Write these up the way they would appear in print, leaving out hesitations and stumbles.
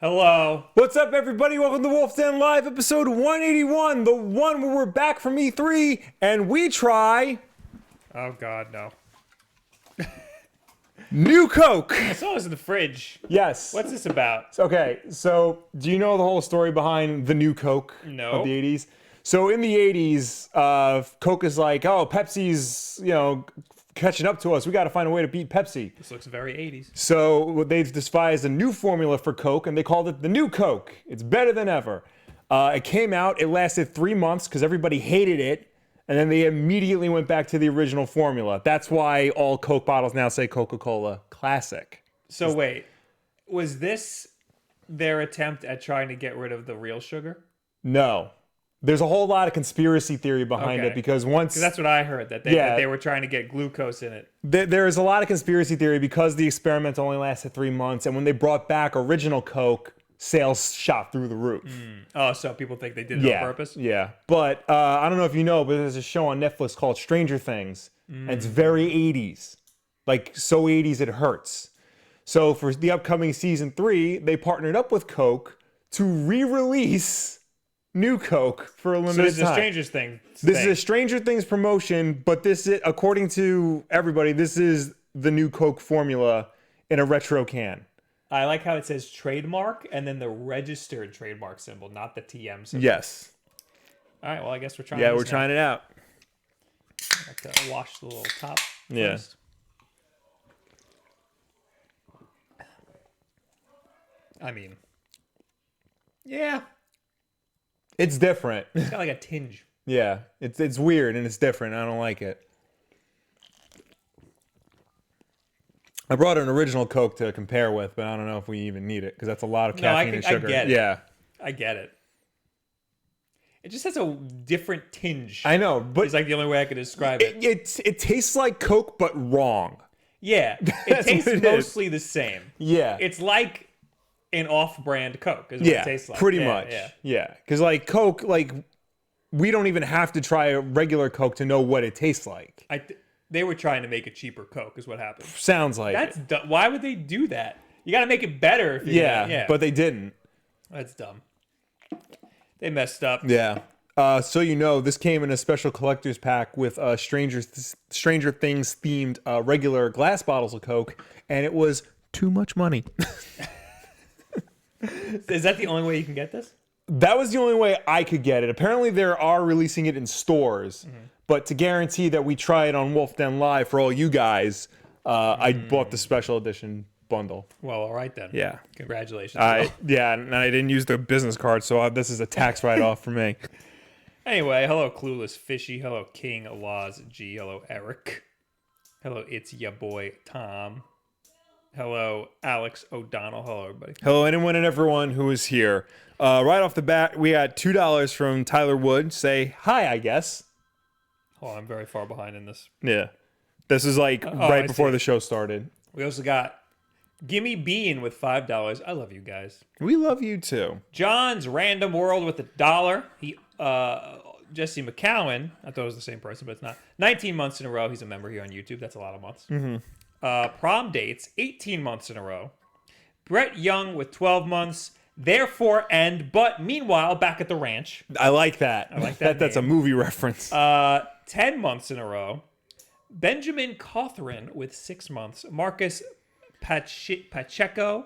Hello. What's up, everybody? Welcome to Wulff Den Live, episode 181, the one where we're back from E3 and we try Oh God, no. new Coke. I saw this in the fridge. Yes. What's this about? Okay, so do you know the whole story behind the new Coke No. of the 80s? So in the 80s, Coke is like, oh, Pepsi's, catching up to us. We got to find a way to beat Pepsi. This looks very 80s. So they've devised a new formula for Coke, and they called it the new Coke. It's better than ever. It came out. It lasted 3 months because everybody hated it, and then they immediately went back to the original formula. That's why all Coke bottles now say Coca-Cola Classic. So wait, was this their attempt at trying to get rid of the real sugar? No. There's a whole lot of conspiracy theory behind it because once... Because that's what I heard, that they were trying to get glucose in it. There is a lot of conspiracy theory because the experiment only lasted 3 months, and when they brought back original Coke, sales shot through the roof. Oh, so people think they did it on purpose? Yeah. But I don't know if you know, but there's a show on Netflix called Stranger Things, and it's very 80s. Like, so 80s it hurts. So for the upcoming season 3, they partnered up with Coke to re-release new Coke for a limited time. So this is a Stranger Things This is a Stranger Things promotion, but this is, according to everybody, this is the new Coke formula in a retro can. I like how it says trademark and then the registered trademark symbol, not the TM symbol. Yes. All right, well, I guess we're trying Yeah, we're trying it out. I have to wash the little top Yeah. first. I mean, yeah. It's different. It's got like a tinge. Yeah, it's weird and it's different. I don't like it. I brought an original Coke to compare with, but I don't know if we even need it because that's a lot of caffeine and sugar. I get it. Yeah, I get it. It just has a different tinge. I know, but it's like the only way I could describe it. It tastes like Coke, but wrong. Yeah, it tastes mostly the same. Yeah, It's like an off-brand Coke is what it tastes like. Pretty much. Yeah, because like Coke, like we don't even have to try a regular Coke to know what it tastes like. They were trying to make a cheaper Coke, is what happened. Sounds like that's dumb. Why would they do that? You got to make it better. If you're yeah, but they didn't. That's dumb. They messed up. Yeah. So this came in a special collector's pack with Stranger Things themed regular glass bottles of Coke, and it was too much money. Is that the only way you can get this? That was the only way I could get it. Apparently, they are releasing it in stores, but to guarantee that we try it on Wulff Den Live for all you guys, I bought the special edition bundle. Well, all right then. Yeah. Congratulations. Yeah, and I didn't use the business card, so this is a tax write-off for me. Anyway, hello, Clueless Fishy. Hello, King Laws G. Hello, Eric. Hello, it's ya boy, Tom. Hello, Alex O'Donnell. Hello, everybody. Hello, anyone and everyone who is here. Right off the bat, we got $2 from Tyler Wood. Say hi, I guess. Oh, I'm very far behind in this. Yeah. This is like right before the show started. We also got Gimme Bean with $5. I love you guys. We love you too. John's Random World with $1. Jesse McCowan. I thought it was the same person, but it's not. 19 months in a row. He's a member here on YouTube. That's a lot of months. Prom dates, 18 months in a row. Brett Young with 12 months. Therefore, but meanwhile, back at the ranch. I like that. I like that. That's a movie reference. 10 months in a row. Benjamin Cawthron with 6 months. Marcus Pacheco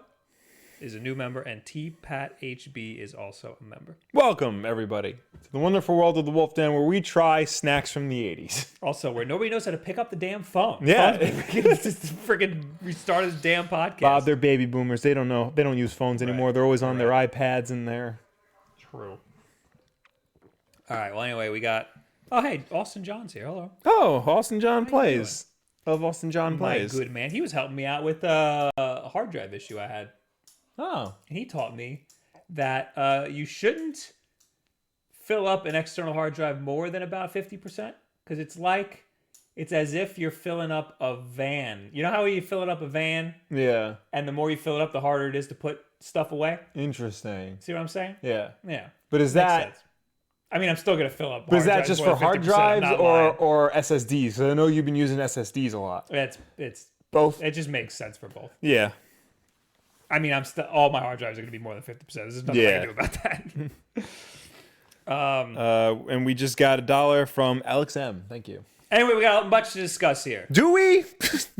is a new member, and T-Pat HB is also a member. Welcome, everybody, to the wonderful world of the Wulff Den, where we try snacks from the 80s. Also, where nobody knows how to pick up the damn phone. Yeah. Just freaking restart this damn podcast. Bob, they're baby boomers. They don't know. They don't use phones anymore. They're always on their iPads and their... True. All right, well, anyway, we got... Oh, hey, Austin John's here. Hello. Oh, Austin John Plays. Love Austin John Plays. My good man. He was helping me out with a hard drive issue I had. Oh. And he taught me that you shouldn't fill up an external hard drive more than about 50%. Because it's as if you're filling up a van. You know how you fill it up a van? Yeah. And the more you fill it up, the harder it is to put stuff away? Interesting. See what I'm saying? Yeah. Yeah. But is that... I mean, I'm still going to fill up. But is that just for hard drives or SSDs? So I know you've been using SSDs a lot. It's both. It just makes sense for both. Yeah. I mean, all my hard drives are going to be more than 50%. There's nothing I can do about that. And we just got $1 from Alex M. Thank you. Anyway, we got much to discuss here. Do we?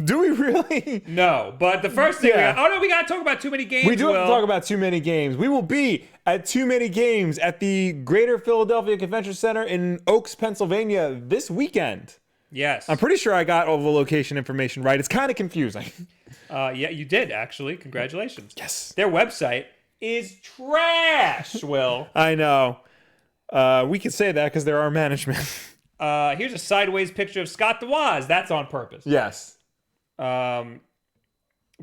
Do we really? No, but the first thing we got to talk about Too Many Games. We do have to talk about Too Many Games. We will be at Too Many Games at the Greater Philadelphia Convention Center in Oaks, Pennsylvania this weekend. Yes. I'm pretty sure I got all the location information right. It's kind of confusing. Yeah, you did, actually. Congratulations. Yes. Their website is trash, Will. I know. We can say that because they're our management. Here's a sideways picture of Scott DeWaz. That's on purpose. Yes. But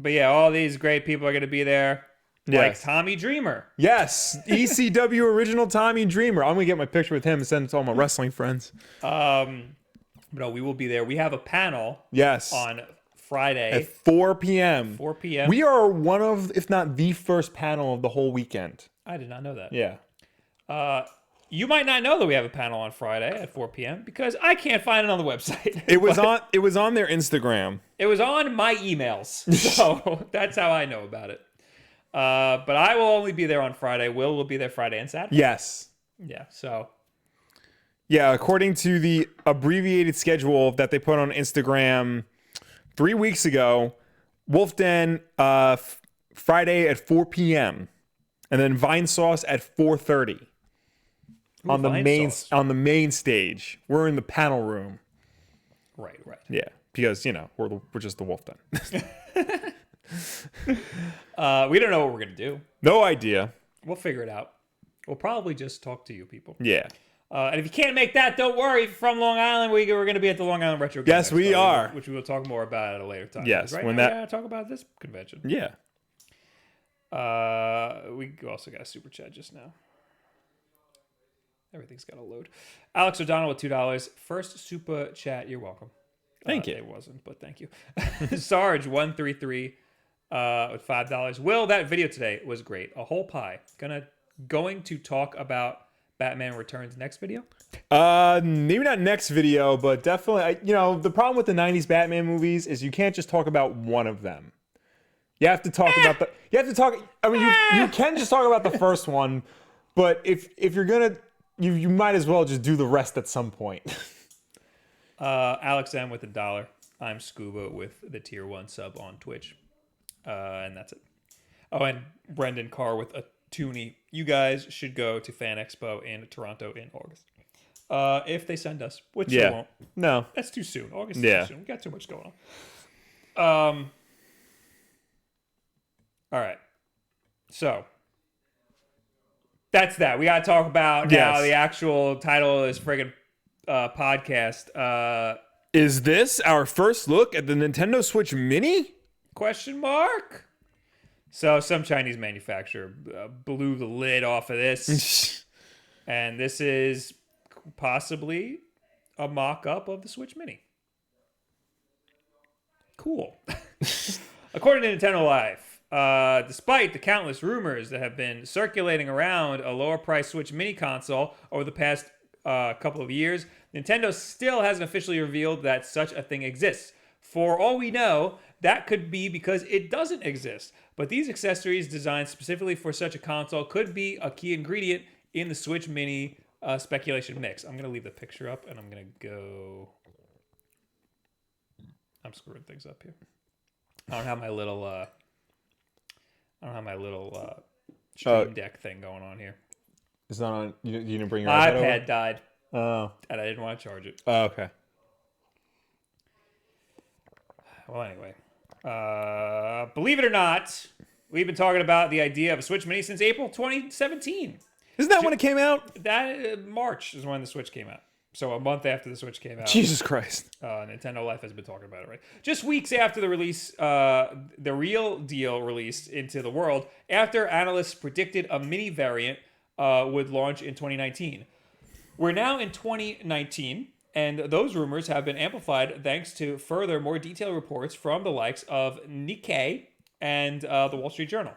yeah, all these great people are going to be there. Like Yes. Tommy Dreamer. Yes. ECW original Tommy Dreamer. I'm going to get my picture with him and send it to all my wrestling friends. No, we will be there. We have a panel Yes. on Friday. At 4 p.m. 4 p.m. We are one of, if not the first panel of the whole weekend. I did not know that. Yeah. You might not know that we have a panel on Friday at 4 p.m. because I can't find it on the website. It was on their Instagram. It was on my emails. So that's how I know about it. But I will only be there on Friday. Will be there Friday and Saturday. Yes. Yeah, so. Yeah, according to the abbreviated schedule that they put on Instagram 3 weeks ago, Wulff Den Friday at 4 p.m. and then Vine Sauce at 4:30 on the main stage. We're in the panel room. Right. Yeah, because we're just the Wulff Den. We don't know what we're gonna do. No idea. We'll figure it out. We'll probably just talk to you people. Yeah. And if you can't make that, don't worry. If you're from Long Island, we're going to be at the Long Island Retro Game Yes, Expo, we are. which we will talk more about at a later time. Yes, right when now, that- we gotta talk about this convention. Yeah. We also got a super chat just now. Everything's got to load. Alex O'Donnell with $2. First super chat. You're welcome. Thank you. It wasn't, but thank you. Sarge133 with $5. Will, that video today was great. A whole pie. Going to talk about Batman Returns next video? Maybe not next video, but definitely. The problem with the '90s Batman movies is you can't just talk about one of them. You have to talk about the. You have to talk. I mean, you can just talk about the first one, but if you're gonna, you might as well just do the rest at some point. Alex M with $1. I'm Scuba with the tier 1 sub on Twitch, and that's it. Oh, and Brendan Carr with a toonie. You guys should go to Fan Expo in Toronto in August. If they send us, which they won't. No. That's too soon. August is Yeah. too soon. We got too much going on. All right. So that's that. We got to talk about now the actual title of this friggin' podcast. Is this our first look at the Nintendo Switch Mini? Question mark? So some Chinese manufacturer blew the lid off of this. And this is possibly a mock-up of the Switch Mini. Cool. According to Nintendo Life, despite the countless rumors that have been circulating around a lower-priced Switch Mini console over the past couple of years, Nintendo still hasn't officially revealed that such a thing exists. For all we know, that could be because it doesn't exist. But these accessories designed specifically for such a console could be a key ingredient in the Switch Mini speculation mix. I'm going to leave the picture up and I'm going to go... I'm screwing things up here. I don't have my little Stream Deck thing going on here. It's not on. You didn't bring your My iPad iPad over? died, Oh. and I didn't want to charge it. Oh, okay. Well, anyway, believe it or not, we've been talking about the idea of a Switch Mini since April 2017. Isn't that when it came out? That March is when the Switch came out. So a month after the Switch came out. Jesus Christ. Nintendo Life has been talking about it, right? Just weeks after the release, the real deal released into the world, after analysts predicted a mini variant would launch in 2019. We're now in 2019, and those rumors have been amplified thanks to further, more detailed reports from the likes of Nikkei and the Wall Street Journal.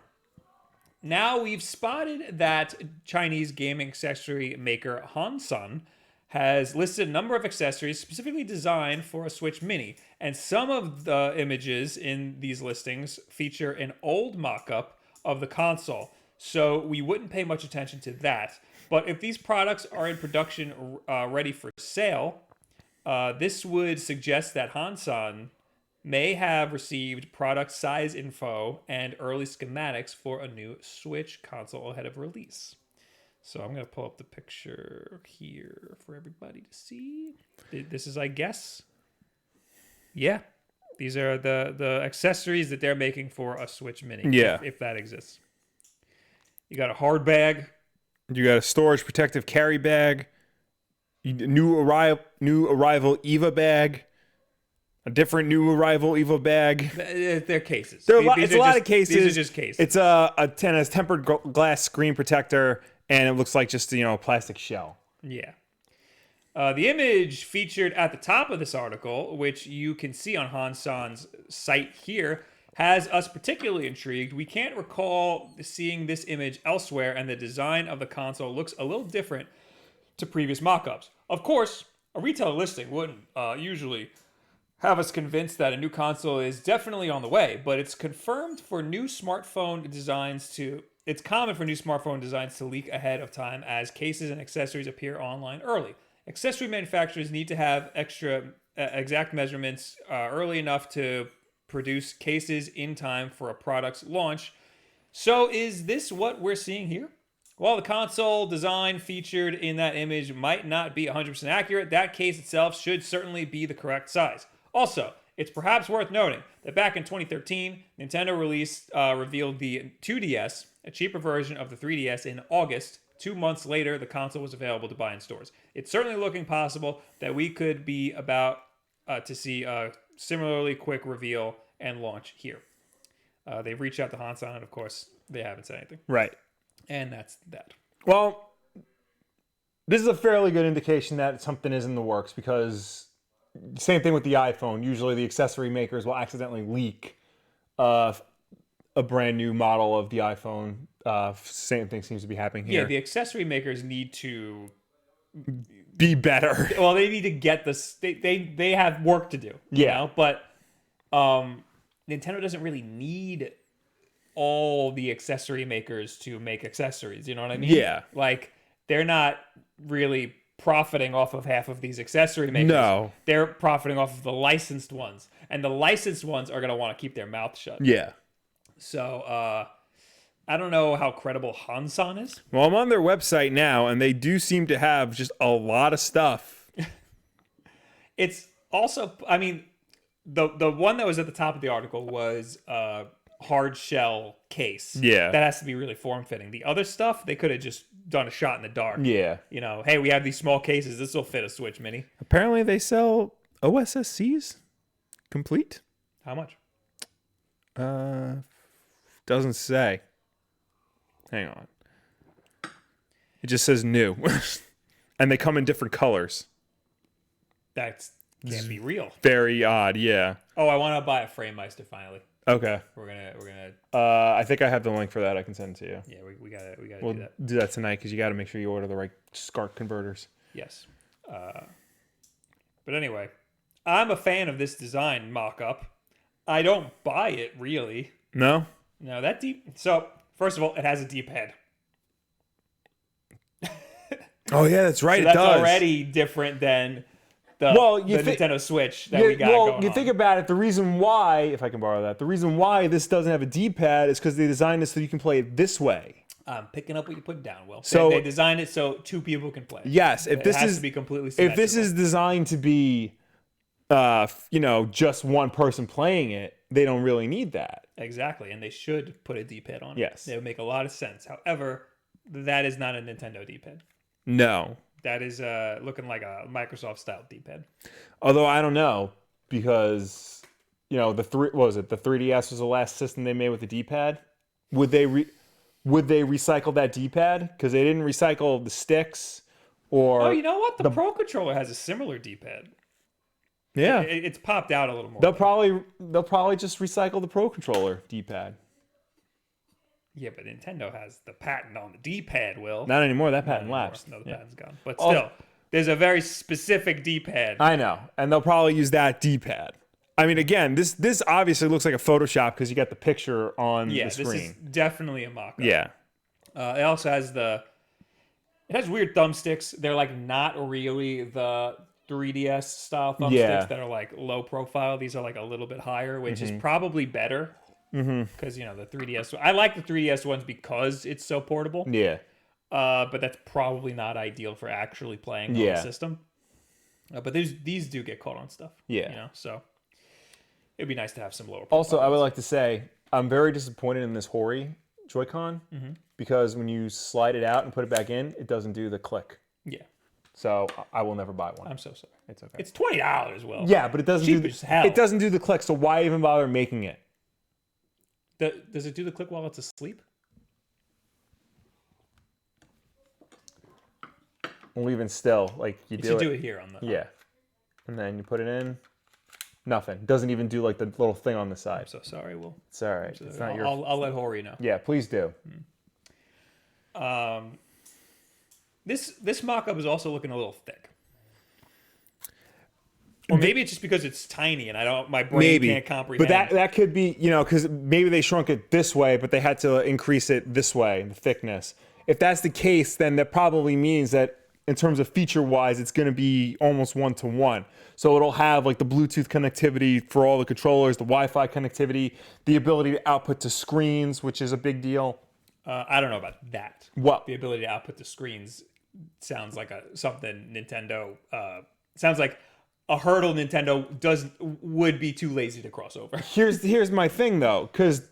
Now we've spotted that Chinese gaming accessory maker Hansun has listed a number of accessories specifically designed for a Switch Mini. And some of the images in these listings feature an old mock-up of the console, so we wouldn't pay much attention to that. But if these products are in production ready for sale, this would suggest that Hansan may have received product size info and early schematics for a new Switch console ahead of release. So I'm going to pull up the picture here for everybody to see. This is, I guess, yeah. These are the accessories that they're making for a Switch Mini, if that exists. You got a hard bag. You got a storage protective carry bag. New arrival Eva bag. A different new arrival Eva bag. They're cases. It's a lot of cases. These are just cases. It's a tempered glass screen protector, and it looks like just a plastic shell. Yeah. The image featured at the top of this article, which you can see on Hansan's site here, has us particularly intrigued. We can't recall seeing this image elsewhere, and the design of the console looks a little different to previous mock-ups. Of course, a retailer listing wouldn't usually have us convinced that a new console is definitely on the way, but it's confirmed for new smartphone designs to... It's common for new smartphone designs to leak ahead of time as cases and accessories appear online early. Accessory manufacturers need to have extra exact measurements early enough to produce cases in time for a product's launch. So is this what we're seeing here? While the console design featured in that image might not be 100% accurate, that case itself should certainly be the correct size. Also, it's perhaps worth noting that back in 2013, Nintendo revealed the 2DS, a cheaper version of the 3DS, in August. 2 months later, the console was available to buy in stores. It's certainly looking possible that we could be about to see a similarly quick reveal and launch here. They've reached out to Hansan, and of course, they haven't said anything. Right. And that's that. Well, this is a fairly good indication that something is in the works, because same thing with the iPhone. Usually the accessory makers will accidentally leak a brand new model of the iPhone. Same thing seems to be happening here. Yeah, the accessory makers need to be better. Well, they need to get this. They have work to do. You know? But Nintendo doesn't really need all the accessory makers to make accessories. You know what I mean? Yeah. Like, they're not really profiting off of half of these accessory makers. No. They're profiting off of the licensed ones. And the licensed ones are going to want to keep their mouth shut. Yeah. So, I don't know how credible Hansan is. Well, I'm on their website now, and they do seem to have just a lot of stuff. It's also, I mean, the one that was at the top of the article was hard shell case. Yeah. That has to be really form-fitting. The other stuff, they could have just done a shot in the dark. Yeah. You know, hey, we have these small cases. This will fit a Switch Mini. Apparently they sell OSSCs complete. How much? Doesn't say. Hang on. It just says new. And they come in different colors. That can't be real. Very odd, yeah. Oh, I want to buy a Frame Meister finally. Okay. We're gonna. I think I have the link for that. I can send it to you. Yeah, we gotta We'll do that. do that tonight, because you got to make sure you order the right SCART converters. Yes. But anyway, I'm a fan of this design mock-up. I don't buy it really. No? No, that deep. So first of all, it has a D-pad. Oh yeah, that's right. So it that's does. already different than the Nintendo Switch that we got going you on. think about it, the reason why, if I can borrow that, the reason why this doesn't have a D-pad is because they designed it so you can play it this way. I'm picking up what you put down, Will. So they designed it so two people can play. Yes, if it this has is to be completely if this symmetrical. is designed to be, just one person playing it, they don't really need that. Exactly, and they should put a D-pad on it. Yes. It would make a lot of sense. However, that is not a Nintendo D-pad. No. That is looking like a Microsoft-style D-pad. Although I don't know, because the 3DS was the last system they made with the D-pad. Would they recycle that D-pad? Because they didn't recycle the sticks or. Oh, you know what? The Pro Controller has a similar D-pad. Yeah, It's popped out a little more. they'll probably just recycle the Pro Controller D-pad. Yeah, but Nintendo has the patent on the D-pad, Will. Not anymore. That patent lapsed. No, the patent's gone. But still, there's a very specific D-pad. I know, and they'll probably use that D-pad. I mean, again, this obviously looks like a Photoshop because you got the picture on the screen. This is definitely a mock-up. Yeah. It also has it has weird thumbsticks. They're like not really the 3DS style thumbsticks that are like low profile. These are like a little bit higher, which is probably better because you know the 3DS. I like the 3DS ones because it's so portable. Yeah. But that's probably not ideal for actually playing on the system. But these do get caught on stuff. Yeah. You know, so it'd be nice to have some lower. Also, I would like to say I'm very disappointed in this Hori Joy-Con because when you slide it out and put it back in, it doesn't do the click. Yeah. So I will never buy one. I'm so sorry. It's okay. It's $20. Well. Yeah, but it doesn't cheap do as hell. it doesn't do the click. So why even bother making it? Does it do the click while it's asleep? Well, even still, like you should do it here on the. Yeah, and then you put it in. Nothing. Doesn't even do like the little thing on the side. I'm so sorry. Will. It's all right. It's not your. I'll let Hori know. Yeah, please do. This mock-up is also looking a little thick. Or maybe it's just because it's tiny and my brain can't comprehend. But that could be, you know, because maybe they shrunk it this way, but they had to increase it this way, the thickness. If that's the case, then that probably means that in terms of feature-wise, it's going to be almost one-to-one. So it'll have like the Bluetooth connectivity for all the controllers, the Wi-Fi connectivity, the ability to output to screens, which is a big deal. I don't know about that. What? The ability to output to screens sounds like something Nintendo. Sounds like a hurdle Nintendo would be too lazy to cross over. Here's my thing though, because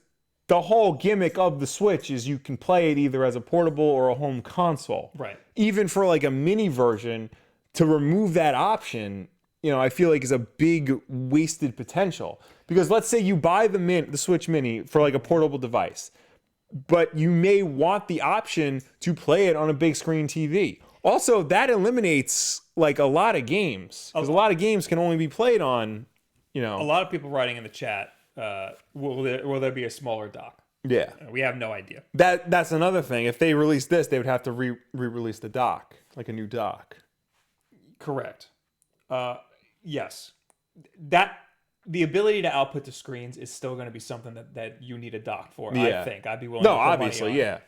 the whole gimmick of the Switch is you can play it either as a portable or a home console. Right. Even for like a mini version, to remove that option, you know, I feel like is a big wasted potential. Because let's say you buy the Switch Mini for like a portable device, but you may want the option to play it on a big screen TV. Also, that eliminates like a lot of games because a lot of games can only be played on, you know. A lot of people writing in the chat, will there be a smaller dock? Yeah. We have no idea. That's another thing. If they release this, they would have to re-release the dock, like a new dock. Correct. Yes. The ability to output to screens is still going to be something that you need a dock for. Yeah. I think I'd be willing. No, to put obviously, money on yeah. it.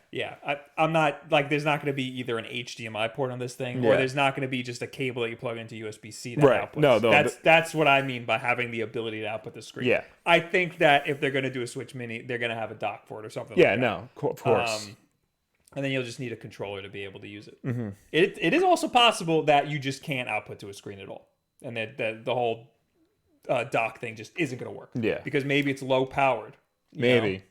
Yeah. I'm not like there's not going to be either an HDMI port on this thing, or there's not going to be just a cable that you plug into USB-C that outputs. No, that's what I mean by having the ability to output the screen. Yeah. I think that if they're going to do a Switch Mini, they're going to have a dock for it or something. like that. No, of course. And then you'll just need a controller to be able to use it. Mm-hmm. It is also possible that you just can't output to a screen at all, and that the whole dock thing just isn't going to work. Yeah. Because maybe it's low powered. Maybe.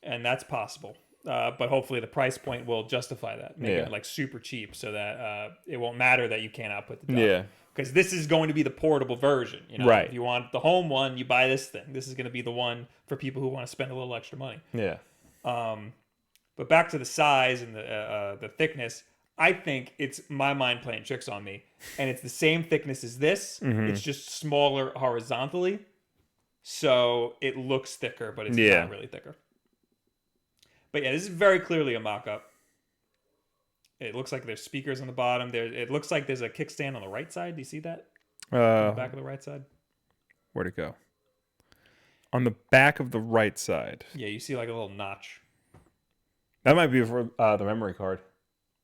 And that's possible. But hopefully the price point will justify that. Make it like super cheap so that it won't matter that you can't output the dock. Yeah. Because this is going to be the portable version. You know? Right. If you want the home one, you buy this thing. This is going to be the one for people who want to spend a little extra money. Yeah. But back to the size and the thickness, I think it's my mind playing tricks on me. And it's the same thickness as this. Mm-hmm. It's just smaller horizontally. So it looks thicker, but it's not really thicker. But yeah, this is very clearly a mock-up. It looks like there's speakers on the bottom. It looks like there's a kickstand on the right side. Do you see that? On the back of the right side? Where'd it go? On the back of the right side. Yeah, you see like a little notch. That might be for the memory card.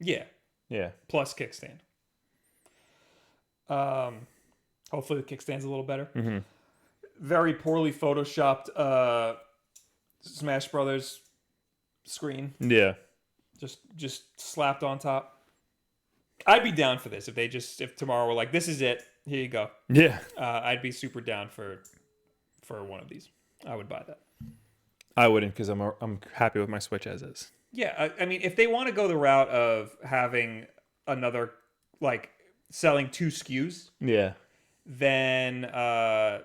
Yeah. Yeah. Plus kickstand. Hopefully the kickstand's a little better. Mm-hmm. Very poorly photoshopped Smash Brothers screen. Yeah. Just slapped on top. I'd be down for this if tomorrow we're like, this is it. Here you go. Yeah. I'd be super down for one of these. I would buy that. I wouldn't because I'm happy with my Switch as is. Yeah, I mean, if they want to go the route of having another, like, selling 2 SKUs, then I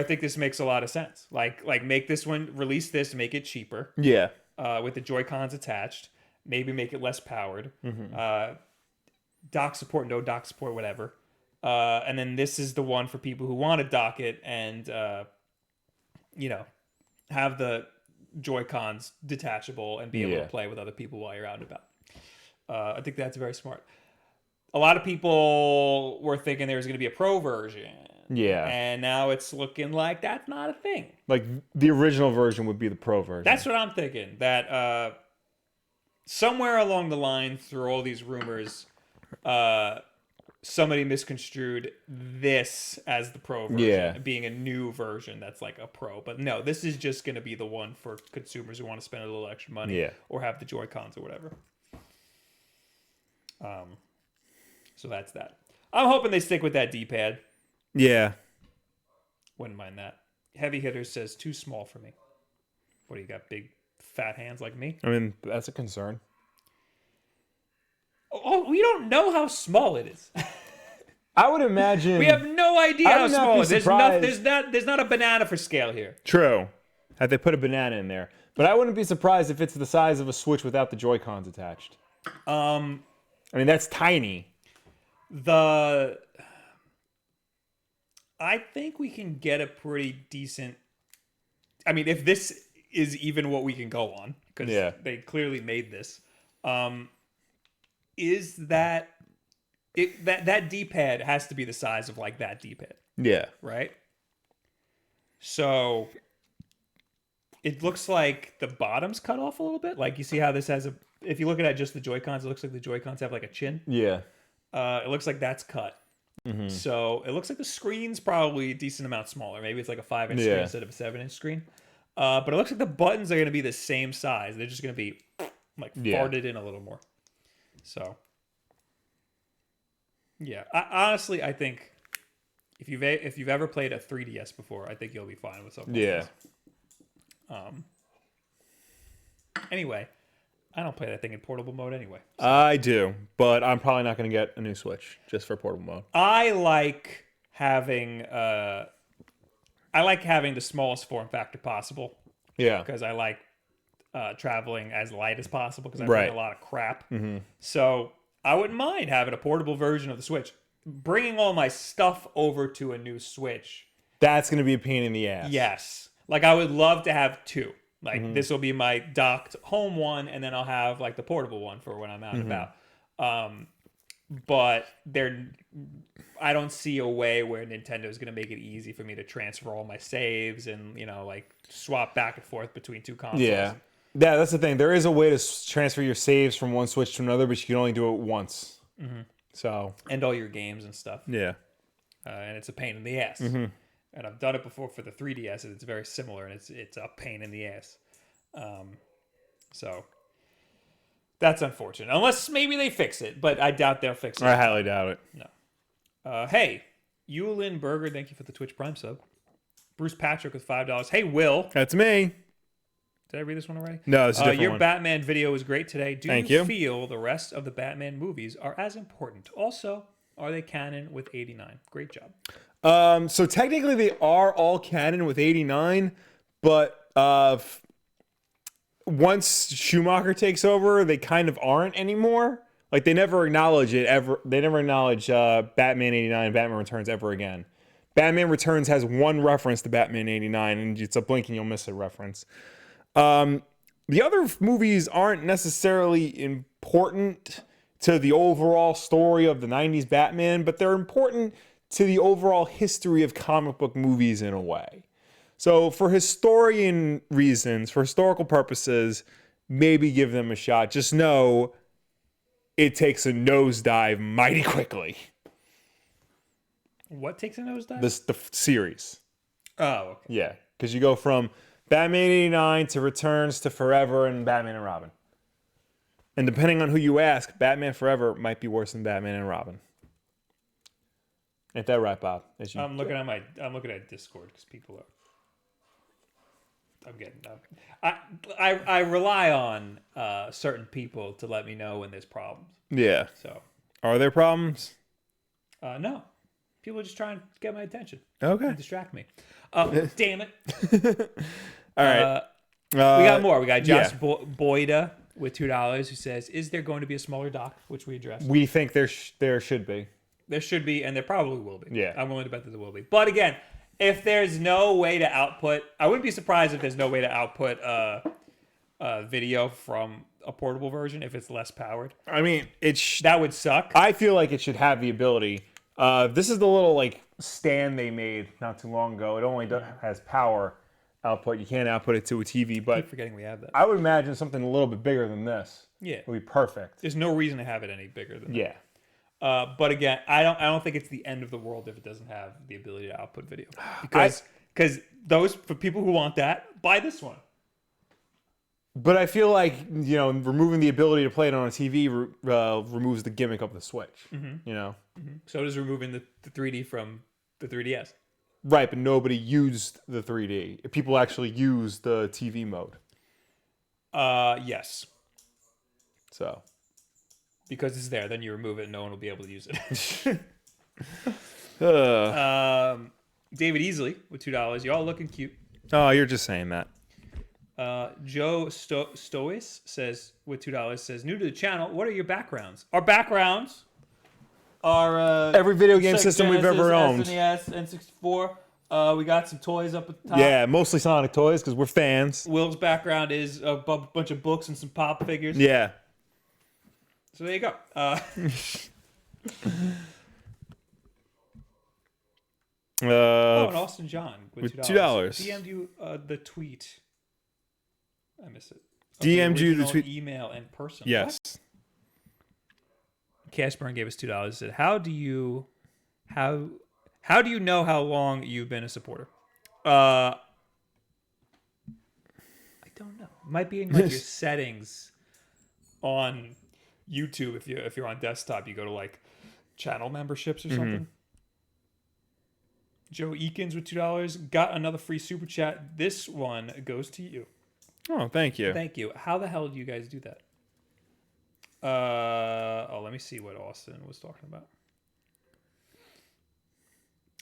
think this makes a lot of sense. Like make this one, release this, make it cheaper. Yeah. With the Joy-Cons attached, maybe make it less powered. Mm-hmm. Dock support, no dock support, whatever. And then this is the one for people who want to dock it and, have the Joy-Cons detachable and be able to play with other people while you're out and about. I think that's very smart. A lot of people were thinking there was going to be a pro version. Yeah. And now it's looking like that's not a thing. Like the original version would be the Pro version. That's what I'm thinking. That somewhere along the line, through all these rumors, somebody misconstrued this as the Pro version, being a new version that's like a Pro. But no, this is just going to be the one for consumers who want to spend a little extra money or have the Joy-Cons or whatever. So that's that. I'm hoping they stick with that D-pad. Yeah. Wouldn't mind that. Heavy Hitter says too small for me. What do you got? Big fat hands like me? I mean, that's a concern. Oh, we don't know how small it is. I would imagine. We have no idea how small it is. There's not a banana for scale here. True. Had they put a banana in there. But I wouldn't be surprised if it's the size of a Switch without the Joy-Cons attached. I mean, that's tiny. I think we can get a pretty decent... I mean, if this is even what we can go on, because they clearly made this, is that D-pad has to be the size of like that D-pad. Yeah. Right? So it looks like the bottom's cut off a little bit. Like you see how this has a... If you look at just the Joy-Cons, it looks like the Joy-Cons have like a chin. Yeah. It looks like that's cut. Mm-hmm. So it looks like the screen's probably a decent amount smaller. Maybe it's like a 5-inch screen instead of a 7-inch screen. But it looks like the buttons are going to be the same size. They're just going to be like farted in a little more. So, yeah. Honestly, I think if you've ever played a 3DS before, I think you'll be fine with something. Yeah. Like this. Anyway, I don't play that thing in portable mode anyway. So. I do, but I'm probably not going to get a new Switch just for portable mode. I like having the smallest form factor possible. Yeah. Because I like traveling as light as possible because I bring a lot of crap. Mm-hmm. So I wouldn't mind having a portable version of the Switch. Bringing all my stuff over to a new Switch. That's going to be a pain in the ass. Yes. Like I would love to have two. Like this will be my docked home one, and then I'll have like the portable one for when I'm out and about. But I don't see a way where Nintendo is going to make it easy for me to transfer all my saves and like swap back and forth between two consoles. Yeah, that's the thing. There is a way to transfer your saves from one Switch to another, but you can only do it once. Mm-hmm. So and all your games and stuff. Yeah, and it's a pain in the ass. Mm-hmm. And I've done it before for the 3DS, and it's very similar, and it's a pain in the ass. So that's unfortunate. Unless maybe they fix it, but I doubt they'll fix it. I highly doubt it. No. Hey, Yulin Burger, thank you for the Twitch Prime sub. Bruce Patrick with $5. Hey, Will. That's me. Did I read this one already? No, it's a different your one. Batman video was great today. Do Thank you you feel the rest of the Batman movies are as important? Also, are they canon with 89? Great job. So technically they are all canon with 89, but once Schumacher takes over, they kind of aren't anymore. Like they never acknowledge it ever. They never acknowledge Batman 89 and Batman Returns ever again. Batman Returns has one reference to Batman 89, and it's a blink and you'll miss it reference. The other movies aren't necessarily important to the overall story of the 90s Batman, but they're important to the overall history of comic book movies in a way. So for historian reasons, for historical purposes, maybe give them a shot. Just know it takes a nosedive mighty quickly. What takes a nosedive? The series. Oh, okay. Yeah, because you go from Batman 89 to Returns to Forever and Batman and Robin. And depending on who you ask, Batman Forever might be worse than Batman and Robin. Ain't that right, Bob? I'm looking at Discord because people are. I'm getting. I rely on certain people to let me know when there's problems. Yeah. So. Are there problems? No. People are just trying to get my attention. Okay. And distract me. Damn it. All right. We got more. We got Josh Boyda with $2 who says, "Is there going to be a smaller dock?" Which we addressed. We think there should be. There should be, and there probably will be. Yeah. I'm willing to bet that there will be. But again, if there's no way to output, I wouldn't be surprised if there's no way to output video from a portable version if it's less powered. I mean, that would suck. I feel like it should have the ability. This is the little like stand they made not too long ago. It only has power output. You can't output it to a TV, I but keep forgetting we have that. I would imagine something a little bit bigger than this. Yeah. Would be perfect. There's no reason to have it any bigger than that. Yeah. But again, I don't think it's the end of the world if it doesn't have the ability to output video. Because those, for people who want that, buy this one. But I feel like, removing the ability to play it on a TV removes the gimmick of the Switch. So does removing the 3D from the 3DS. Right, but nobody used the 3D. People actually use the TV mode. Yes. So. Because it's there, then you remove it and no one will be able to use it. David Easley with $2. Y'all looking cute. Oh, you're just saying that. Joe Stois says with $2 says, new to the channel, what are your backgrounds? Our backgrounds are every video game Sega system we've Genesis, ever owned. SNES, N64. We got some toys up at the top. Yeah, mostly Sonic toys because we're fans. Will's background is a bunch of books and some pop figures. Yeah. So there you go. And Austin John with $2. DM'd you the tweet. I miss it. DM'd you the tweet. Email and person. Yes. What? Cashburn gave us $2. Said, how do you know how long you've been a supporter? I don't know. Might be in like your settings on YouTube. If you're on desktop, you go to like channel memberships or something. Joe Eakins with $2 got another free super chat. This one goes to you. Oh, thank you. Thank you. How the hell do you guys do that? Let me see what Austin was talking about.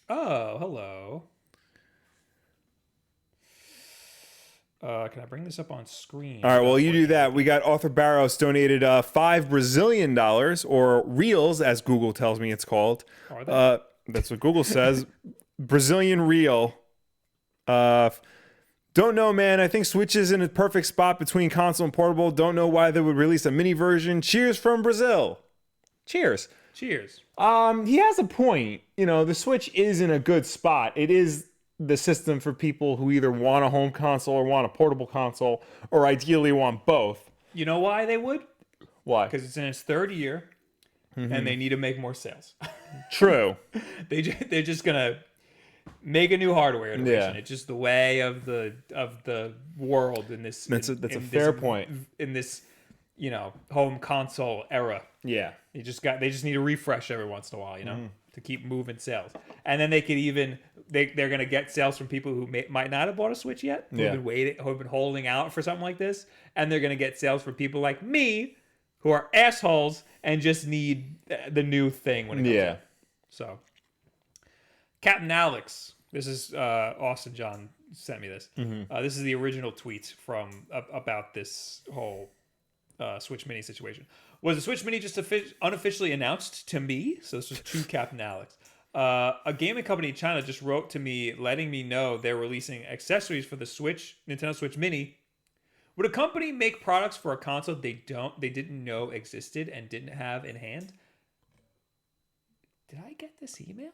Oh, hello. Can I bring this up on screen? All right, well, you do that. We got Arthur Barros donated $5 Brazilian, or reals, as Google tells me it's called. Are they? That's what Google says. Brazilian real. Don't know, man. I think Switch is in a perfect spot between console and portable. Don't know why they would release a mini version. Cheers from Brazil. Cheers. Cheers. He has a point. The Switch is in a good spot. It is the system for people who either want a home console or want a portable console, or ideally want both. You know why they would? Why? Because it's in its third year, and they need to make more sales. True. They're just gonna make a new hardware iteration. Yeah. It's just the way of the world in this. That's a fair point. In this, home console era. Yeah. They just need to refresh every once in a while, to keep moving sales. And then they could even they're gonna get sales from people who might not have bought a Switch yet, who've been waiting, who've been holding out for something like this, and they're gonna get sales from people like me, who are assholes and just need the new thing when it comes out. So, Captain Alex, this is Austin John sent me this. This is the original tweet from about this whole Switch Mini situation. Was the Switch Mini just unofficially announced to me? So this was to Captain Alex. A gaming company in China just wrote to me letting me know they're releasing accessories for the Nintendo Switch Mini. Would a company make products for a console they didn't know existed and didn't have in hand? Did I get this email?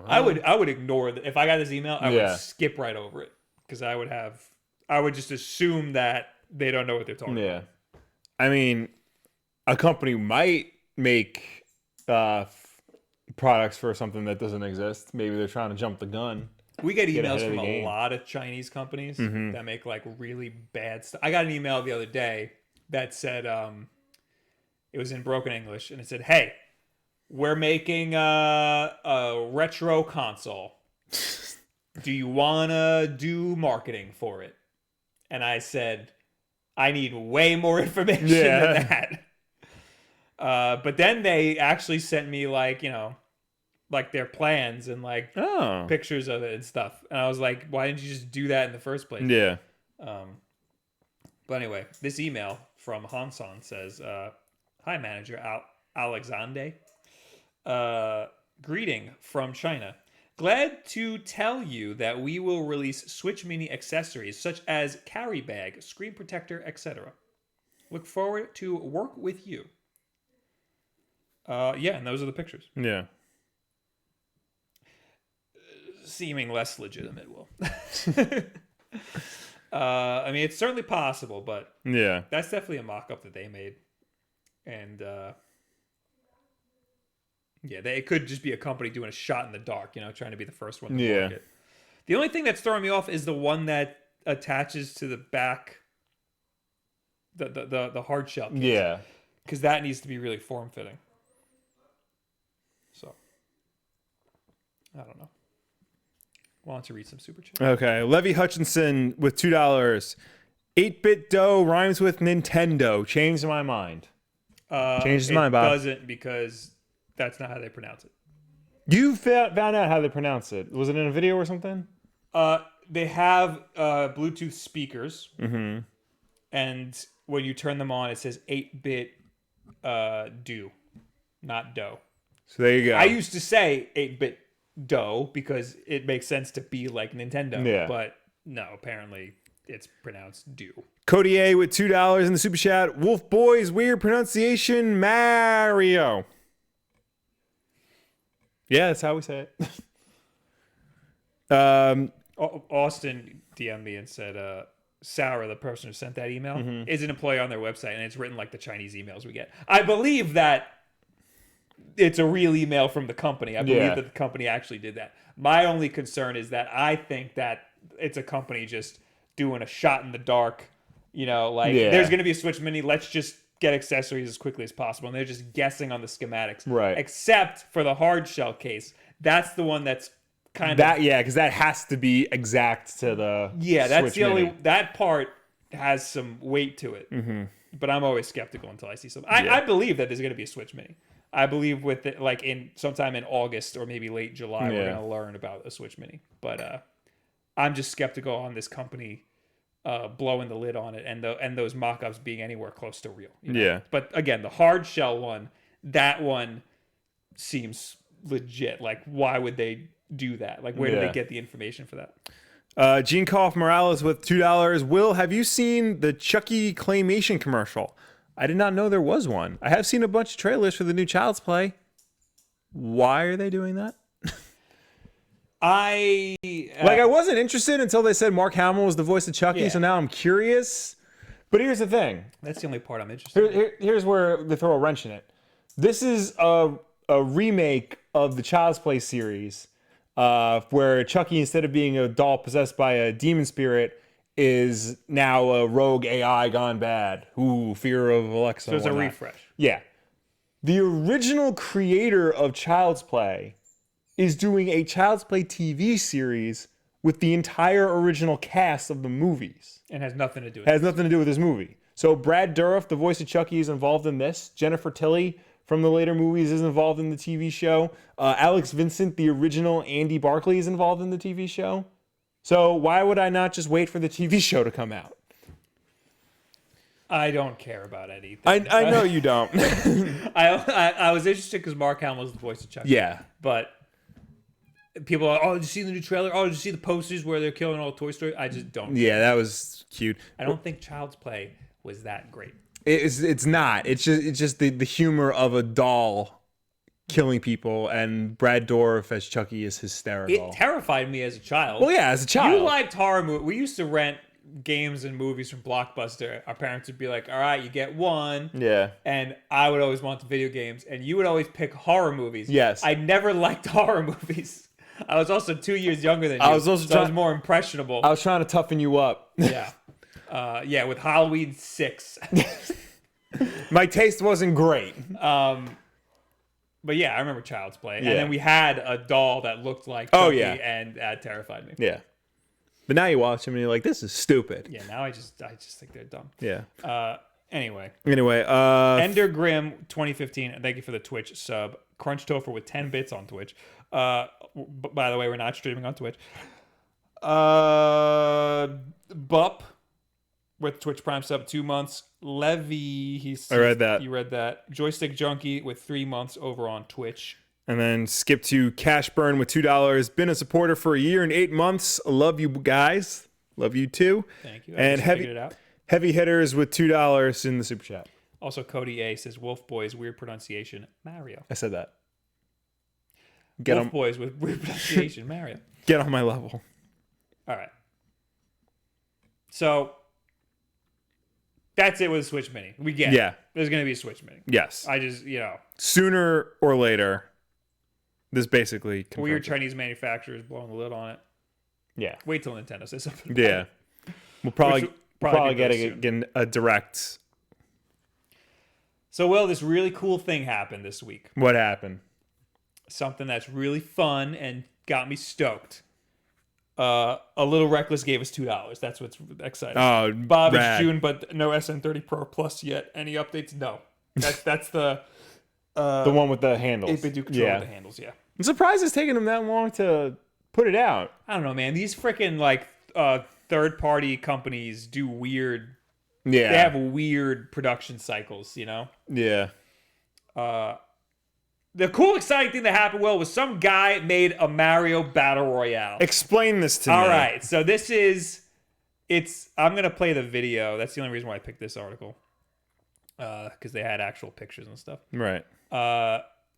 I would ignore that. If I got this email, I would skip right over it, because I would just assume that they don't know what they're talking about. I mean, a company might make products for something that doesn't exist. Maybe they're trying to jump the gun. We get emails from a lot of Chinese companies that make like really bad stuff. I got an email the other day that said, it was in broken English, and it said, "Hey, we're making a retro console. Do you want to do marketing for it?" And I said, I need way more information than that. But then they actually sent me like their plans and like pictures of it and stuff. And I was like, why didn't you just do that in the first place? Yeah. But anyway, this email from Hanson says, "Hi, manager Alexande. Greeting from China. Glad to tell you that we will release Switch Mini accessories such as carry bag, screen protector, etc. Look forward to work with you." And those are the pictures. Yeah. seeming less legitimate, Will. I mean, it's certainly possible, but Yeah. that's definitely a mock-up that they made. And yeah, it could just be a company doing a shot in the dark, trying to be the first one to market. The only thing that's throwing me off is the one that attaches to the back, the hard shell case. Yeah. Because that needs to be really form-fitting. So, I don't know. Why don't you read some super chat? Okay. Levy Hutchinson with $2. 8-bit dough rhymes with Nintendo. Changed my mind. Changed his mind, Bob. It doesn't, because that's not how they pronounce it. You found out how they pronounce it. Was it in a video or something? They have Bluetooth speakers. Mm-hmm. And when you turn them on, it says 8-bit do, not dough. So there you go. I used to say 8-bit dough because it makes sense to be like Nintendo. Yeah. But no, apparently it's pronounced do. Cody A with $2 in the super chat. Wolf Boys, weird pronunciation, Mario. Yeah, that's how we say it. Austin DM'd me and said, Sarah, the person who sent that email, is an employee on their website, and it's written like the Chinese emails we get. I believe that it's a real email from the company. I believe that the company actually did that. My only concern is that I think that it's a company just doing a shot in the dark. There's going to be a Switch Mini. Let's just get accessories as quickly as possible. And they're just guessing on the schematics. Right. Except for the hard shell case. That's the one that's kind of... Yeah, because that has to be exact to the that's Switch the Mini. only... That part has some weight to it. Mm-hmm. But I'm always skeptical until I see something. I believe that there's going to be a Switch Mini. I believe with it, like sometime in August or maybe late July, we're going to learn about a Switch Mini. But I'm just skeptical on this company blowing the lid on it and those mock-ups being anywhere close to real. Yeah. But again, the hard shell one, that one seems legit. Like, why would they do that? Like, where did they get the information for that? Gene Koff Morales with $2. Will, have you seen the Chucky claymation commercial? I did not know there was one. I have seen a bunch of trailers for the new Child's Play. Why are they doing that? I wasn't interested until they said Mark Hamill was the voice of Chucky, so now I'm curious. But here's the thing. That's the only part I'm interested in. Here's where they throw a wrench in it. This is a remake of the Child's Play series, where Chucky, instead of being a doll possessed by a demon spirit, is now a rogue AI gone bad. Ooh, fear of Alexa. So it's a refresh. Yeah. The original creator of Child's Play is doing a Child's Play TV series with the entire original cast of the movies. And has nothing to do with Has nothing to do with this movie. So Brad Dourif, the voice of Chucky, is involved in this. Jennifer Tilly from the later movies is involved in the TV show. Alex Vincent, the original Andy Barclay, is involved in the TV show. So why would I not just wait for the TV show to come out? I don't care about anything. I know you don't. I was interested because Mark Hamill was the voice of Chucky. Yeah. But people are, oh, did you see the new trailer? Oh, did you see the posters where they're killing all Toy Story? I just don't. Yeah, that was cute. I don't think Child's Play was that great. It's not. It's just the humor of a doll killing people, and Brad Dourif as Chucky is hysterical. It terrified me as a child. Well, yeah, as a child. You liked horror movies. We used to rent games and movies from Blockbuster. Our parents would be like, all right, you get one. Yeah. And I would always want the video games, and you would always pick horror movies. Yes. I never liked horror movies. I was also 2 years younger than you. I was more impressionable. I was trying to toughen you up. Yeah. With Halloween 6. My taste wasn't great. But yeah, I remember Child's Play. And then we had a doll that looked like Chucky, and that terrified me. Yeah. But now you watch them and you're like, this is stupid. Yeah, now I just think they're dumb. Yeah. Anyway. Ender Grimm 2015, thank you for the Twitch sub. Crunch Topher with 10 bits on Twitch. By the way, we're not streaming on Twitch. Bup with Twitch Prime sub 2 months. Levy, I read that. You read that. Joystick Junkie with 3 months over on Twitch. And then skip to Cash Burn with $2. Been a supporter for 1 year and 8 months. Love you guys. Love you too. Thank you. And heavy hitters with $2 in the super chat. Also, Cody A says Wolf Boys weird pronunciation Mario. I said that. Wolf Boys with weird pronunciation Mario. Get on my level. All right. So that's it with Switch Mini. We get it. There's going to be a Switch Mini. Yes. I just, Sooner or later, this basically confirms weird it. Chinese manufacturers blowing the lid on it. Yeah. Wait till Nintendo says something. Yeah. We'll probably get a direct. So, Will, this really cool thing happened this week. What happened? Something that's really fun and got me stoked. A Little Reckless gave us $2. That's what's exciting. Oh, Bob, rad. it's June, but no SN30 Pro Plus yet. Any updates? No. That's the one with the handles. 8-bit do control with the handles. Yeah. I'm surprised it's taken them that long to put it out. I don't know, man. These freaking third-party companies do weird. Yeah. They have weird production cycles. Yeah. The cool, exciting thing that happened, Will, was some guy made a Mario Battle Royale. Explain this to me. All right, so this is, I'm going to play the video. That's the only reason why I picked this article, because they had actual pictures and stuff. Right.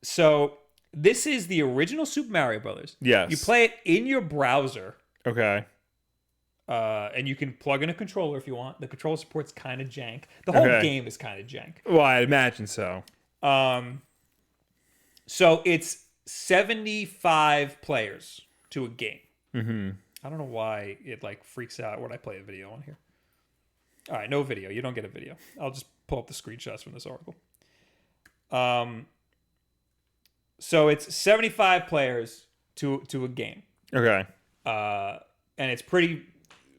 So this is the original Super Mario Brothers. Yes. You play it in your browser. Okay. And you can plug in a controller if you want. The controller support's kind of jank. The whole game is kind of jank. Well, I imagine so. So it's 75 players to a game. Mm-hmm. I don't know why it freaks out when I play a video on here. All right, no video. You don't get a video. I'll just pull up the screenshots from this article. So it's 75 players to a game. Okay. And it's pretty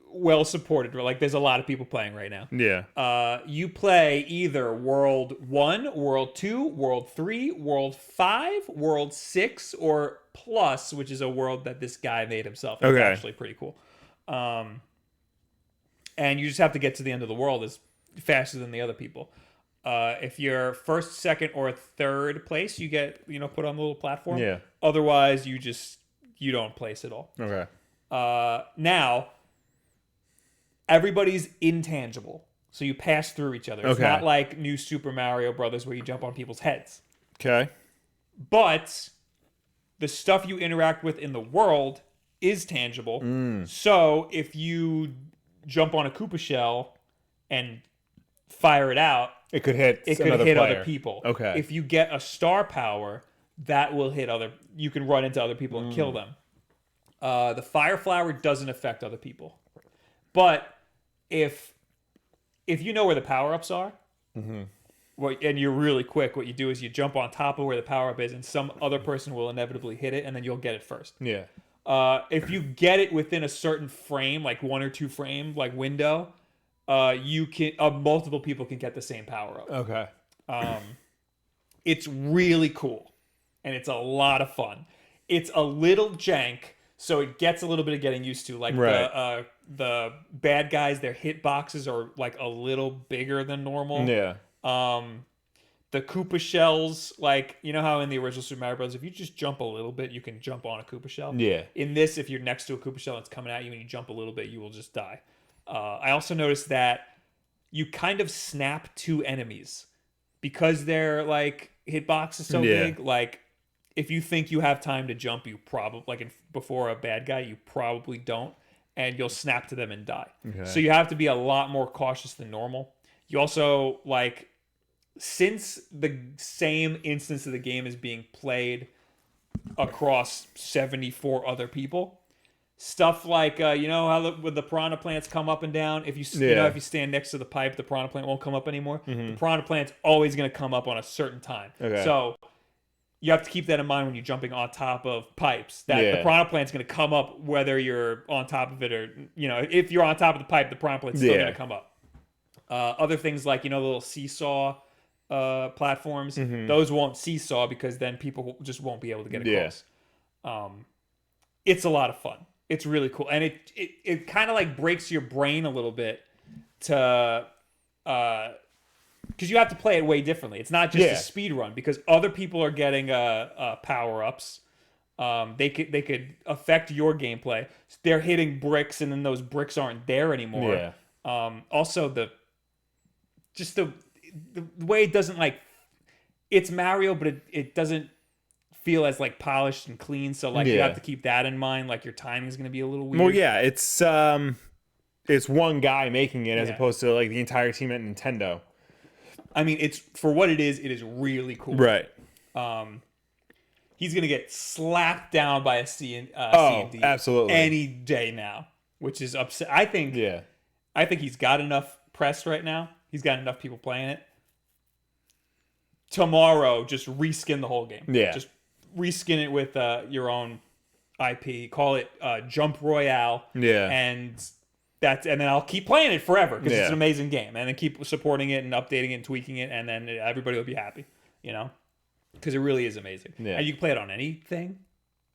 well supported. There's a lot of people playing right now. Yeah. You play either World 1, World 2, World 3, World 5, World 6, or Plus, which is a world that this guy made himself. It's actually pretty cool. And you just have to get to the end of the world as faster than the other people. If you're first, second, or third place, you get put on the little platform. Yeah. Otherwise, you don't place at all. Okay. Now, everybody's intangible, so you pass through each other. It's not like New Super Mario Brothers where you jump on people's heads. Okay. But the stuff you interact with in the world is tangible. So if you jump on a Koopa shell and fire it out, it could hit other people. Okay. If you get a star power, that will hit you can run into other people and kill them. The fire flower doesn't affect other people. But if you know where the power-ups are, and you're really quick, what you do is you jump on top of where the power-up is, and some other person will inevitably hit it, and then you'll get it first. Yeah. If you get it within a certain frame, like 1 or 2 frame, window, you can multiple people can get the same power-up. Okay. It's really cool, and it's a lot of fun. It's a little jank, so it gets a little bit of getting used to. The bad guys, their hitboxes are a little bigger than normal. Yeah. The Koopa shells, how in the original Super Mario Bros., if you just jump a little bit, you can jump on a Koopa shell. Yeah. In this, if you're next to a Koopa shell and it's coming at you and you jump a little bit, you will just die. I also noticed that you kind of snap 2 enemies because their hitbox is so big. If you think you have time to jump, you probably before a bad guy, you probably don't, and you'll snap to them and die. Okay. So you have to be a lot more cautious than normal. You also since the same instance of the game is being played across 74 other people, stuff how when the piranha plants come up and down, if you if you stand next to the pipe, the piranha plant won't come up anymore. The piranha plant's always going to come up on a certain time. Okay. So you have to keep that in mind when you're jumping on top of pipes, that the piranha plant's going to come up whether you're on top of it or, if you're on top of the pipe, the piranha plant's still going to come up. Other things the little seesaw platforms, those won't seesaw because then people just won't be able to get across. It's a lot of fun. It's really cool. And it kind of breaks your brain a little bit to... because you have to play it way differently. It's not just a speed run because other people are getting power ups. They could affect your gameplay. They're hitting bricks, and then those bricks aren't there anymore. Yeah. Also, the way it doesn't it's Mario, but it doesn't feel as like polished and clean. So like you Yeah. have to keep that in mind. Like your timing is going to be a little weird. Well, yeah, it's one guy making it as Yeah. opposed to like the entire team at Nintendo. I mean, it's for what it is really cool. Right. He's going to get slapped down by a C&D absolutely. any day now, which is upset. I think he's got enough press right now. He's got enough people playing it. Tomorrow, just reskin the whole game. Yeah. Just reskin it with your own IP. Call it Jump Royale. Yeah. And then I'll keep playing it forever because it's Yeah. an amazing game. And then keep supporting it and updating it and tweaking it, and then everybody will be happy. You know, because it really is amazing. Yeah. And you can play it on anything.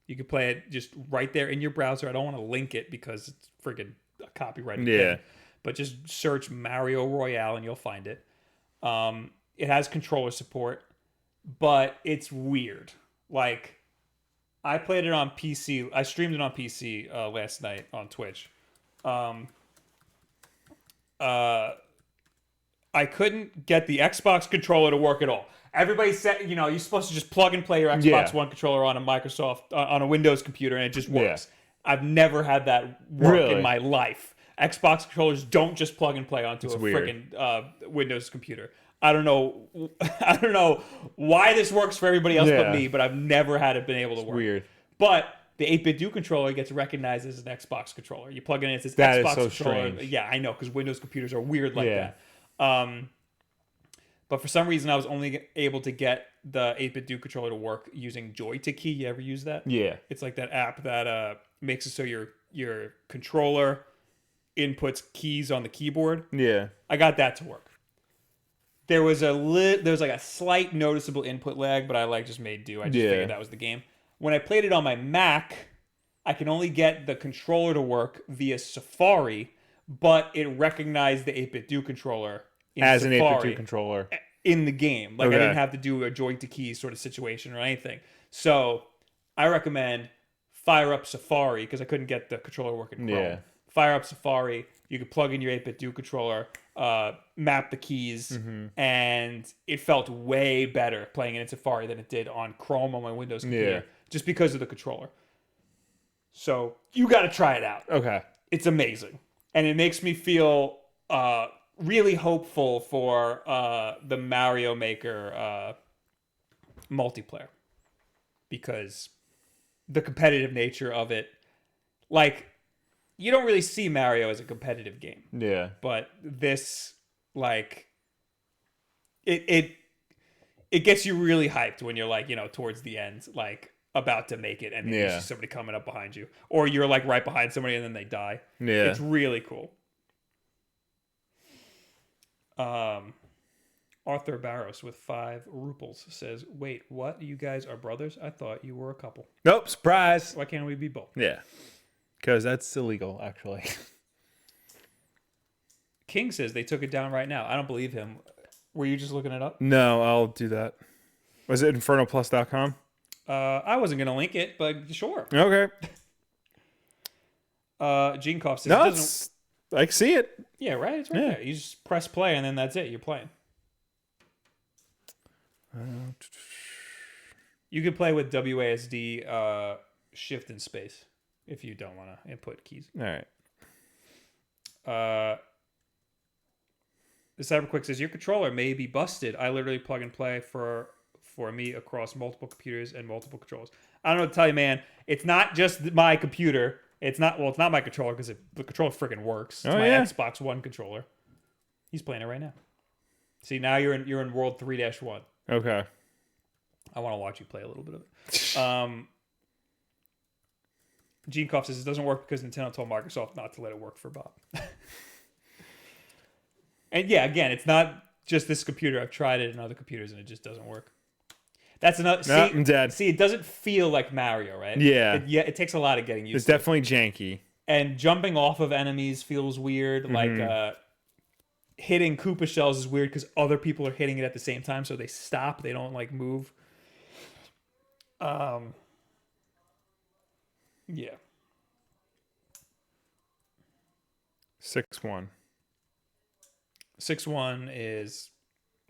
You can play it just right there in your browser. I don't want to link it because it's freaking a copyrighted thing. But just search Mario Royale and you'll find it. It has controller support, but it's weird. Like, I played it on PC. I streamed it on PC last night on Twitch. I couldn't get the Xbox controller to work at all. Everybody said, you're supposed to just plug and play your Xbox One controller on a Microsoft, on a Windows computer, and it just works. Yeah. I've never had that work in my life. Xbox controllers don't just plug and play onto freaking Windows computer. I don't know why this works for everybody else but me, but I've never had it been able to work. Weird. But the 8BitDo controller gets recognized as an Xbox controller. You plug it in, it says that Xbox is so controller. Strange. Yeah, I know, because Windows computers are weird like that. But for some reason, I was only able to get the 8BitDo controller to work using Joy-to-Key. You ever use that? Yeah. It's like that app that makes it so your controller inputs keys on the keyboard. Yeah. I got that to work. There was like a slight noticeable input lag, but I just made do. I just figured that was the game. When I played it on my Mac, I can only get the controller to work via Safari, but it recognized the 8BitDo controller as an 8BitDo controller in the game. Like I didn't have to do a joy-to-key sort of situation or anything. So I recommend fire up Safari because I couldn't get the controller working Chrome. Yeah. Fire up Safari. You could plug in your 8BitDo controller, map the keys, and it felt way better playing it in Safari than it did on Chrome on my Windows computer, just because of the controller. So you got to try it out. Okay. It's amazing. And it makes me feel really hopeful for the Mario Maker multiplayer, because the competitive nature of it, like, you don't really see Mario as a competitive game. Yeah. But this, like, it gets you really hyped when you're like, towards the end, like about to make it, and then you see somebody coming up behind you, or you're like right behind somebody and then they die. Yeah. It's really cool. Arthur Barros with 5 ruples says, "Wait, what? You guys are brothers? I thought you were a couple." Nope, surprise. Why can't we be both? Yeah. Because that's illegal, actually. King says they took it down right now. I don't believe him. Were you just looking it up? No, I'll do that. Was it infernoplus.com? I wasn't going to link it, but sure. Okay. Gene Koff says... No, I see it. Yeah, right? It's right there. You just press play, and then that's it. You're playing. You can play with WASD shift and space if you don't want to input keys. All right. The Cyberquick says, your controller may be busted. I literally plug and play for me across multiple computers and multiple controllers. I don't know what to tell you, man. It's not just my computer. It's not my controller because the controller freaking works. It's my Xbox One controller. He's playing it right now. See, now you're in World 3-1. Okay. I want to watch you play a little bit of it. Gene Koff says it doesn't work because Nintendo told Microsoft not to let it work for Bob. And yeah, again, it's not just this computer. I've tried it in other computers and it just doesn't work. That's another. See, I'm dead. See, it doesn't feel like Mario, right? Yeah. It takes a lot of getting used It's to. It's definitely janky. And jumping off of enemies feels weird. Mm-hmm. Like hitting Koopa shells is weird because other people are hitting it at the same time, so they stop. They don't like move. Yeah. 6-1. 6-1 is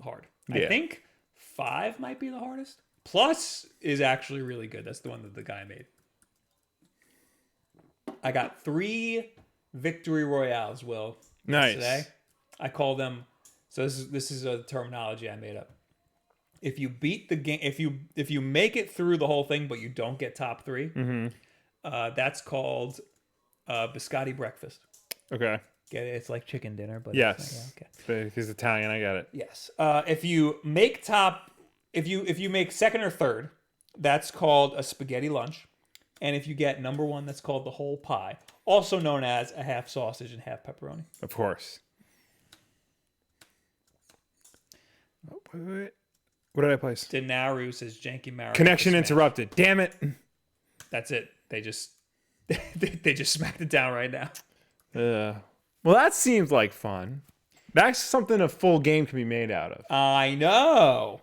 hard. Yeah. I think 5 might be the hardest. Plus is actually really good. That's the one that the guy made. I got 3 victory royales, Will. Nice. Today. I call them. So this is a terminology I made up. If you beat the game, if you make it through the whole thing, but you don't get top 3, that's called biscotti breakfast. Okay. Get it? It's like chicken dinner, but yes. Okay. If he's Italian, I got it. Yes. If you make if you make second or third, that's called a spaghetti lunch. And if you get number 1, that's called the whole pie, also known as a half sausage and half pepperoni. Of course. Oh, wait. What did I place? Denaru says Janky Mario. Connection interrupted. Damn it. That's it. They just they just smacked it down right now. Well, that seems like fun. That's something a full game can be made out of. I know.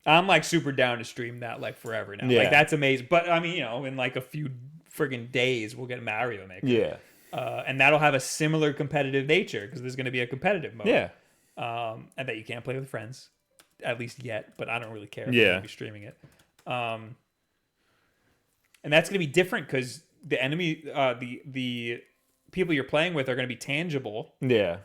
I'm like super down to stream that like forever now. Yeah. Like that's amazing. But I mean, in like a few friggin' days, we'll get Mario Maker. Yeah. And that'll have a similar competitive nature because there's going to be a competitive mode. Yeah. And that you can't play with friends, at least yet. But I don't really care if Yeah. you're going to be streaming it. And that's going to be different because the enemy, the people you're playing with are going to be tangible. Yeah.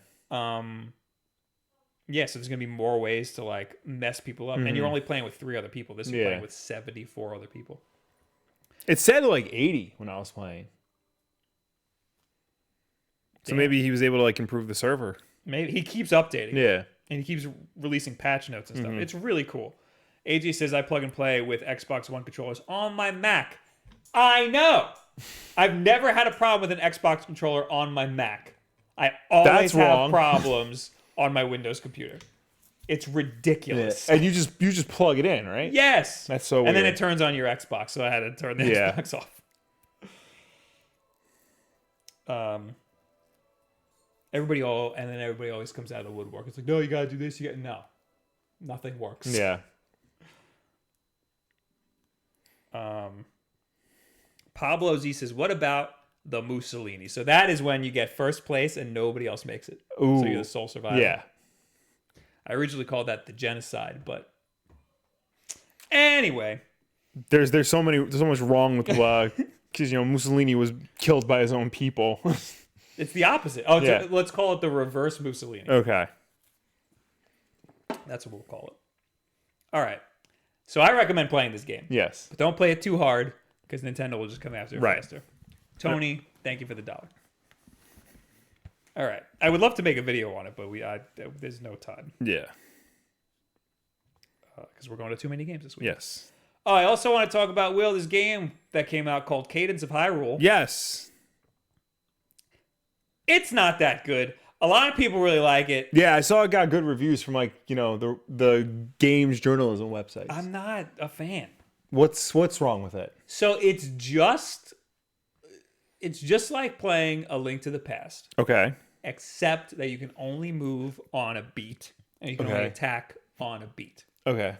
Yeah, so there's going to be more ways to like mess people up. And you're only playing with 3 other people. This is playing with 74 other people. It said like 80 when I was playing. So maybe he was able to like improve the server. Maybe he keeps updating. Yeah. And he keeps releasing patch notes and stuff. It's really cool. AJ says I plug and play with Xbox One controllers on my Mac. I know. I've never had a problem with an Xbox controller on my Mac. I always have problems on my Windows computer. It's ridiculous. Yeah. And you just plug it in, right? Yes. That's so weird. And then it turns on your Xbox, so I had to turn the Xbox off. Everybody always comes out of the woodwork. It's like, no, you gotta do this. No, nothing works. Yeah. Pablo Z says, what about the Mussolini? So that is when you get first place and nobody else makes it. Ooh. So you're the sole survivor. Yeah. I originally called that the genocide, but anyway. There's so much wrong with because Mussolini was killed by his own people. It's the opposite. Oh, yeah. Let's call it the reverse Mussolini. Okay. That's what we'll call it. All right. So I recommend playing this game. Yes. But don't play it too hard because Nintendo will just come after it right. faster. Tony, thank you for the $1. All right. I would love to make a video on it, but there's no time. Yeah. Because we're going to too many games this week. Yes. Oh, I also want to talk about, Will, this game that came out called Cadence of Hyrule. Yes. It's not that good. A lot of people really like it. Yeah, I saw it got good reviews from the games journalism websites. I'm not a fan. What's wrong with it? So it's just like playing A Link to the Past. Okay. Except that you can only move on a beat and you can only attack on a beat. Okay.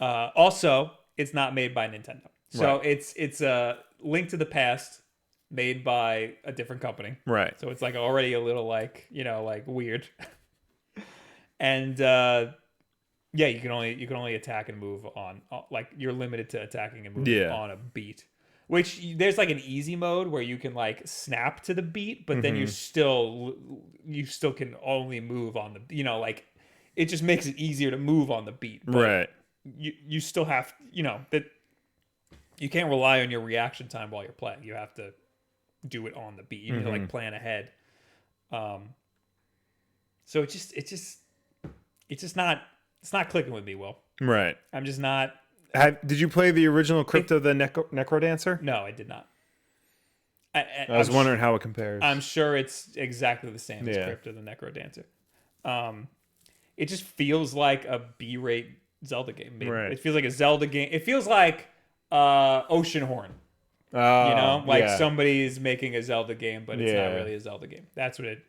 Also, it's not made by Nintendo. So Right. it's a Link to the Past made by a different company. Right. So it's like already a little like weird. And you can only attack and move on like you're limited to attacking and moving on a beat. Which there's like an easy mode where you can like snap to the beat, but then you still can only move on the like it just makes it easier to move on the beat. But right. You still have that you can't rely on your reaction time while you're playing. You have to do it on the beat. You need to like plan ahead. So it's just not clicking with me, Will. Right. I'm just not. Did you play the original Crypto the Necrodancer? No, I did not. I was wondering how it compares. I'm sure it's exactly the same as Yeah. Crypto the Necrodancer. It just feels like a B-rate Zelda game. Maybe. Right. It feels like a Zelda game. It feels like Ocean Horn. Somebody's making a Zelda game, but it's not really a Zelda game. That's what it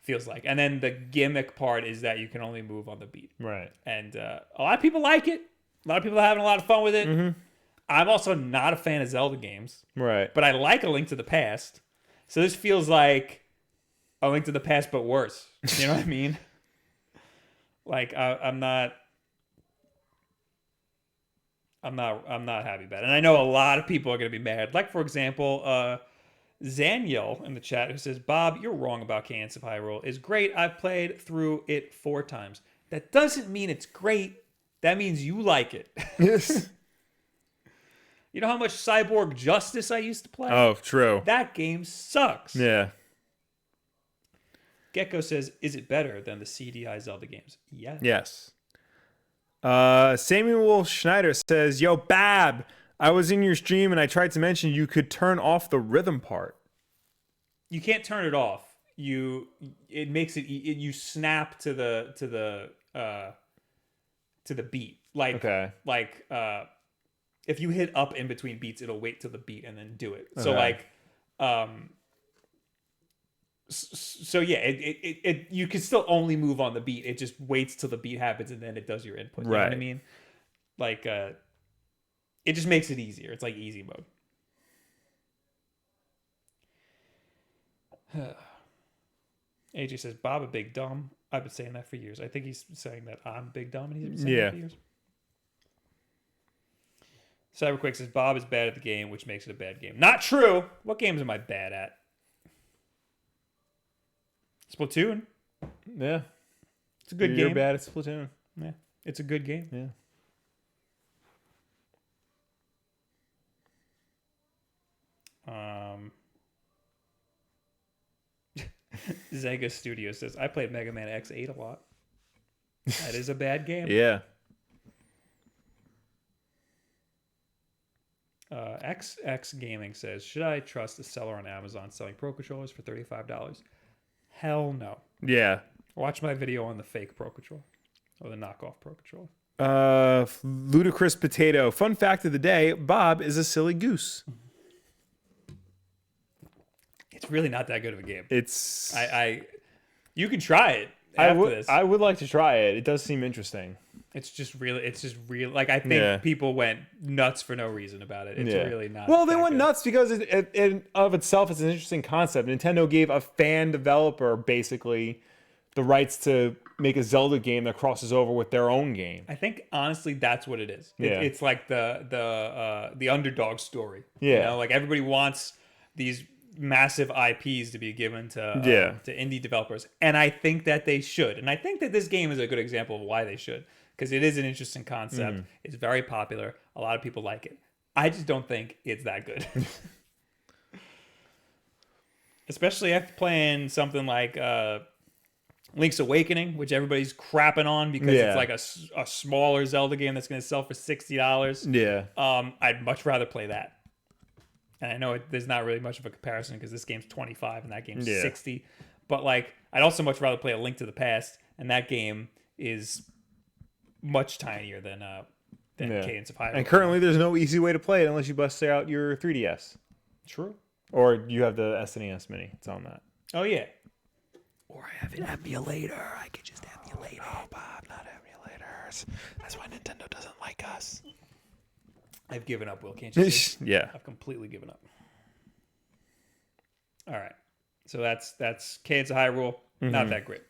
feels like. And then the gimmick part is that you can only move on the beat. Right. And a lot of people like it. A lot of people are having a lot of fun with it. I'm also not a fan of Zelda games. Right. But I like A Link to the Past. So this feels like A Link to the Past, but worse. You know what I mean? Like, I'm not... I'm not happy about it. And I know a lot of people are going to be mad. Like, for example, Zaniel in the chat who says, Bob, you're wrong about Cadence of Hyrule. It's great. I've played through it 4 times. That doesn't mean it's great. That means you like it. Yes. You know how much Cyborg Justice I used to play? Oh, true. That game sucks. Yeah. Gecko says, is it better than the CDI Zelda games? Yes. Yes. Samuel Schneider says, Yo, Bab, I was in your stream and I tried to mention you could turn off the rhythm part. You can't turn it off. It makes it you snap to the beat. Like Okay. If you hit up in between beats, it'll wait till the beat and then do it. Okay. So so yeah, you can still only move on the beat. It just waits till the beat happens and then it does your input. You know what I mean? Like it just makes it easier. It's like easy mode. AJ says, Bob a big dumb. I've been saying that for years. I think he's saying that I'm big dumb and he's been saying that for years. Cyberquake says, Bob is bad at the game, which makes it a bad game. Not true. What games am I bad at? Splatoon. Yeah. It's a good game. You're bad at Splatoon. Yeah. It's a good game. Yeah. Zega Studio says, I played Mega Man X8 a lot. That is a bad game. Yeah. XX Gaming says, should I trust a seller on Amazon selling Pro Controllers for $35? Hell no. Yeah. Watch my video on the fake Pro Controller or the knockoff Pro Controller. Ludicrous Potato. Fun fact of the day, Bob is a silly goose. It's really not that good of a game. It's you can try it after this. I would like to try it. It does seem interesting. It's just real. Like, I think people went nuts for no reason about it. It's really not. Well, they went nuts because it of itself is an interesting concept. Nintendo gave a fan developer basically the rights to make a Zelda game that crosses over with their own game. I think honestly that's what it is. Yeah. It's like the underdog story. Yeah. You know, like everybody wants these massive IPs to be given to indie developers, and I think that they should. And I think that this game is a good example of why they should, because it is an interesting concept. It's very popular. A lot of people like it. I just don't think it's that good. Especially after playing something like Link's Awakening, which everybody's crapping on because it's like a smaller Zelda game that's going to sell for $60. Yeah. I'd much rather play that. And I know there's not really much of a comparison because this game's 25 and that game's 60. But like, I'd also much rather play A Link to the Past, and that game is much tinier than Cadence of Hyrule. And currently, there's no easy way to play it unless you bust out your 3DS. True. Or you have the SNES Mini. It's on that. Oh yeah. Or I have an emulator. I could just emulate it. Oh, Bob, not emulators. That's why Nintendo doesn't like us. I've given up, Will. Can't you see? Yeah. I've completely given up. All right. So that's Cadence of Hyrule. Not that great.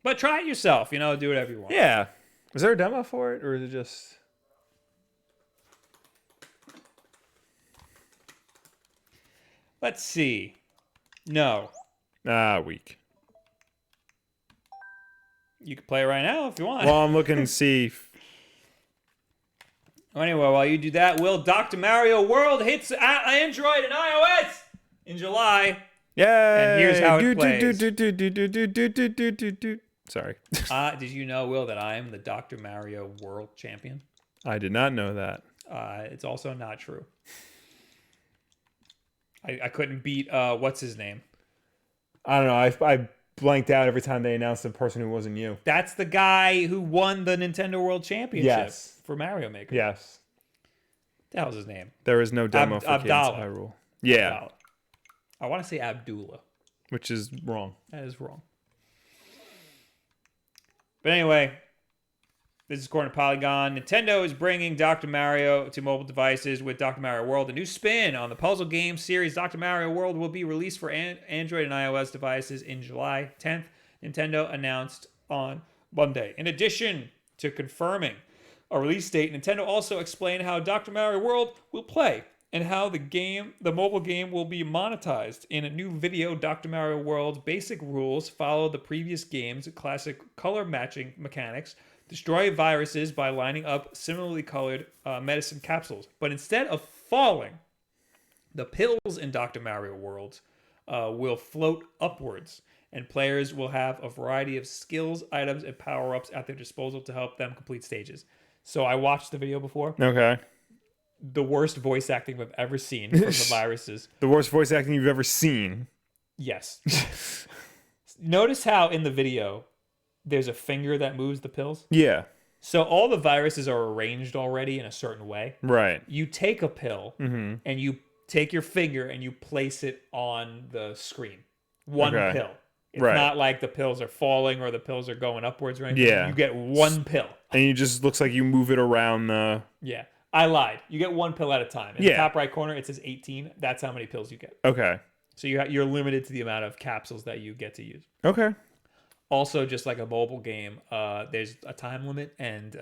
But try it yourself. You know, do whatever you want. Yeah. Is there a demo for it, or is it just... Let's see. No. Weak. You can play it right now if you want. Well, I'm looking to see... Anyway, while you do that, Will, Dr. Mario World hits Android and iOS in July. Yeah. And here's how it plays. Sorry. Did you know, Will, that I am the Dr. Mario World Champion? I did not know that. It's also not true. I couldn't beat, what's his name? I don't know. I blanked out every time they announced a person who wasn't you. That's the guy who won the Nintendo World Championship for Mario Maker. Yes. What the hell's his name? There is no demo for Cadence of Abdallah. Hyrule. Yeah. Abdallah. I want to say Abdullah. Which is wrong. That is wrong. But anyway, this is according to Polygon. Nintendo is bringing Dr. Mario to mobile devices with Dr. Mario World. A new spin on the puzzle game series Dr. Mario World will be released for Android and iOS devices in July 10th, Nintendo announced on Monday. In addition to confirming a release date, Nintendo also explained how Dr. Mario World will play and how the mobile game will be monetized. In a new video, Dr. Mario World's basic rules follow the previous game's classic color matching mechanics. Destroy viruses by lining up similarly colored medicine capsules. But instead of falling, the pills in Dr. Mario World will float upwards, and players will have a variety of skills, items, and power-ups at their disposal to help them complete stages. So I watched the video before. Okay. The worst voice acting I've ever seen from the viruses. The worst voice acting you've ever seen. Yes. Notice how in the video, there's a finger that moves the pills. Yeah. So all the viruses are arranged already in a certain way. Right. You take a pill and you take your finger and you place it on the screen. One pill. It's not like the pills are falling or the pills are going upwards or anything. Yeah. You get one pill. And you just looks like you move it around the... Yeah. I lied. You get one pill at a time. In the top right corner, it says 18. That's how many pills you get. Okay. So you're limited to the amount of capsules that you get to use. Okay. Also, just like a mobile game, there's a time limit, and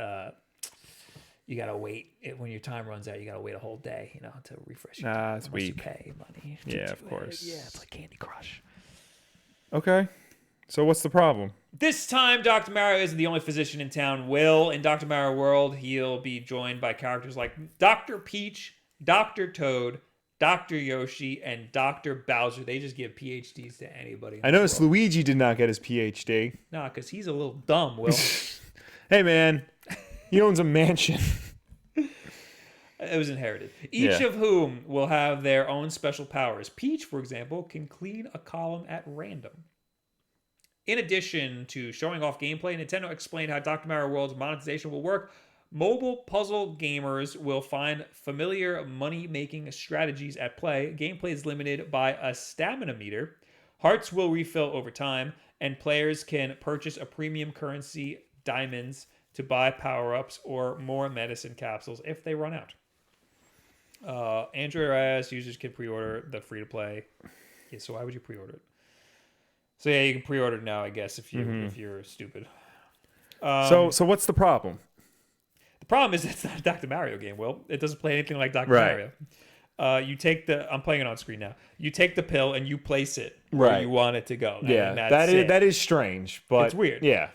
you gotta wait. When your time runs out, you gotta wait a whole day, to refresh. That's unless you weak. pay money. Yeah, of course. Yeah, it's like Candy Crush. Okay. So what's the problem? This time, Dr. Mario isn't the only physician in town. Will, in Dr. Mario World, he'll be joined by characters like Dr. Peach, Dr. Toad, Dr. Yoshi, and Dr. Bowser. They just give PhDs to anybody. I noticed Luigi did not get his PhD. Nah, because he's a little dumb, Will. Hey, man. He owns a mansion. It was inherited. Each of whom will have their own special powers. Peach, for example, can clean a column at random. In addition to showing off gameplay, Nintendo explained how Dr. Mario World's monetization will work. Mobile puzzle gamers will find familiar money-making strategies at play. Gameplay is limited by a stamina meter. Hearts will refill over time, and players can purchase a premium currency, diamonds, to buy power-ups or more medicine capsules if they run out. Android or iOS users can pre-order the free-to-play. Yeah, so why would you pre-order it? So yeah, you can pre-order it now, I guess, if you're stupid. So what's the problem? The problem is it's not a Dr. Mario game, Will. It doesn't play anything like Dr. Mario. You take I'm playing it on screen now. You take the pill and you place it where you want it to go. That is strange, but it's weird. Yeah.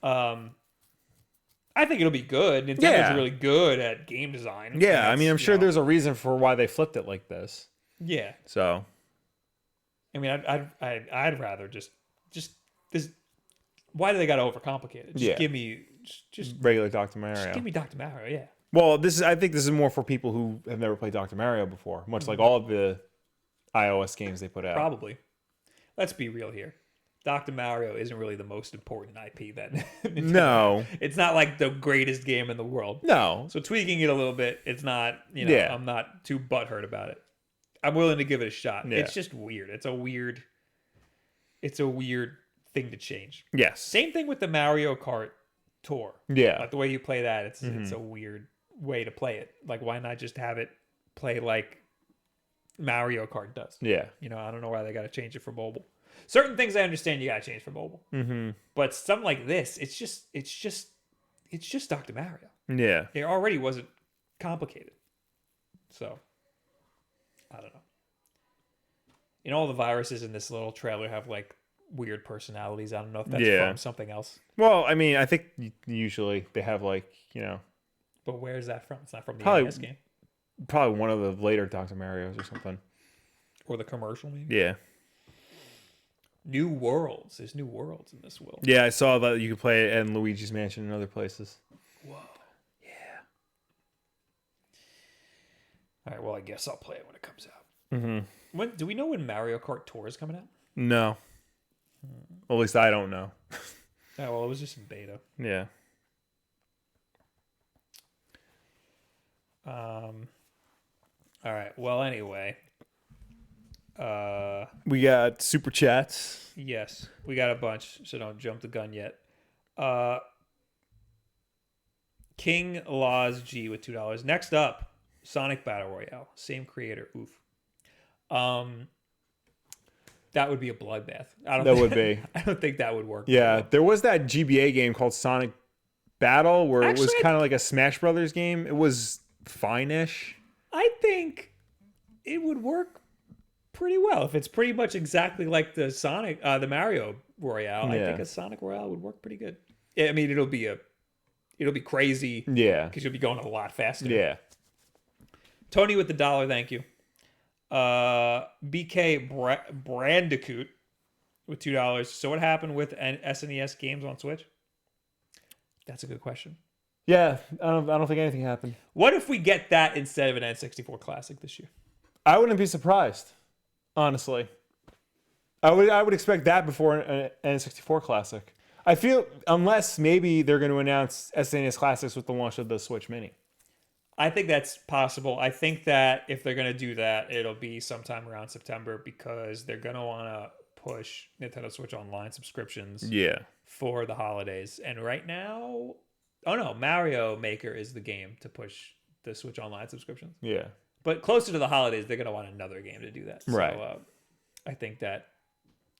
I think it'll be good. Nintendo's really good at game design. Yeah, I mean, I'm sure there's a reason for why they flipped it like this. Yeah. So, I mean, I'd rather just this. Why do they got to overcomplicate it? Just give me just regular Dr. Mario. Just give me Dr. Mario. Yeah. Well, I think this is more for people who have never played Dr. Mario before, much like all of the iOS games they put out. Probably. Let's be real here. Dr. Mario isn't really the most important IP that No. It's not like the greatest game in the world. No. So tweaking it a little bit, it's not, I'm not too butthurt about it. I'm willing to give it a shot. Yeah. It's just weird. It's a weird thing to change. Yes. Same thing with the Mario Kart Tour. Yeah. Like the way you play that, it's a weird way to play it. Like, why not just have it play like Mario Kart does? Yeah. I don't know why they got to change it for mobile. Certain things I understand you got to change for mobile. Mm-hmm. But something like this, it's just Dr. Mario. Yeah. It already wasn't complicated. So, I don't know. All the viruses in this little trailer have like weird personalities. I don't know if that's from something else. Well, I mean, I think usually they have like, But where is that from? It's not from the probably, NES game. Probably one of the later Dr. Marios or something. Or the commercial maybe? Yeah. New worlds. There's new worlds in this world. Yeah, I saw that you could play it in Luigi's Mansion and other places. Whoa. Yeah. All right, well, I guess I'll play it when it comes out. Mm-hmm. Do we know when Mario Kart Tour is coming out? No. Well, at least I don't know. Oh, well, it was just in beta. Yeah. All right. Well, anyway. We got super chats. Yes, we got a bunch, so don't jump the gun yet. King Laws G with $2. Next up, Sonic Battle Royale. Same creator. Oof. That would be a bloodbath. Would be. I don't think that would work. Yeah, there was that GBA game called Sonic battle where it was Actually, kind of like a Smash Brothers game. It was fine-ish. I think it would work pretty well if it's pretty much exactly like the Mario Royale. I Yeah. think a Sonic Royale would work pretty good. I mean, it'll be crazy. Yeah. Because you'll be going a lot faster. Yeah. Tony with the $1, thank you. BK Brandicoot with $2. So what happened with SNES games on Switch? That's a good question. Yeah, I don't think anything happened. What if we get that instead of an N64 Classic this year? I wouldn't be surprised, honestly. I would expect that before an N64 Classic. I feel, unless maybe they're going to announce SNES Classics with the launch of the Switch Mini. I think that's possible. I think that if they're going to do that, it'll be sometime around September because they're going to want to push Nintendo Switch Online subscriptions for the holidays. And right now, Mario Maker is the game to push the Switch Online subscriptions. Yeah. But closer to the holidays, they're going to want another game to do that. Right. So I think that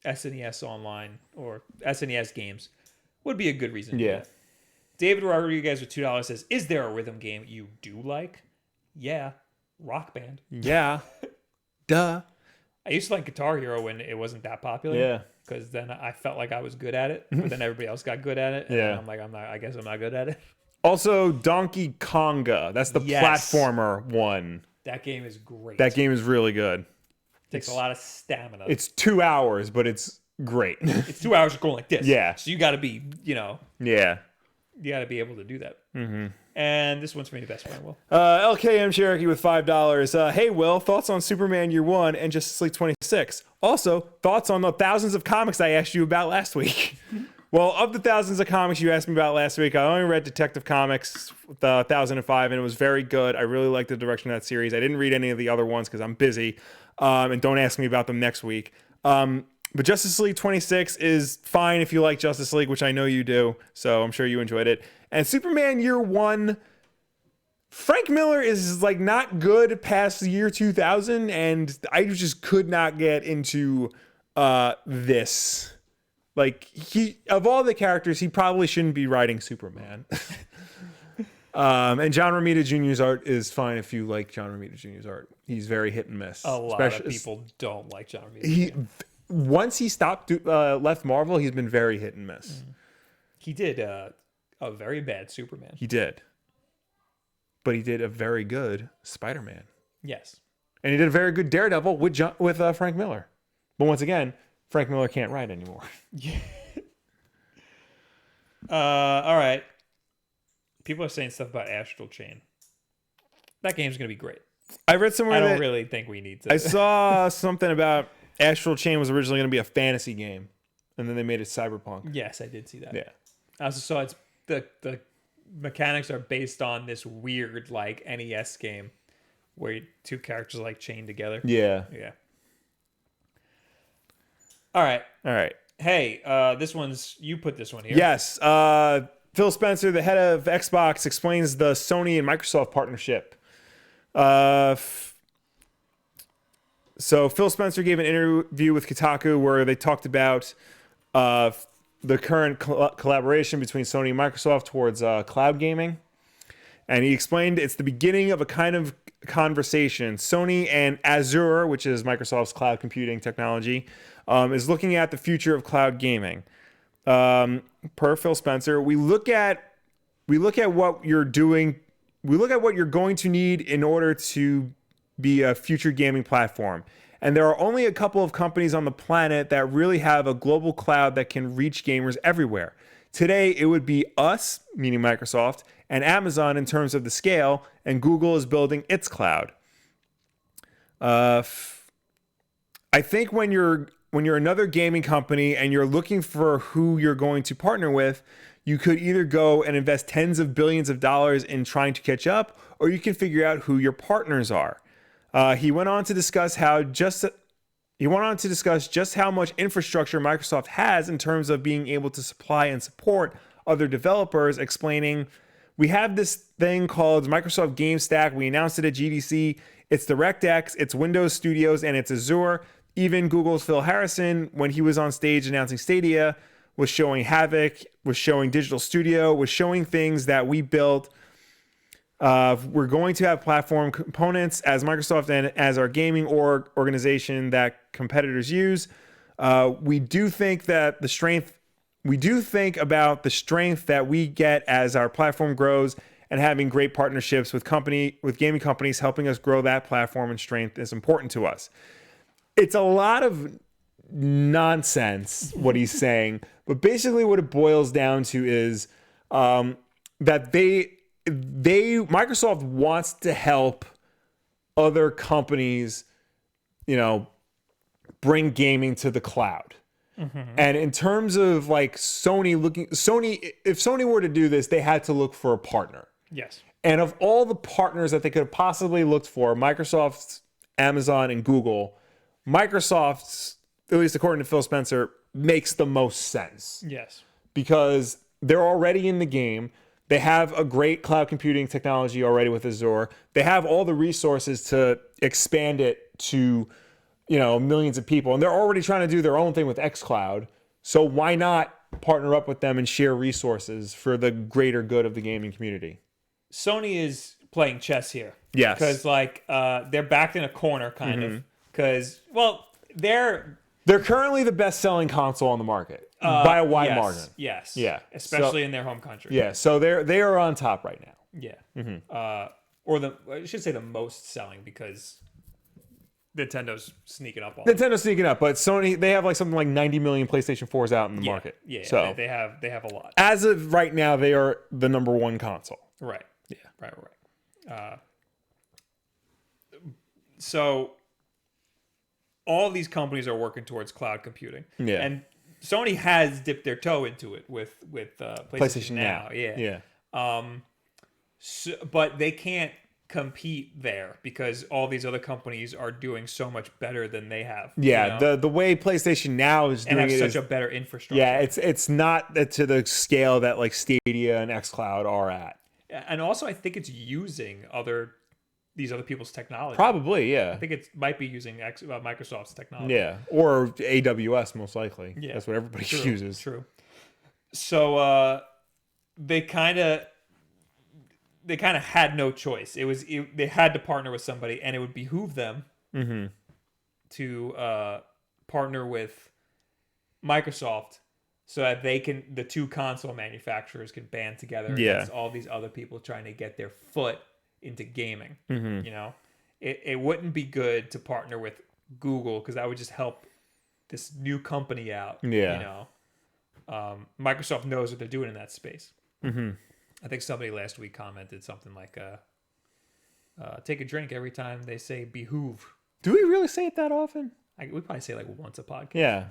SNES Online or SNES games would be a good reason to do that. David Rodriguez with $2 says, is there a rhythm game you do like? Yeah. Rock Band. Yeah. Duh. I used to like Guitar Hero when it wasn't that popular. Yeah. Because then I felt like I was good at it, but then everybody else got good at it. And I'm like, I guess I'm not good at it. Also, Donkey Konga. That's the platformer one. That game is great. That game is really good. Takes a lot of stamina. It's 2 hours, but it's great. It's 2 hours of going like this. Yeah. So you got to be, Yeah. you got to be able to do that. Mm-hmm. And this one's for me, the best friend, Will. LKM Cherokee with $5. Hey, Will, thoughts on Superman Year 1 and Justice League 26? Also, thoughts on the thousands of comics I asked you about last week. Well, of the thousands of comics you asked me about last week, I only read Detective Comics 1005, and it was very good. I really liked the direction of that series. I didn't read any of the other ones because I'm busy, and don't ask me about them next week. But Justice League 26 is fine if you like Justice League, which I know you do, so I'm sure you enjoyed it. And Superman Year 1, Frank Miller is like not good past the year 2000, and I just could not get into this. Like, of all the characters, he probably shouldn't be writing Superman. And John Romita Jr.'s art is fine if you like John Romita Jr.'s art. He's very hit and miss. A lot of people don't like John Romita. Once he stopped left Marvel, he's been very hit and miss. He did a very bad Superman. He did. But he did a very good Spider-Man. Yes. And he did a very good Daredevil with Frank Miller. But once again, Frank Miller can't write anymore. Yeah. All right. People are saying stuff about Astral Chain. That game's going to be great. I read somewhere I don't really think we need to. I saw something about Astral Chain was originally going to be a fantasy game. And then they made it cyberpunk. Yes, I did see that. Yeah. I also saw it's the mechanics are based on this weird like NES game where two characters are like chained together. Yeah. Yeah. All right. Hey, you put this one here. Yes. Phil Spencer, the head of Xbox, explains the Sony and Microsoft partnership. So Phil Spencer gave an interview with Kotaku where they talked about the current collaboration between Sony and Microsoft towards cloud gaming. And he explained it's the beginning of a kind of conversation. Sony and Azure, which is Microsoft's cloud computing technology, is looking at the future of cloud gaming. Per Phil Spencer, we look at what you're doing. We look at what you're going to need in order to be a future gaming platform. And there are only a couple of companies on the planet that really have a global cloud that can reach gamers everywhere. Today, it would be us, meaning Microsoft, and Amazon in terms of the scale, and Google is building its cloud. I think when you're another gaming company and you're looking for who you're going to partner with, you could either go and invest tens of billions of dollars in trying to catch up, or you can figure out who your partners are. He went on to discuss just how much infrastructure Microsoft has in terms of being able to supply and support other developers, explaining, we have this thing called Microsoft Game Stack. We announced it at GDC. It's DirectX, it's Windows Studios, and it's Azure. Even Google's Phil Harrison, when he was on stage announcing Stadia, was showing Havoc, was showing Digital Studio, was showing things that we built. We're going to have platform components as Microsoft and as our gaming organization that competitors use. We do think about the strength that we get as our platform grows, and having great partnerships with gaming companies helping us grow that platform and strength is important to us. It's a lot of nonsense what he's saying, but basically what it boils down to is that Microsoft wants to help other companies, bring gaming to the cloud. And in terms of like if Sony were to do this, they had to look for a partner. Yes. And of all the partners that they could have possibly looked for, Microsoft, Amazon, and Google, Microsoft's, at least according to Phil Spencer, makes the most sense. Yes. Because they're already in the game. They have a great cloud computing technology already with Azure. They have all the resources to expand it to, millions of people. And they're already trying to do their own thing with xCloud. So why not partner up with them and share resources for the greater good of the gaming community? Sony is playing chess here. Yes. Because they're backed in a corner kind of. Because, they're currently the best-selling console on the market by a wide margin. Yes. Yeah. Especially in their home country. Yeah. So they are on top right now. Yeah. I should say the most selling, because Nintendo's sneaking up on them. Nintendo's sneaking up, but Sony, they have something like 90 million PlayStation 4s out in the market. Yeah. So they have a lot. as of right now, they are the number one console. Right. Yeah. Right. So all these companies are working towards cloud computing. Yeah. And Sony has dipped their toe into it with PlayStation Now. Yeah. But they can't compete there because all these other companies are doing so much better than they have. Yeah. The way PlayStation Now is doing and have it such a better infrastructure. Yeah. It's not to the scale that like Stadia and xCloud are at. And also, I think it's using these other people's technology. Probably, yeah. I think it might be using Microsoft's technology. Yeah, or AWS most likely. Yeah, that's what everybody uses. True. So they kind of had no choice. They had to partner with somebody, and it would behoove them to partner with Microsoft, so that the two console manufacturers can band together against all these other people trying to get their foot into gaming. It wouldn't be good to partner with Google, because that would just help this new company out. Microsoft knows what they're doing in that space. I think somebody last week commented something like take a drink every time they say behoove. Do we really say it that often? We probably say it like once a podcast. Yeah.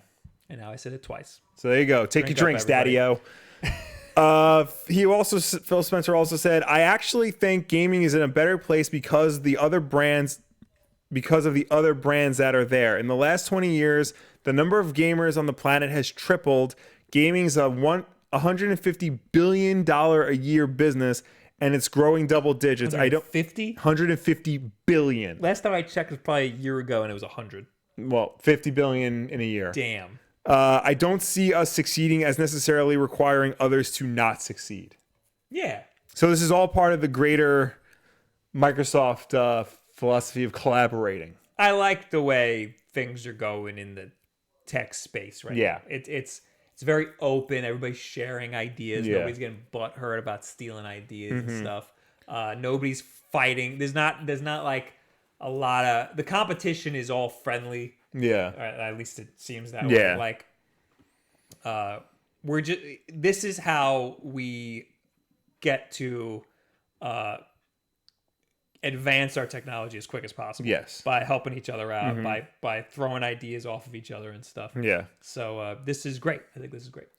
And now I said it twice. So there you go. Take your drinks, Daddy-O. Phil Spencer also said, I actually think gaming is in a better place because of the other brands that are there. In the last 20 years, the number of gamers on the planet has tripled. Gaming's a $150 billion a year business, and it's growing double digits. 150 billion. Last time I checked was probably a year ago, and it was 100. Well, 50 billion in a year. Damn. I don't see us succeeding as necessarily requiring others to not succeed. Yeah. So this is all part of the greater Microsoft philosophy of collaborating. I like the way things are going in the tech space right now. It's very open. Everybody's sharing ideas. Yeah. Nobody's getting butthurt about stealing ideas and stuff. Nobody's fighting. There's not like a lot of... The competition is all friendly. Yeah. Or at least it seems that way. Like, this is how we get to advance our technology as quick as possible. Yes. By helping each other out, by throwing ideas off of each other and stuff. Yeah. So this is great. I think this is great.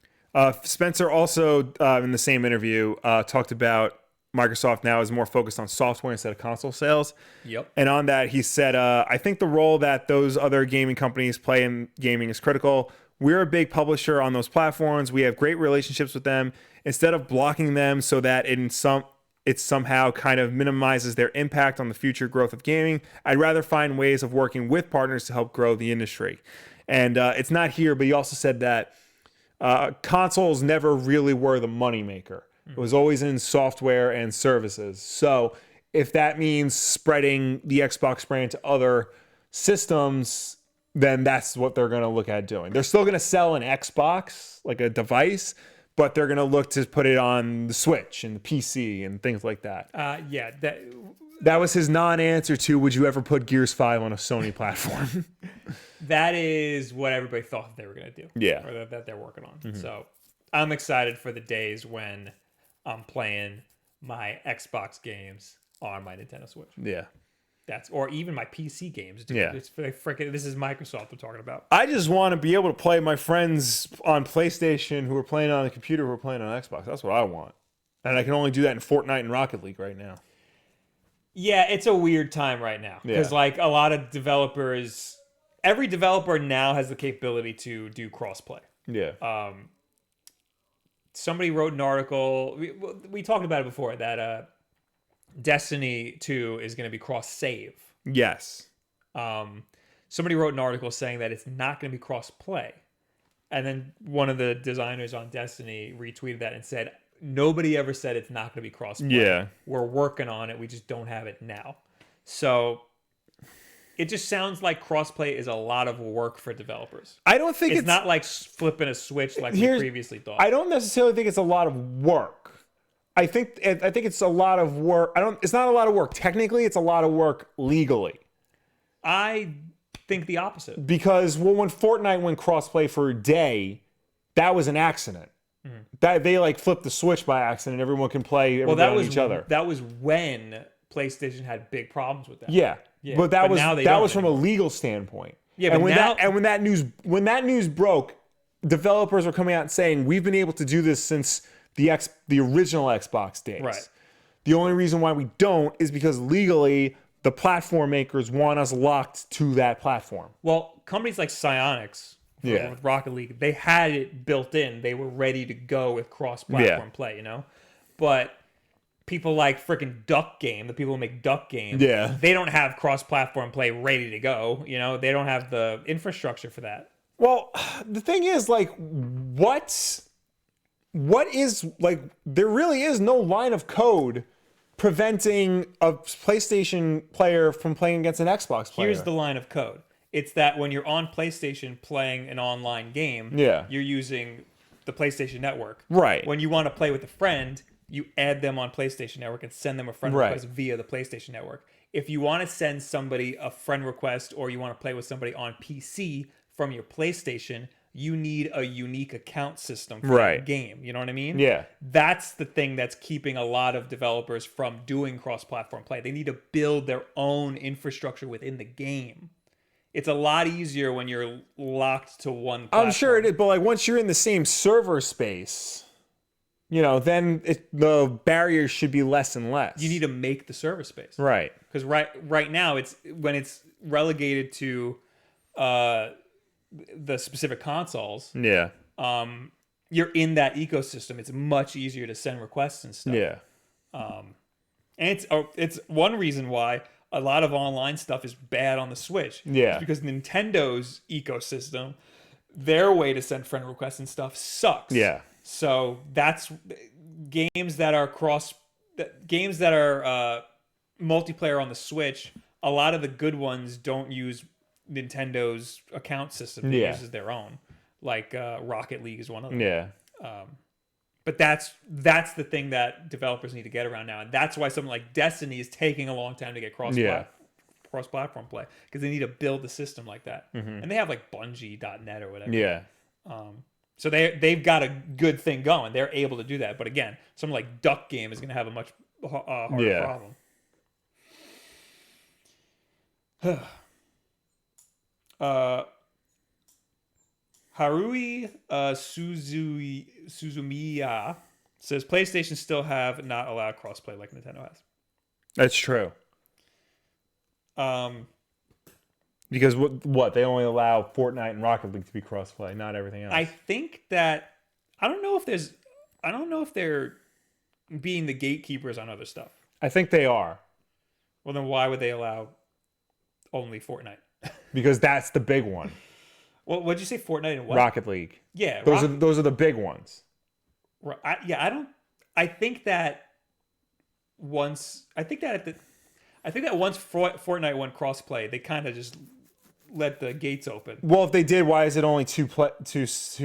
Spencer also, in the same interview, talked about Microsoft now is more focused on software instead of console sales. Yep. And on that, he said, I think the role that those other gaming companies play in gaming is critical. We're a big publisher on those platforms. We have great relationships with them. Instead of blocking them so that it somehow kind of minimizes their impact on the future growth of gaming, I'd rather find ways of working with partners to help grow the industry. And it's not here, but he also said that consoles never really were the moneymaker. It was always in software and services. So if that means spreading the Xbox brand to other systems, then that's what they're going to look at doing. They're still going to sell an Xbox, like a device, but they're going to look to put it on the Switch and the PC and things like that. Yeah, That was his non-answer to, would you ever put Gears 5 on a Sony platform? that is what everybody thought they were going to do. Yeah. Or that they're working on. So I'm excited for the days when I'm playing my Xbox games on my Nintendo Switch. Yeah. Or even my PC games. Dude. Yeah. It's freaking. This is Microsoft we're talking about. I just want to be able to play my friends on PlayStation who are playing on a computer who are playing on Xbox. That's what I want. And I can only do that in Fortnite and Rocket League right now. Yeah, it's a weird time right now because like a lot of developers, every developer now has the capability to do crossplay. Yeah. Somebody wrote an article. We talked about it before that Destiny 2 is going to be cross-save. Yes. Somebody wrote an article saying that it's not going to be cross-play. And then one of the designers on Destiny retweeted that and said, nobody ever said it's not going to be cross-play. Yeah. We're working on it. We just don't have it now. So it just sounds like crossplay is a lot of work for developers. I don't think It's not like flipping a switch like we previously thought. I don't necessarily think it's a lot of work. I think it's a lot of work. It's not a lot of work. Technically, it's a lot of work legally. I think the opposite. Because when Fortnite went crossplay for a day, that was an accident. That they like flipped the switch by accident. Everyone can play everybody on each other. That was when PlayStation had big problems with that. Yeah. But that was from a legal standpoint. Yeah, and but when that news broke, developers were coming out and saying, we've been able to do this since the original Xbox days. Right. The only reason why we don't is because legally the platform makers want us locked to that platform. Well, companies like Psyonix with Rocket League, they had it built in. They were ready to go with cross-platform play, you know? But people like freaking Duck Game, the people who make Duck Game, they don't have cross-platform play ready to go, you know? They don't have the infrastructure for that. Well, the thing is, like, what is, like, there really is no line of code preventing a PlayStation player from playing against an Xbox player. Here's the line of code. It's that when you're on PlayStation playing an online game, you're using the PlayStation Network. Right. When you want to play with a friend, you add them on PlayStation Network and send them a friend request via the PlayStation Network. If you want to send somebody a friend request or you want to play with somebody on PC from your PlayStation, you need a unique account system for that game. You know what I mean? Yeah. That's the thing that's keeping a lot of developers from doing cross-platform play. They need to build their own infrastructure within the game. It's a lot easier when you're locked to one platform. I'm sure it is, but like once you're in the same server space, you know, then the barriers should be less and less. You need to make the server space. Right. Because right now, it's relegated to the specific consoles. Yeah. You're in that ecosystem. It's much easier to send requests and stuff. Yeah. And it's one reason why a lot of online stuff is bad on the Switch. Yeah. It's because Nintendo's ecosystem, their way to send friend requests and stuff sucks. Yeah. So that's games that are multiplayer on the Switch. A lot of the good ones don't use Nintendo's account system. It uses their own. Like Rocket League is one of them. Yeah. But that's the thing that developers need to get around now, and that's why something like Destiny is taking a long time to get cross-platform play, because they need to build the system like that, and they have like Bungie.net or whatever. Yeah. So they've got a good thing going. They're able to do that, but again, something like Duck Game is going to have a much harder problem. Harui Suzumiya says PlayStation still have not allowed crossplay like Nintendo has. That's true. Because what they only allow Fortnite and Rocket League to be crossplay, not everything else. I think that I don't know if they're being the gatekeepers on other stuff. I think they are. Well, then why would they allow only Fortnite? Because that's the big one. Well, what'd you say? Fortnite and what? Rocket League. Yeah, Those are the big ones. I think that once Fortnite went crossplay, they kind of just let the gates open. Well, if they did, why is it only two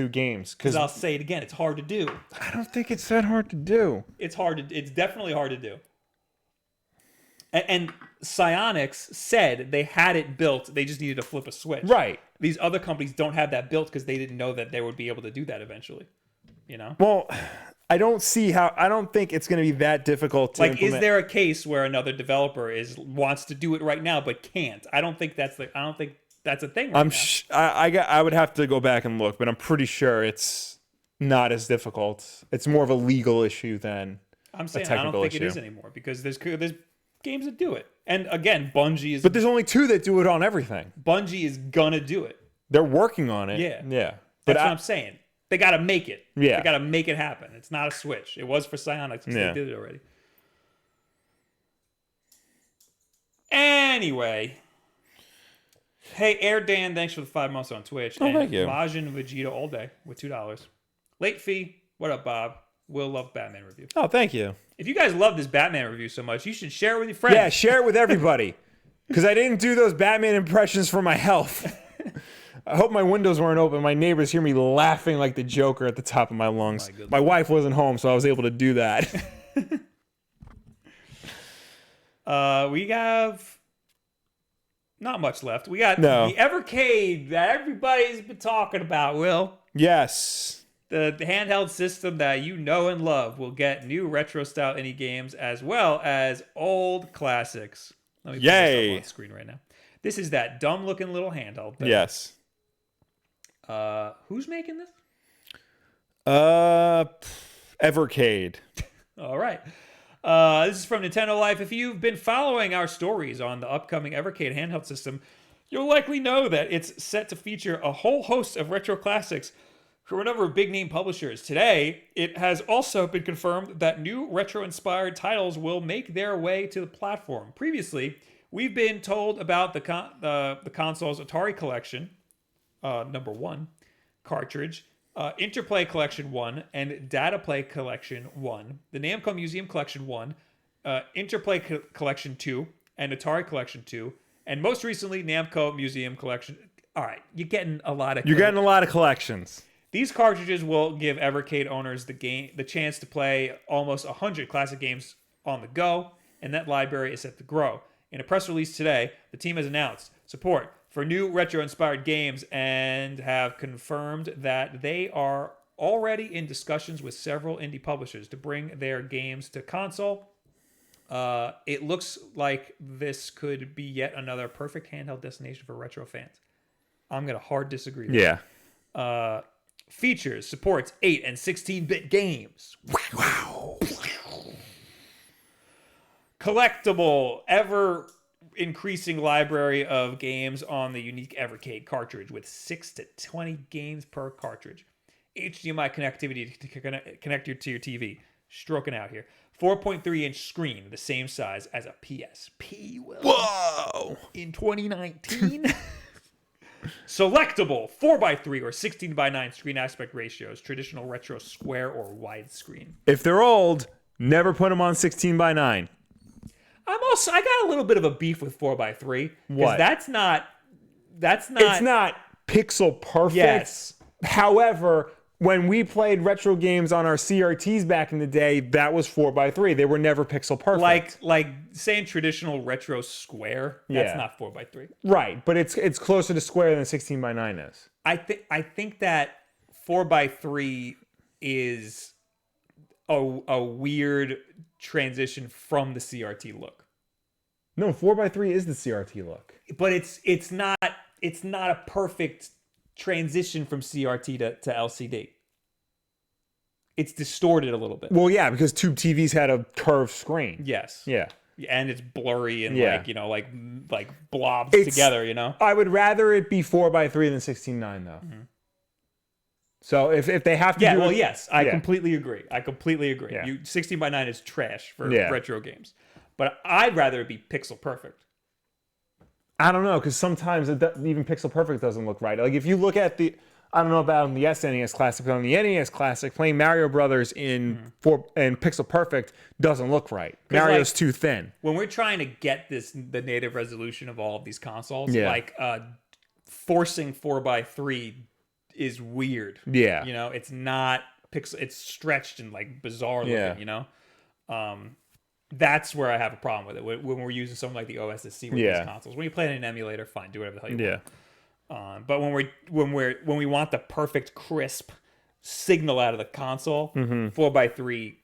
games? Because I'll say it again, it's hard to do. I don't think it's that hard to do. It's definitely hard to do. And Psyonix said they had it built, they just needed to flip a switch. Right. These other companies don't have that built because they didn't know that they would be able to do that eventually. You know? Well, I don't think it's going to be that difficult to implement. Is there a case where another developer wants to do it right now but can't? I don't think that's a thing right now. I would have to go back and look, but I'm pretty sure it's not as difficult. It's more of a legal issue than I'm saying a technical I don't think issue. it is anymore because there's games that do it. And again, Bungie is... But there's only 2 that do it on everything. Bungie is gonna do it. They're working on it. Yeah. Yeah. That's what I'm saying. They got to make it. Yeah. They got to make it happen. It's not a switch. It was for Psyonix because they did it already. Anyway. Hey, Air Dan, thanks for the 5 months on Twitch. Oh, thank you. Majin Vegeta all day with $2. Late fee. What up, Bob? Will love Batman review. Oh, thank you. If you guys love this Batman review so much, you should share it with your friends. Yeah, share it with everybody. Because I didn't do those Batman impressions for my health. I hope my windows weren't open. My neighbors hear me laughing like the Joker at the top of my lungs. My wife wasn't home, so I was able to do that. We have not much left. We got the Evercade that everybody's been talking about, Will. Yes. The handheld system that you know and love will get new retro-style indie games as well as old classics. Let me put this up on screen right now. This is that dumb-looking little handheld thing. Yes. Who's making this? Evercade. All right. This is from Nintendo Life. If you've been following our stories on the upcoming Evercade handheld system, you'll likely know that it's set to feature a whole host of retro classics from a number of big-name publishers. Today, it has also been confirmed that new retro-inspired titles will make their way to the platform. Previously, we've been told about the console's Atari Collection, number 1, cartridge, Interplay Collection 1, and Data Play Collection 1, the Namco Museum Collection 1, Interplay Collection 2, and Atari Collection 2, and most recently, Namco Museum Collection. All right, you're getting a lot of collections. These cartridges will give Evercade owners the chance to play almost 100 classic games on the go, and that library is set to grow. In a press release today, the team has announced support for new retro-inspired games and have confirmed that they are already in discussions with several indie publishers to bring their games to console. It looks like this could be yet another perfect handheld destination for retro fans. I'm going to hard disagree with Yeah. Features, supports 8 and 16-bit games. Wow. Collectible, ever-increasing library of games on the unique Evercade cartridge with 6 to 20 games per cartridge. HDMI connectivity to connect to your TV. Stroking out here. 4.3-inch screen, the same size as a PSP. Whoa! In 2019... Selectable 4x3 or 16:9 screen aspect ratios, traditional retro square or widescreen. If they're old, never put them on 16:9. I got a little bit of a beef with 4x3. What? That's not. It's not pixel perfect. Yes. However, when we played retro games on our CRTs back in the day, that was 4x3. They were never pixel perfect. Like saying traditional retro square. That's not 4x3. Right, but it's closer to square than 16:9 is. I think that 4x3 is a weird transition from the CRT look. No, 4x3 is the CRT look. But it's not a perfect transition from CRT to LCD. It's distorted a little bit. Well, yeah, because tube TVs had a curved screen. Yes. Yeah. And it's blurry and like blobs together, you know? I would rather it be 4x3 than 16:9 though. Mm-hmm. So if they have to do yes, I completely agree. Yeah. 16:9 is trash for retro games. But I'd rather it be pixel perfect. I don't know, because sometimes even Pixel Perfect doesn't look right. Like if you look at I don't know about on the SNES Classic, but on the NES Classic, playing Mario Brothers in Pixel Perfect doesn't look right. Mario's too thin. When we're trying to get the native resolution of all of these consoles, Yeah. like forcing 4:3 is weird. Yeah. You know, it's not pixel. It's stretched and like bizarre looking. You know, that's where I have a problem with it when we're using something like the OSSC with these consoles. When you play it in an emulator, fine, do whatever the hell you want. But when we want the perfect crisp signal out of the console, 4:3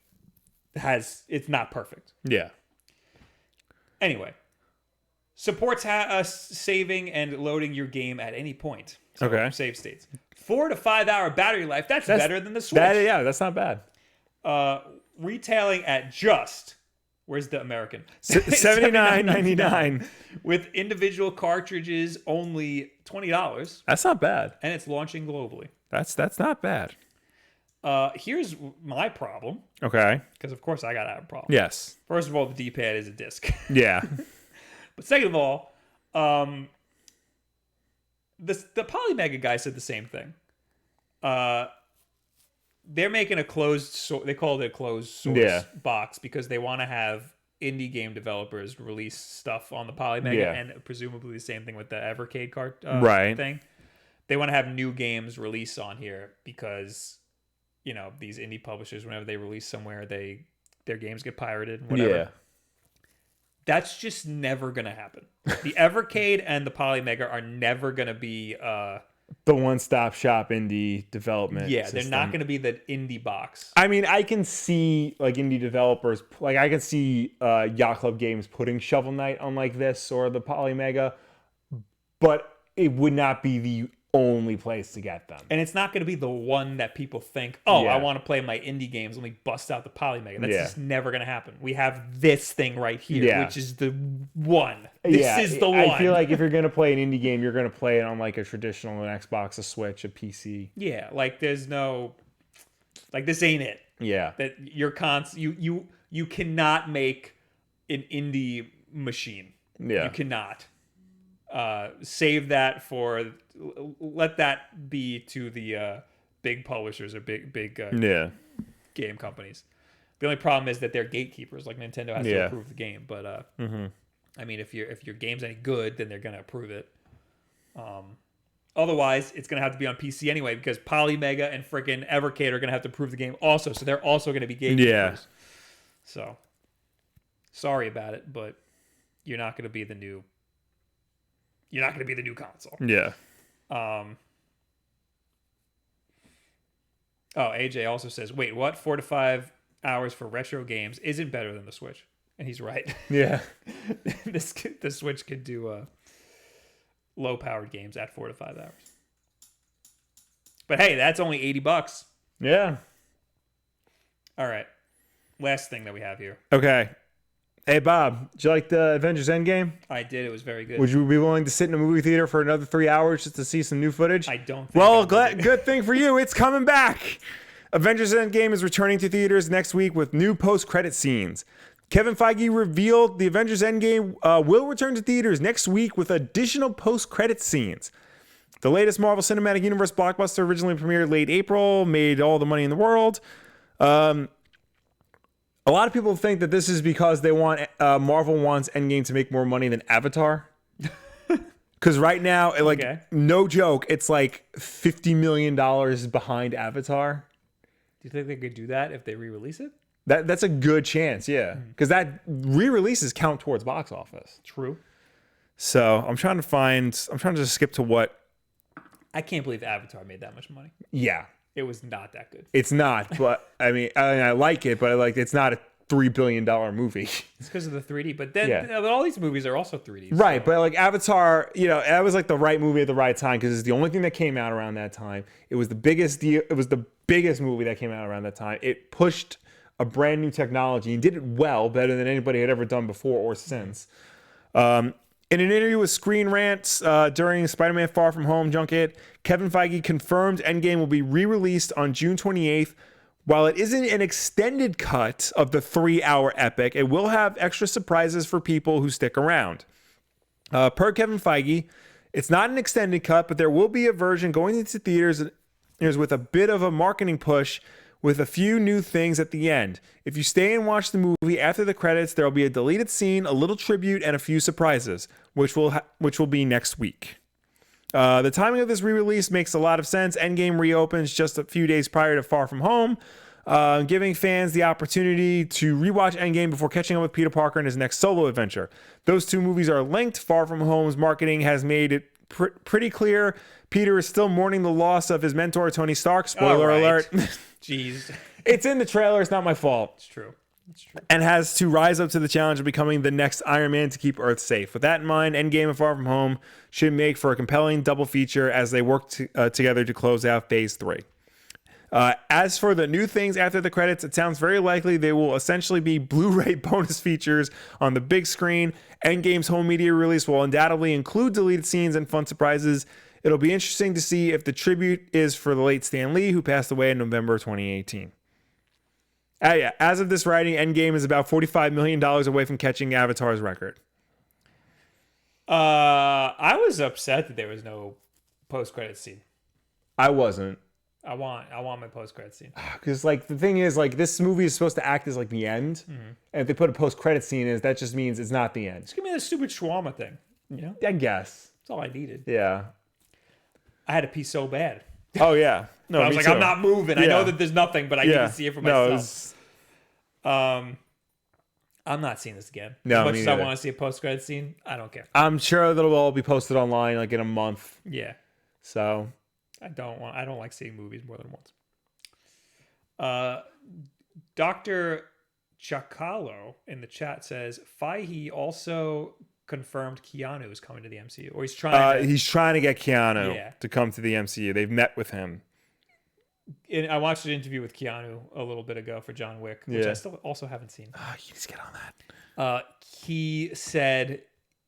it's not perfect. Yeah. Anyway, supports saving and loading your game at any point. So Okay. Save states. 4 to 5 hour battery life. That's better than the Switch. That's not bad. Retailing at just, where's the American? $79.99. With individual cartridges only $20. That's not bad. And it's launching globally. That's not bad. Here's my problem. Okay. Because of course I gotta have a problem. Yes. First of all, the D-pad is a disc. Yeah. But second of all, the Polymega guy said the same thing. They're making a they called it a closed source box because they want to have indie game developers release stuff on the Polymega, and presumably the same thing with the Evercade card thing. They want to have new games release on here because, you know, these indie publishers, whenever they release somewhere, their games get pirated and whatever. Yeah. That's just never going to happen. The Evercade and the Polymega are never going to be... the one-stop shop indie development system. They're not going to be the indie box. I mean, I can see, like, indie developers... Like, I can see Yacht Club Games putting Shovel Knight on, like, this or the Polymega, but it would not be the only place to get them. And it's not going to be the one that people think, I want to play my indie games, let me bust out the Polymega. That's just never going to happen. We have this thing right here, which is the one. This is the one. I feel like if you're going to play an indie game, you're going to play it on like a traditional Xbox, a Switch, a PC. Yeah, like there's no... Like this ain't it. Yeah. That your you cannot make an indie machine. Yeah. You cannot. Save that for... Let that be to the big publishers or big game companies. The only problem is that they're gatekeepers. Like Nintendo has to approve the game, but I mean, if your game's any good, then they're gonna approve it. Otherwise, it's gonna have to be on PC anyway because Polymega and freaking Evercade are gonna have to approve the game also. So they're also gonna be gatekeepers. Yeah. So sorry about it, but you're not gonna be the new. You're not gonna be the new console. Yeah. AJ also says, wait, what? 4 to 5 hours for retro games isn't better than the Switch. And he's right. Yeah. The Switch could do low-powered games at 4 to 5 hours. But hey, that's only $80. Yeah. All right. Last thing that we have here. Okay. Hey, Bob, did you like the Avengers Endgame? I did. It was very good. Would you be willing to sit in a movie theater for another 3 hours just to see some new footage? I don't think Well, good thing for you. It's coming back. Avengers Endgame is returning to theaters next week with new post-credit scenes. Kevin Feige revealed the Avengers Endgame will return to theaters next week with additional post-credit scenes. The latest Marvel Cinematic Universe blockbuster originally premiered late April, made all the money in the world. A lot of people think that this is because they want Marvel wants Endgame to make more money than Avatar. Because right now, no joke, it's like $50 million behind Avatar. Do you think they could do that if they re-release it? That's a good chance, yeah. Because that re-releases count towards box office. True. So I'm trying to just skip to what. I can't believe Avatar made that much money. Yeah. It was not that good. It's not, but I mean, I like it, but it's not a $3 billion movie. It's because of the 3D, but then all these movies are also 3D. Right, but like Avatar, that was like the right movie at the right time because it's the only thing that came out around that time. It was the biggest deal. It was the biggest movie that came out around that time. It pushed a brand new technology and did it well, better than anybody had ever done before or since. In an interview with Screen Rant during Spider-Man Far From Home junket, Kevin Feige confirmed Endgame will be re-released on June 28th. While it isn't an extended cut of the 3-hour epic, it will have extra surprises for people who stick around. Per Kevin Feige, it's not an extended cut, but there will be a version going into theaters with a bit of a marketing push with a few new things at the end. If you stay and watch the movie after the credits, there will be a deleted scene, a little tribute, and a few surprises, which will be next week. The timing of this re-release makes a lot of sense. Endgame reopens just a few days prior to Far From Home, giving fans the opportunity to rewatch Endgame before catching up with Peter Parker in his next solo adventure. Those two movies are linked. Far From Home's marketing has made it pretty clear Peter is still mourning the loss of his mentor, Tony Stark. Spoiler alert. Jeez. It's in the trailer. It's not my fault. It's true. It's true. And has to rise up to the challenge of becoming the next Iron Man to keep Earth safe. With that in mind, Endgame and Far From Home should make for a compelling double feature as they work together to close out Phase 3. As for the new things after the credits, it sounds very likely they will essentially be Blu-ray bonus features on the big screen. Endgame's home media release will undoubtedly include deleted scenes and fun surprises. It'll be interesting to see if the tribute is for the late Stan Lee, who passed away in November 2018. As of this writing, Endgame is about $45 million away from catching Avatar's record. I was upset that there was no post-credit scene. I wasn't. I want my post-credit scene. Because, like, the thing is, like, this movie is supposed to act as, like, the end. Mm-hmm. And if they put a post-credit scene in, that just means it's not the end. Just give me the stupid shawarma thing. You know? I guess. That's all I needed. Yeah. I had to pee so bad. Oh, yeah. No, I was like, too. I'm not moving. Yeah. I know that there's nothing, but I need to see it for myself. I'm not seeing this again. No, as much as I want to see a post-credit scene, I don't care. I'm sure that'll all be posted online, like, in a month. Yeah. So... I don't like seeing movies more than once. Dr. Chacalo in the chat says Feige also confirmed Keanu is coming to the MCU, or he's trying to get Keanu to come to the MCU. They've met with him. I watched an interview with Keanu a little bit ago for John Wick, which I still also haven't seen. You need to get on that. He said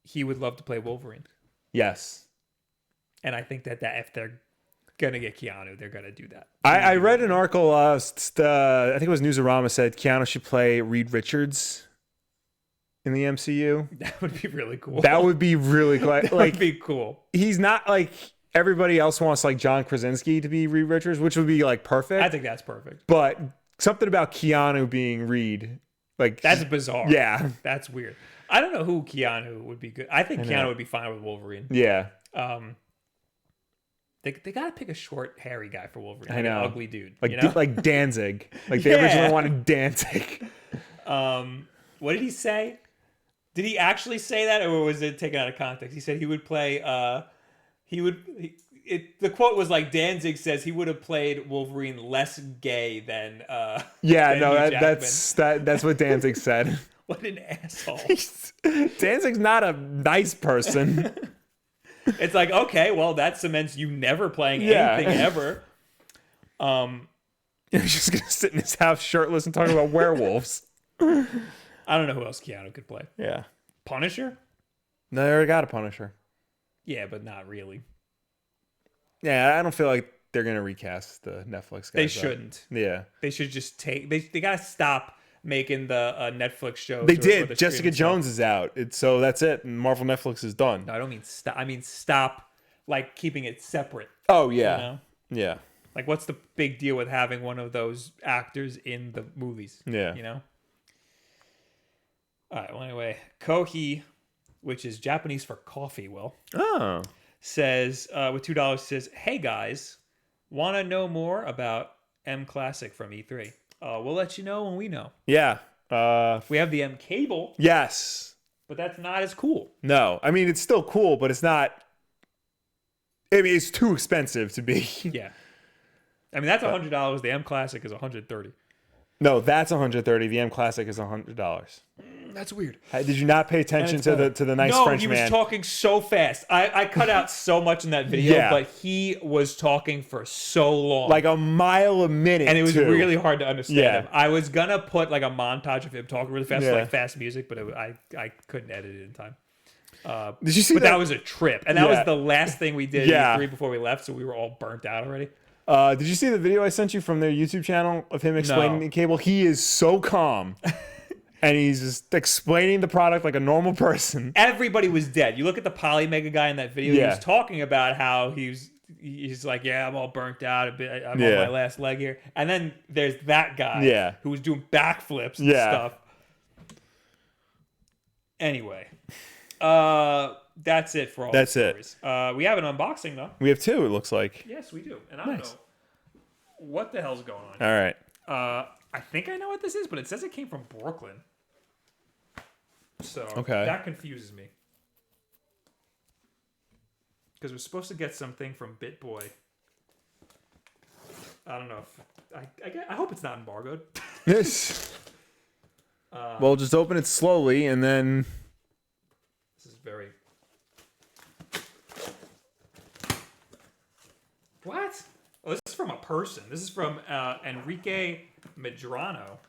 he would love to play Wolverine. Yes. And I think that if they're gonna get Keanu, they're gonna do that. I read an article. I think it was Newsarama said Keanu should play Reed Richards in the MCU. That would be really cool. That would be really cool. That would be cool. He's not like everybody else wants, like John Krasinski to be Reed Richards, which would be like perfect. I think that's perfect. But something about Keanu being Reed, like that's bizarre. Yeah, that's weird. I don't know who Keanu would be good. I think Keanu would be fine with Wolverine. Yeah. They got to pick a short, hairy guy for Wolverine. I know. An ugly dude. Like, you know? Like Danzig. Like, they originally wanted Danzig. What did he say? Did he actually say that, or was it taken out of context? He said he would play... the quote was like, Danzig says he would have played Wolverine less gay than... that's what Danzig said. What an asshole. Danzig's not a nice person. It's like, okay, well, that cements you never playing anything ever. He's just gonna sit in his house shirtless and talking about werewolves. I don't know who else Keanu could play. Yeah. Punisher? No, they already got a Punisher. Yeah, but not really. Yeah, I don't feel like they're gonna recast the Netflix guys. They shouldn't. Yeah. They should just take... They gotta stop making the Netflix shows. They did. Jessica Jones is out. So that's it. And Marvel Netflix is done. No, I don't mean stop. I mean stop, like, keeping it separate. Oh, yeah. You know? Yeah. Like, what's the big deal with having one of those actors in the movies? Yeah. You know? All right, well, anyway. Kohi, which is Japanese for coffee, says, with $2, says, hey, guys, want to know more about M Classic from E3? We'll let you know when we know. Yeah. We have the M Cable. Yes. But that's not as cool. No. I mean, it's still cool, but it's not... I mean, it's too expensive to be. Yeah. I mean, that's $100. The M Classic is $130. No, that's $130. The M Classic is $100. That's weird. Did you not pay attention to the nice French man? No, he was talking so fast. I cut out so much in that video, but he was talking for so long. Like a mile a minute. And it was really hard to understand him. I was going to put like a montage of him talking really fast, like fast music, but I couldn't edit it in time. Did you see that was a trip. And that was the last thing we did at E3 before we left, so we were all burnt out already. Did you see the video I sent you from their YouTube channel of him explaining the cable? He is so calm. and he's just explaining the product like a normal person. Everybody was dead. You look at the Polymega guy in that video. Yeah. He was talking about how he's like, yeah, I'm all burnt out a bit. I'm on my last leg here. And then there's that guy who was doing backflips and stuff. Anyway, that's it for all the stories. We have an unboxing, though. We have 2, it looks like. Yes, we do. And I don't know what the hell's going on All right. I think I know what this is, but it says it came from Brooklyn. So Okay. that confuses me. Because we're supposed to get something from BitBoy. I don't know if... I hope it's not embargoed. Yes. Well, just open it slowly, and then... This is very... What? Oh, this is from a person. This is from Enrique Medrano.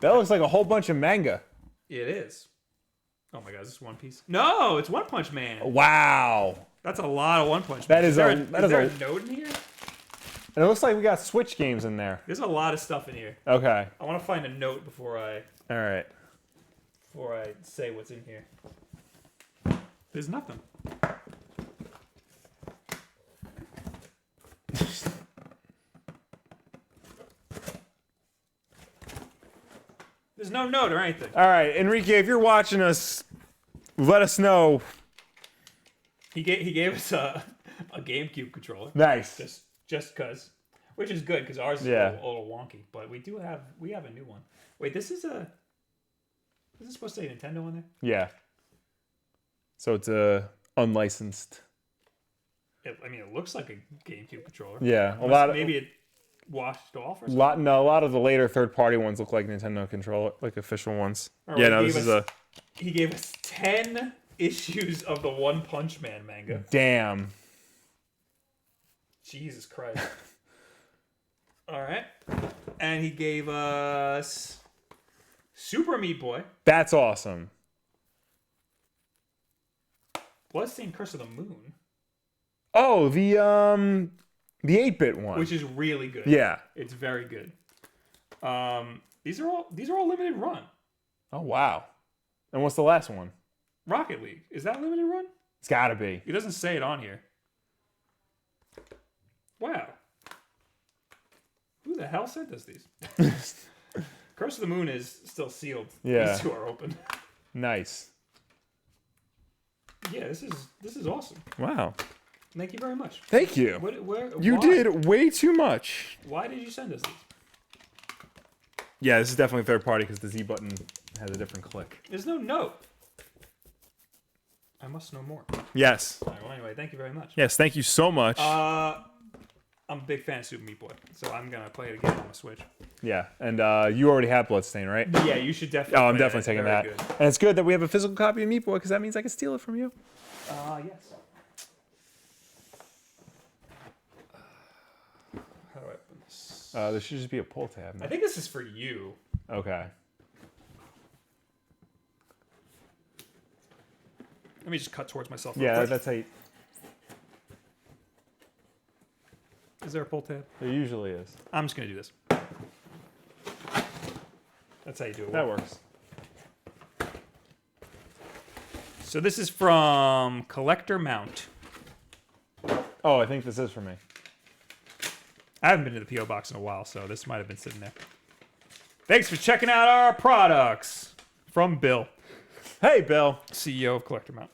That looks like a whole bunch of manga. It is. Oh my god, is this One Piece? No, it's One Punch Man. Wow. That's a lot of One Punch That Man. is there a note in here? And it looks like we got Switch games in there. There's a lot of stuff in here. Okay. I want to find a note before I say what's in here. There's nothing. There's no note or anything. All right, Enrique, if you're watching us, let us know. He gave us a GameCube controller. Nice. Just cause, which is good because ours is a little wonky. But we have a new one. Wait, this is supposed to say Nintendo on there? Yeah. So it's a unlicensed. It looks like a GameCube controller. Yeah, Maybe it washed off or something. A lot of the later third-party ones look like Nintendo controller, like official ones. Right, yeah, no, this is a. He gave us 10 issues of the One Punch Man manga. Damn. Jesus Christ. All right, and he gave us Super Meat Boy. That's awesome. Bloodstained Curse of the Moon. Oh, the 8-bit one. Which is really good. Yeah. It's very good. These are all limited run. Oh wow. And what's the last one? Rocket League. Is that limited run? It's gotta be. It doesn't say it on here. Wow. Who the hell sent us these? Curse of the Moon is still sealed. Yeah. These two are open. Nice. Yeah, this is awesome. Wow. Thank you very much. Thank you. Why? You did way too much. Why did you send us these? Yeah, this is definitely third party because the Z button has a different click. There's no note. I must know more. Yes. All right, well, anyway, thank you very much. Yes, thank you so much. I'm a big fan of Super Meat Boy, so I'm gonna play it again on the Switch. Yeah, and you already have Bloodstained, right? Yeah, you should definitely. Oh, I'm definitely taking that. Good. And it's good that we have a physical copy of Meat Boy because that means I can steal it from you. Yes. How do I open this? There should just be a pull tab. I think this is for you. Okay. Let me just cut towards myself. real Yeah, quick. that's how you, Is there a pull tab? there usually is. I'm just gonna do this. That's how you do it. That works. So this is from Collector Mount. Oh, I think this is for me. I haven't been to the P.O. box in a while, so this might have been sitting there. Thanks for checking out our products. From Bill, Hey, Bill. CEO of Collector Mount.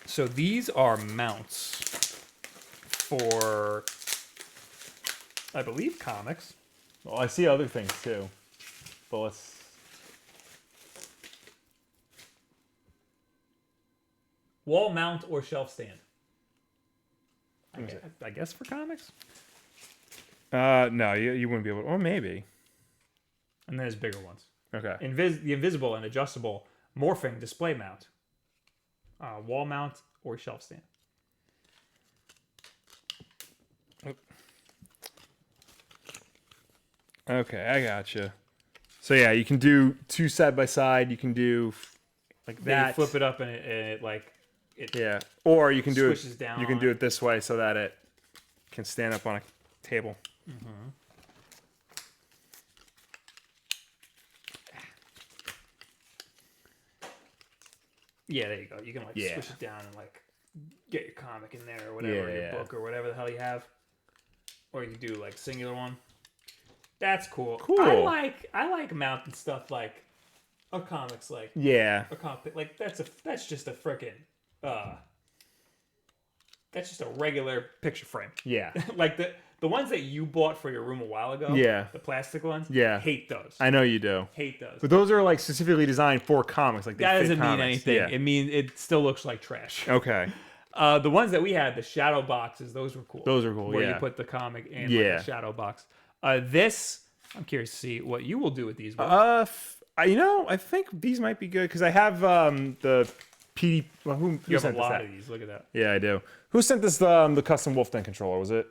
So these are mounts for, I believe, comics. Well, I see other things too. But let's... Wall mount or shelf stand. I guess for comics. No, you wouldn't be able to. Or maybe. And there's bigger ones. Okay. The invisible and adjustable morphing display mount. Wall mount or shelf stand. Okay, I gotcha. So yeah, you can do two side by side. You can do like Then that. you flip it up and it Yeah. Or you can do it. swishes down You can on do it. it this way so that it can stand up on a table. Yeah, there you go. You can like Yeah. switch it down and like get your comic in there or whatever, your book or whatever the hell you have. Or you can do like singular one. That's cool. Cool. I like mounting stuff like a comic's like Yeah. a comic like that's just a freaking that's just a regular picture frame. Yeah. Like the ones that you bought for your room a while ago. Yeah. The plastic ones. Yeah. Hate those. I know you do. Hate those. But those are like specifically designed for comics. Like they That fit doesn't mean comics. anything. Yeah. It still looks like trash. Okay. The ones that we had, the shadow boxes, those were cool. Those are cool. Where yeah. you put the comic in Yeah. like a shadow box. This, I'm curious to see what you will do with these. Will. I think these might be good because I have the PD. Well, who you have a sent this lot out? of these. Look at that. Yeah, I do. Who sent this the custom Wulff Den controller? Was it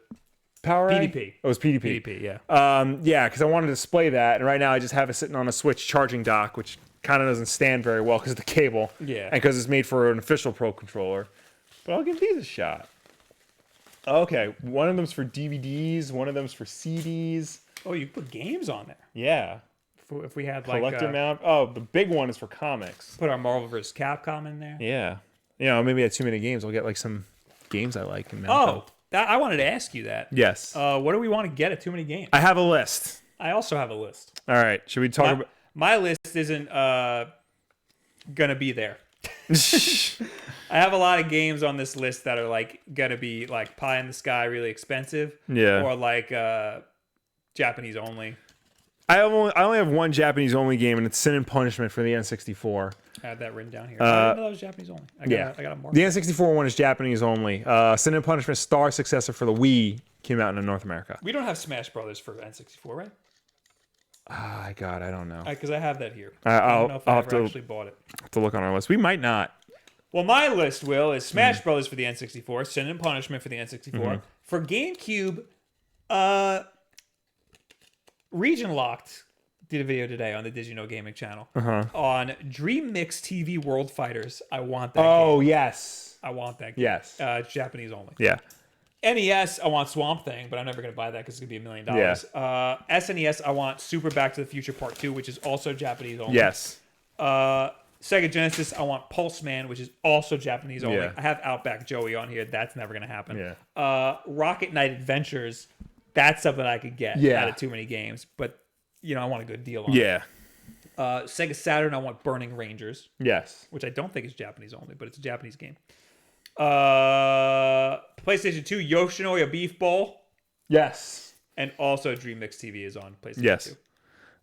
Power PDP. Oh, it was PDP. PDP, yeah. Yeah, because I wanted to display that, and right now I just have it sitting on a Switch charging dock, which kind of doesn't stand very well because of the cable. Yeah. And because it's made for an official Pro controller. But I'll give these a shot. Okay, one of them's for DVDs, one of them's for CDs. Oh, you put games on there. Yeah. If we had like Collector mount. Oh, the big one is for comics. put our Marvel vs. Capcom in there. Yeah. You know, maybe I had too many games. I'll get like some games I like and mount them. I wanted to ask you that. Yes. What do we want to get at Too Many Games? I have a list. I also have a list. All right. Should we talk about... My list isn't gonna be there. I have a lot of games on this list that are like gonna be like pie in the sky, really expensive. Yeah. Or like Japanese only. I only have one Japanese only game, and it's Sin and Punishment for the N64. I have that written down here. I didn't know that was Japanese only. I got a mark. The N64 one is Japanese only. Sin and Punishment Star Successor for the Wii came out in North America. We don't have Smash Brothers for N64, right? God, I don't know. Because I have that here. I'll I don't know if I have ever to- actually bought it. have to look on our list. We might not. Well, my list, Will, is Hmm. Smash Brothers for the N64, Sin and Punishment for the N64. Mm-hmm. For GameCube, Region Locked did a video today on the Did You Know Gaming channel on Dream Mix TV World Fighters. I want that game. Yes. I want that game. Yes. It's Japanese only. Yeah. NES, I want Swamp Thing, but I'm never going to buy that because it's going to be $1 million. SNES, I want Super Back to the Future Part 2, which is also Japanese only. Yes. Sega Genesis, I want Pulse Man, which is also Japanese only. Yeah. I have Outback Joey on here. That's never going to happen. Yeah. Rocket Knight Adventures, that's something I could get out of Too Many Games, but I want a good deal on it. Yeah. Sega Saturn, I want Burning Rangers, Yes. which I don't think is Japanese only, but it's a Japanese game. PlayStation 2, Yoshinori Beef Bowl, Yes. and also Dream Mix TV is on PlayStation Yes.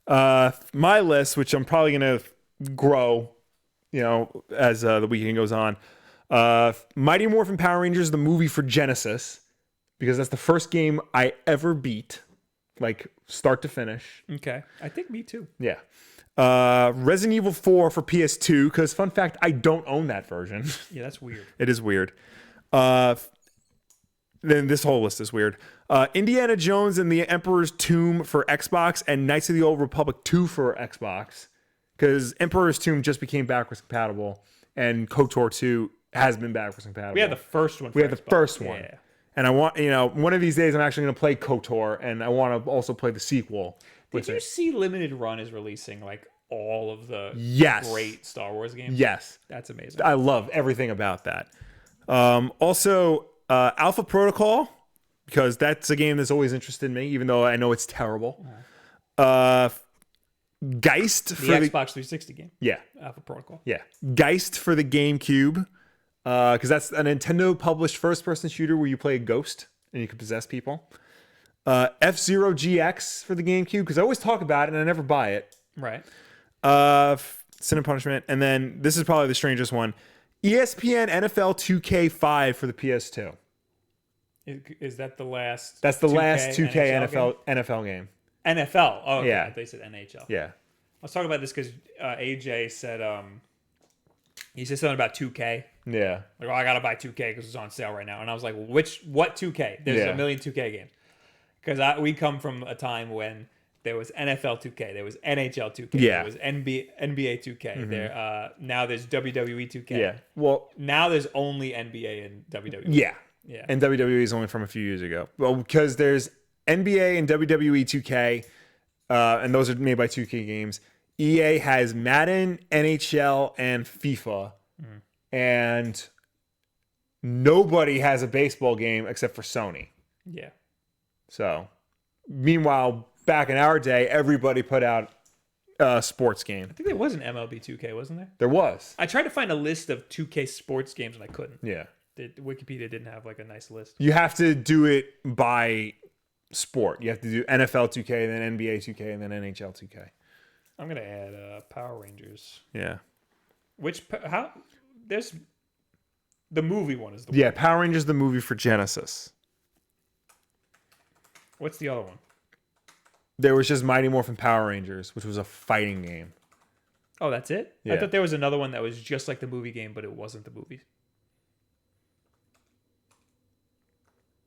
2. My list, which I'm probably going to grow, as the weekend goes on. Mighty Morphin Power Rangers, the movie for Genesis, because that's the first game I ever beat, like start to finish. Okay. I think me too. Yeah. Resident Evil 4 for PS2, because fun fact, I don't own that version. Yeah, that's weird. It is weird. Then this whole list is weird. Indiana Jones and the Emperor's Tomb for Xbox, and Knights of the Old Republic 2 for Xbox, because Emperor's Tomb just became backwards compatible, and KOTOR 2 has been backwards compatible. We had the first one. We had the first one. Yeah. And I want, one of these days I'm actually going to play KOTOR, and I want to also play the sequel. Did you see Limited Run is releasing like all of the great Star Wars games? Yes. That's amazing. I love everything about that. Also, Alpha Protocol, because that's a game that's always interested me, even though I know it's terrible. Geist the for Xbox 360 game. Yeah. Alpha Protocol. Yeah. Geist for the GameCube, because that's a Nintendo published first-person shooter where you play a ghost and you can possess people. F-Zero GX for the GameCube, because I always talk about it and I never buy it. Right. Sin and Punishment, and then this is probably the strangest one. ESPN NFL 2K5 for the PS2. Is that the last? That's the 2K last 2K NHL NFL game. NFL. Oh, okay. Yeah. They said NHL. Yeah. I was talking about this because AJ said he said something about 2K. Yeah. Like, I gotta buy 2K because it's on sale right now, and I was like, what 2K? There's a million 2K games. Because we come from a time when there was NFL 2K, there was NHL 2K, there was NBA 2K. Mm-hmm. There now there's WWE 2K. Yeah. Well, now there's only NBA and WWE. Yeah. Yeah. And WWE is only from a few years ago. Well, because there's NBA and WWE 2K, and those are made by 2K Games. EA has Madden, NHL, and FIFA. And nobody has a baseball game except for Sony. Yeah. So, meanwhile, back in our day, everybody put out a sports game. I think there was an MLB 2K, wasn't there? There was. I tried to find a list of 2K sports games and I couldn't. Yeah. Wikipedia didn't have like a nice list. You have to do it by sport. You have to do NFL 2K, then NBA 2K, and then NHL 2K. I'm gonna add Power Rangers. Yeah. There's the movie one is the Yeah, Power Rangers the movie for Genesis. What's the other one? There was just Mighty Morphin Power Rangers, which was a fighting game. Oh, that's it? Yeah. I thought there was another one that was just like the movie game, but it wasn't the movie.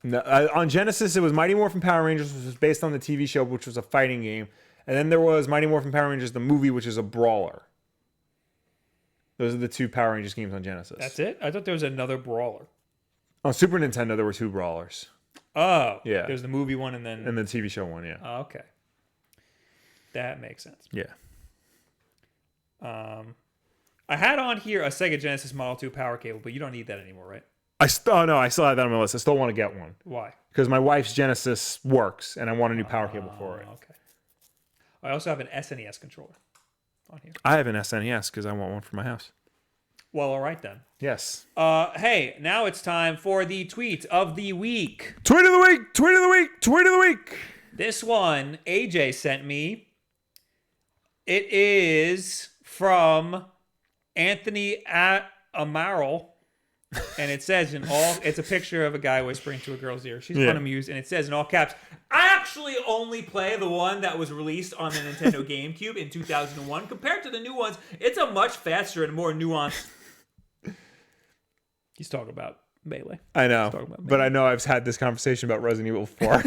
No, on Genesis, it was Mighty Morphin Power Rangers, which was based on the TV show, which was a fighting game. And then there was Mighty Morphin Power Rangers, the movie, which is a brawler. Those are the two Power Rangers games on Genesis. That's it? I thought there was another brawler. On Super Nintendo, there were two brawlers. Oh, Yeah. There's the movie one and then. And the TV show one, yeah. Oh, okay. That makes sense. Yeah. I had on here a Sega Genesis Model 2 power cable, but you don't need that anymore, right? I still have that on my list. I still want to get one. Why? Because my wife's Genesis works, and I want a new power cable for it. Okay. I also have an SNES controller on here. I have an SNES because I want one for my house. Well, all right then. Yes. Hey, now it's time for the tweet of the week. Tweet of the week! Tweet of the week! Tweet of the week! This one, AJ sent me. It is from Anthony Amaral. And it says it's a picture of a guy whispering to a girl's ear. She's unamused, and it says in all caps, I actually only play the one that was released on the Nintendo GameCube in 2001. Compared to the new ones, it's a much faster and more nuanced. He's talking about Melee. I know, but I know I've had this conversation about Resident Evil 4.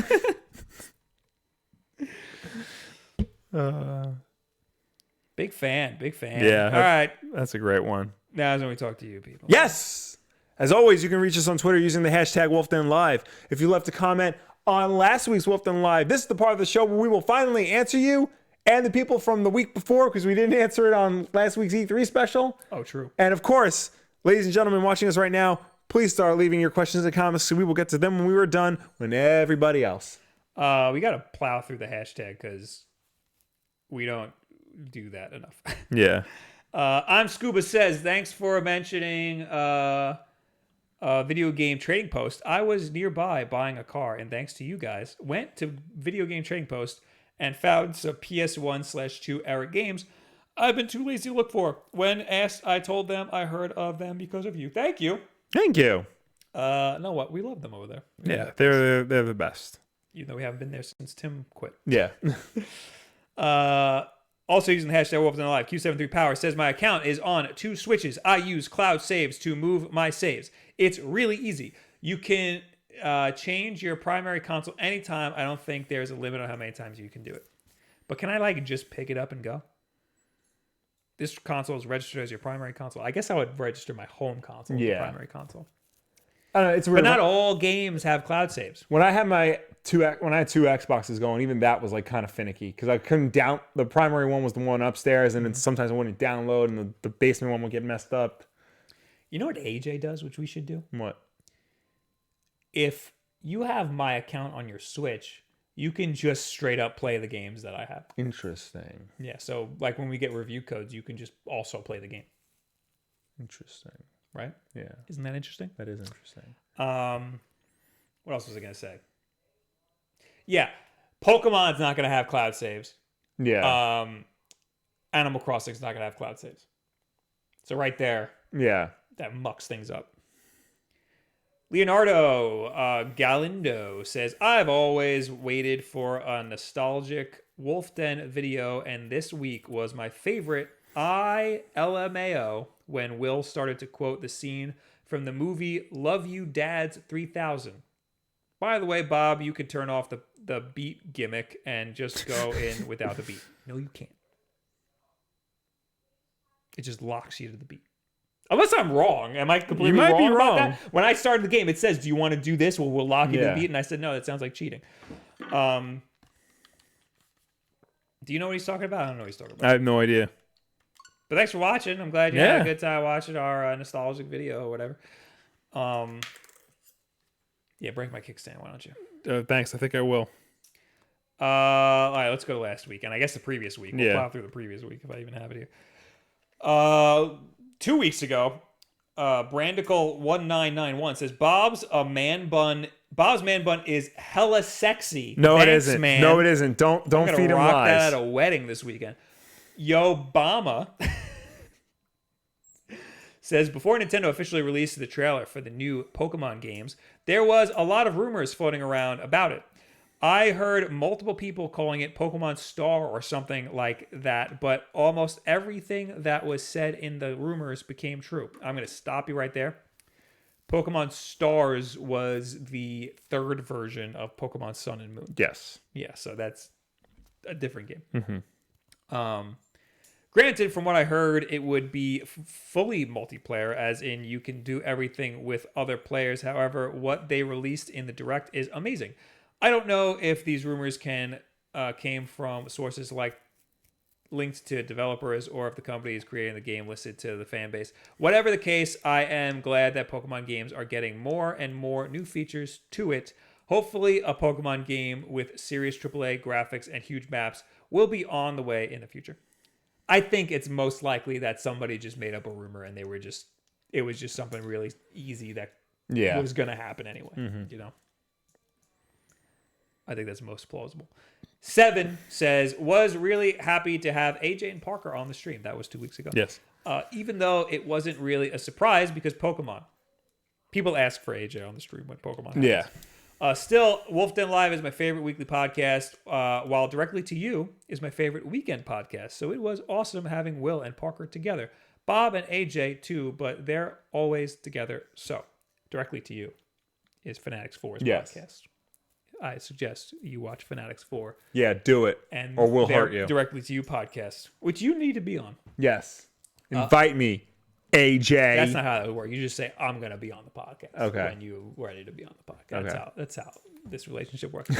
Big fan. Yeah. All right. That's a great one. Now is when we talk to you people. Yes! As always, you can reach us on Twitter using the hashtag Wulff Den Live. If you left a comment on last week's Wulff Den Live, this is the part of the show where we will finally answer you and the people from the week before, because we didn't answer it on last week's E3 special. Oh, true. And of course, ladies and gentlemen watching us right now, please start leaving your questions and comments so we will get to them when we were done when everybody else. We got to plow through the hashtag because we don't do that enough. Yeah. I'm Scuba says, thanks for mentioning Video Game Trading Post. I was nearby buying a car, and thanks to you guys, went to Video Game Trading Post and found some PS1/2 era games I've been too lazy to look for. When asked, I told them I heard of them because of you. Thank you. Thank you. No, what? We love them over there. Yeah, they're the best. Even though we haven't been there since Tim quit. Yeah. Also using the hashtag Wulff Den Live, Q73Power says my account is on 2 switches. I use cloud saves to move my saves. It's really easy. You can change your primary console anytime. I don't think there's a limit on how many times you can do it. But can I just pick it up and go? This console is registered as your primary console. I guess I would register my home console as the primary console. I don't know, it's weird. But not all games have cloud saves. When I had two Xboxes going, even that was kind of finicky because I couldn't the primary one was the one upstairs, and then sometimes I wouldn't download, and the basement one would get messed up. You know what AJ does, which we should do? What? If you have my account on your Switch, you can just straight up play the games that I have. Interesting. Yeah, so when we get review codes, you can just also play the game. Interesting. Right? Yeah. Isn't that interesting? That is interesting. What else was I going to say? Yeah, Pokemon's not going to have cloud saves. Yeah. Animal Crossing's not going to have cloud saves. So right there, yeah, that mucks things up. Leonardo Galindo says, I've always waited for a nostalgic Wulff Den video, and this week was my favorite LMAO when Will started to quote the scene from the movie Love You Dads 3000. By the way, Bob, you could turn off the beat gimmick and just go in without the beat. No, you can't. It just locks you to the beat. Unless I'm wrong. Am I completely You might wrong be about wrong. that? When I started the game, it says, do you want to do this? Well, we'll lock you to Yeah. the beat. And I said, no, that sounds like cheating. Do you know what he's talking about? I don't know what he's talking about. I have no idea. But thanks for watching. I'm glad you had a good time watching our nostalgic video or whatever. Yeah, break my kickstand. Why don't you? Thanks. I think I will. All right, let's go to last week, and I guess the previous week. We'll plow through the previous week if I even have it here. 2 weeks ago, Brandicle1991 says Bob's man bun is hella sexy. No, Thanks, it isn't. man. No, it isn't. Don't feed him rock lies. that at a wedding this weekend. Yo, Obama says before Nintendo officially released the trailer for the new Pokemon games, there was a lot of rumors floating around about it. I heard multiple people calling it Pokemon Star or something like that, but almost everything that was said in the rumors became true. I'm going to stop you right there. Pokemon Stars was the third version of Pokemon Sun and Moon. Yes. Yeah, so that's a different game. Granted, from what I heard, it would be fully multiplayer, as in you can do everything with other players. However, what they released in the Direct is amazing. I don't know if these rumors came from sources like linked to developers or if the company is creating the game listed to the fan base. Whatever the case, I am glad that Pokemon games are getting more and more new features to it. Hopefully, a Pokemon game with serious AAA graphics and huge maps will be on the way in the future. I think it's most likely that somebody just made up a rumor and it was just something really easy that was going to happen anyway, you know? I think that's most plausible. 7 says, was really happy to have AJ and Parker on the stream. That was 2 weeks ago. Yes. Even though it wasn't really a surprise because Pokemon. People ask for AJ on the stream when Pokemon happens. Yeah. Still, Wulff Den Live is my favorite weekly podcast, while Directly to You is my favorite weekend podcast. So it was awesome having Will and Parker together. Bob and AJ too, but they're always together. So, Directly to You is Fanatics 4's podcast. I suggest you watch Fanatics 4. Yeah, do it. And or we'll their hurt you. Directly to You podcast, which you need to be on. Yes. Invite me, AJ. That's not how that would work. You just say, I'm going to be on the podcast when you're ready to be on the podcast. That's how this relationship works.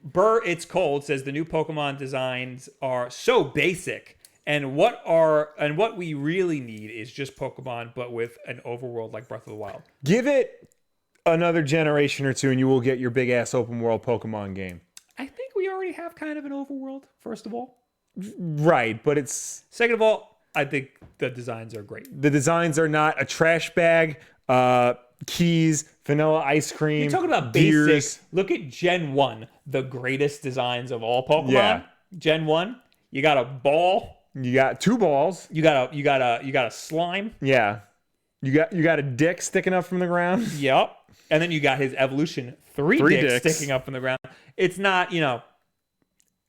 Burr It's Cold says the new Pokemon designs are so basic. And what we really need is just Pokemon, but with an overworld like Breath of the Wild. Give it another generation or two and you will get your big ass open world Pokemon game. I think we already have kind of an overworld, first of all. Right, but it's... Second of all, I think the designs are great. The designs are not a trash bag, keys, vanilla ice cream. You're talking about gears. basic. Look at Gen 1, the greatest designs of all Pokemon. Yeah. Gen 1, you got a ball. You got 2 balls. You got a slime. Yeah. You got a dick sticking up from the ground. Yep. And then you got his evolution 3 dicks sticking up from the ground. It's not,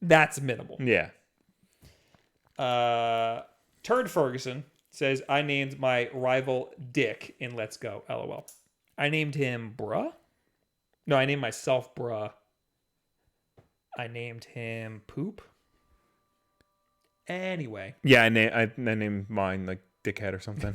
that's minimal. Yeah. Turd Ferguson says, I named my rival Dick in Let's Go, LOL. I named him Bruh. No, I named myself Bruh. I named him Poop. Anyway. Yeah, I named mine like Dickhead or something.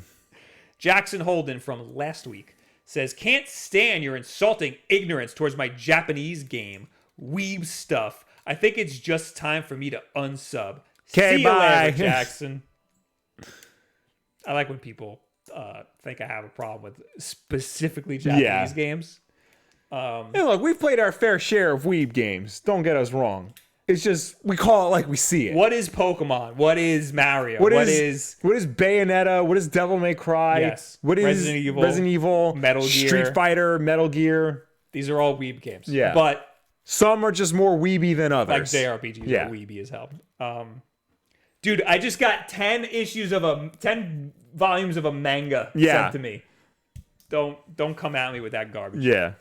Jackson Holden from last week says, can't stand your insulting ignorance towards my Japanese game. Weeb stuff. I think it's just time for me to unsub. Okay, See bye. You later, Jackson. I like when people think I have a problem with specifically Japanese games. Hey, look, we've played our fair share of Weeb games. Don't get us wrong. It's just, we call it like we see it. What is Pokemon? What is Mario? What is Bayonetta? What is Devil May Cry? Yes. What is Resident Evil? Metal Gear. Street Fighter, Metal Gear. These are all Weeb games. Yeah. But some are just more weeby than others. like JRPGs are Weeby as hell. Dude, I just got 10 volumes of a manga sent to me. Don't come at me with that garbage. Yeah.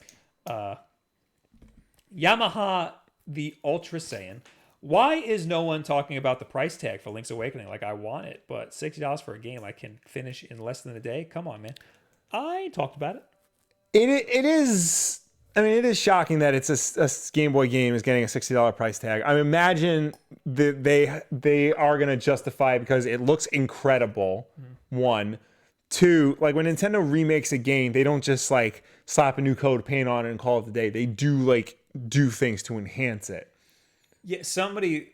Yamaha the Ultra Saiyan. Why is no one talking about the price tag for Link's Awakening? Like, I want it, but $60 for a game I can finish in less than a day? Come on, man. I talked about it. It is... I mean, it is shocking that it's a Game Boy game is getting a $60 price tag. I imagine that they are going to justify it because it looks incredible, one. Two, like when Nintendo remakes a game, they don't just like slap a new coat of paint on it and call it the day. They do like do things to enhance it. Yeah, somebody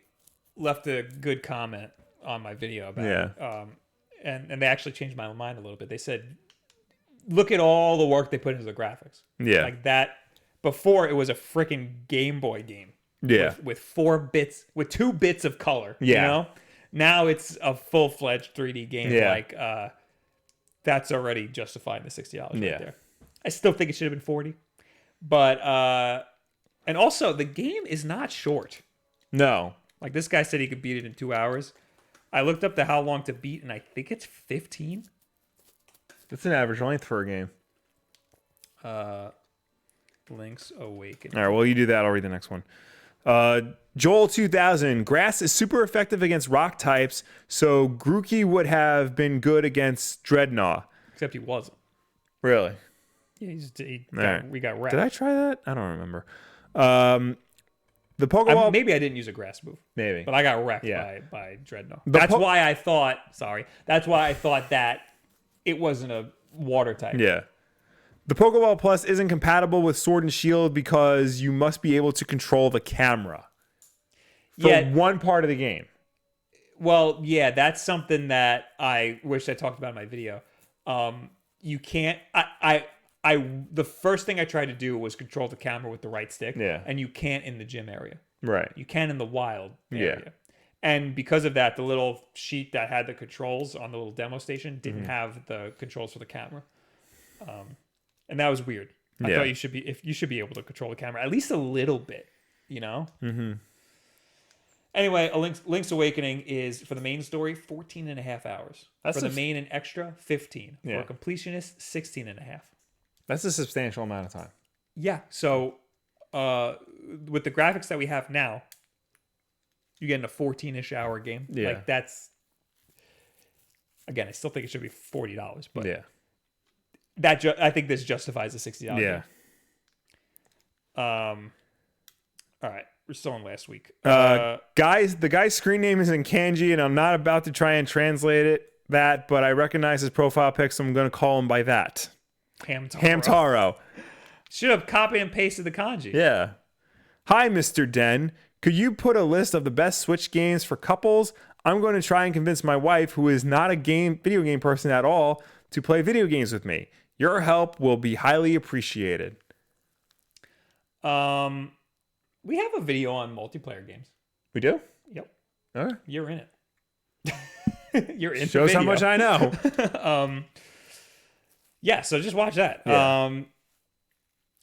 left a good comment on my video about it. And they actually changed my mind a little bit. They said, look at all the work they put into the graphics. Yeah. Like that, before it was a freaking Game Boy game. Yeah. With 4 bits, with 2 bits of color. Yeah. You know? Now it's a full-fledged 3D game. Yeah. Like, that's already justifying the $60 right Yeah. there. I still think it should have been 40. But, and also, the game is not short. No. Like, this guy said he could beat it in 2 hours. I looked up how long to beat, and I think it's 15. That's an average length for a game. Link's Awakening. All right, well, you do that. I'll read the next one. Joel 2000. Grass is super effective against rock types, so Grookey would have been good against Dreadnought. Except he wasn't. Really? Yeah, we got wrecked. Did I try that? I don't remember. The Pokeball. Maybe I didn't use a grass move. Maybe. But I got wrecked by Dreadnought. That's why I thought that it wasn't a water type. Yeah. The Pokeball Plus isn't compatible with Sword and Shield because you must be able to control the camera for one part of the game. Well, yeah, that's something that I wish I talked about in my video. You can't. The first thing I tried to do was control the camera with the right stick. Yeah. And you can't in the gym area. Right. You can in the wild area. Yeah. And because of that, the little sheet that had the controls on the little demo station didn't have the controls for the camera. And that was weird. I thought you should be able to control the camera at least a little bit, you know? Mm-hmm. Anyway, Link's Awakening is, for the main story, 14 and a half hours. For the main and extra, 15. Yeah. For a completionist, 16 and a half. That's a substantial amount of time. Yeah. So, with the graphics that we have now, you're getting a 14-ish hour game. Yeah. Like, that's... Again, I still think it should be $40, but... Yeah. I think this justifies the $60 Yeah. game. All right. We're still on last week. Guys, the guy's screen name is in kanji, and I'm not about to try and translate that, but I recognize his profile pic, so I'm going to call him by that. Hamtaro. Should have copied and pasted the kanji. Yeah. Hi, Mr. Den. Could you put a list of the best Switch games for couples? I'm going to try and convince my wife, who is not a video game person at all, to play video games with me. Your help will be highly appreciated. We have a video on multiplayer games. We do? Yep. All right. You're in it. You're in Shows the how much I know. Yeah, so just watch that. Yeah.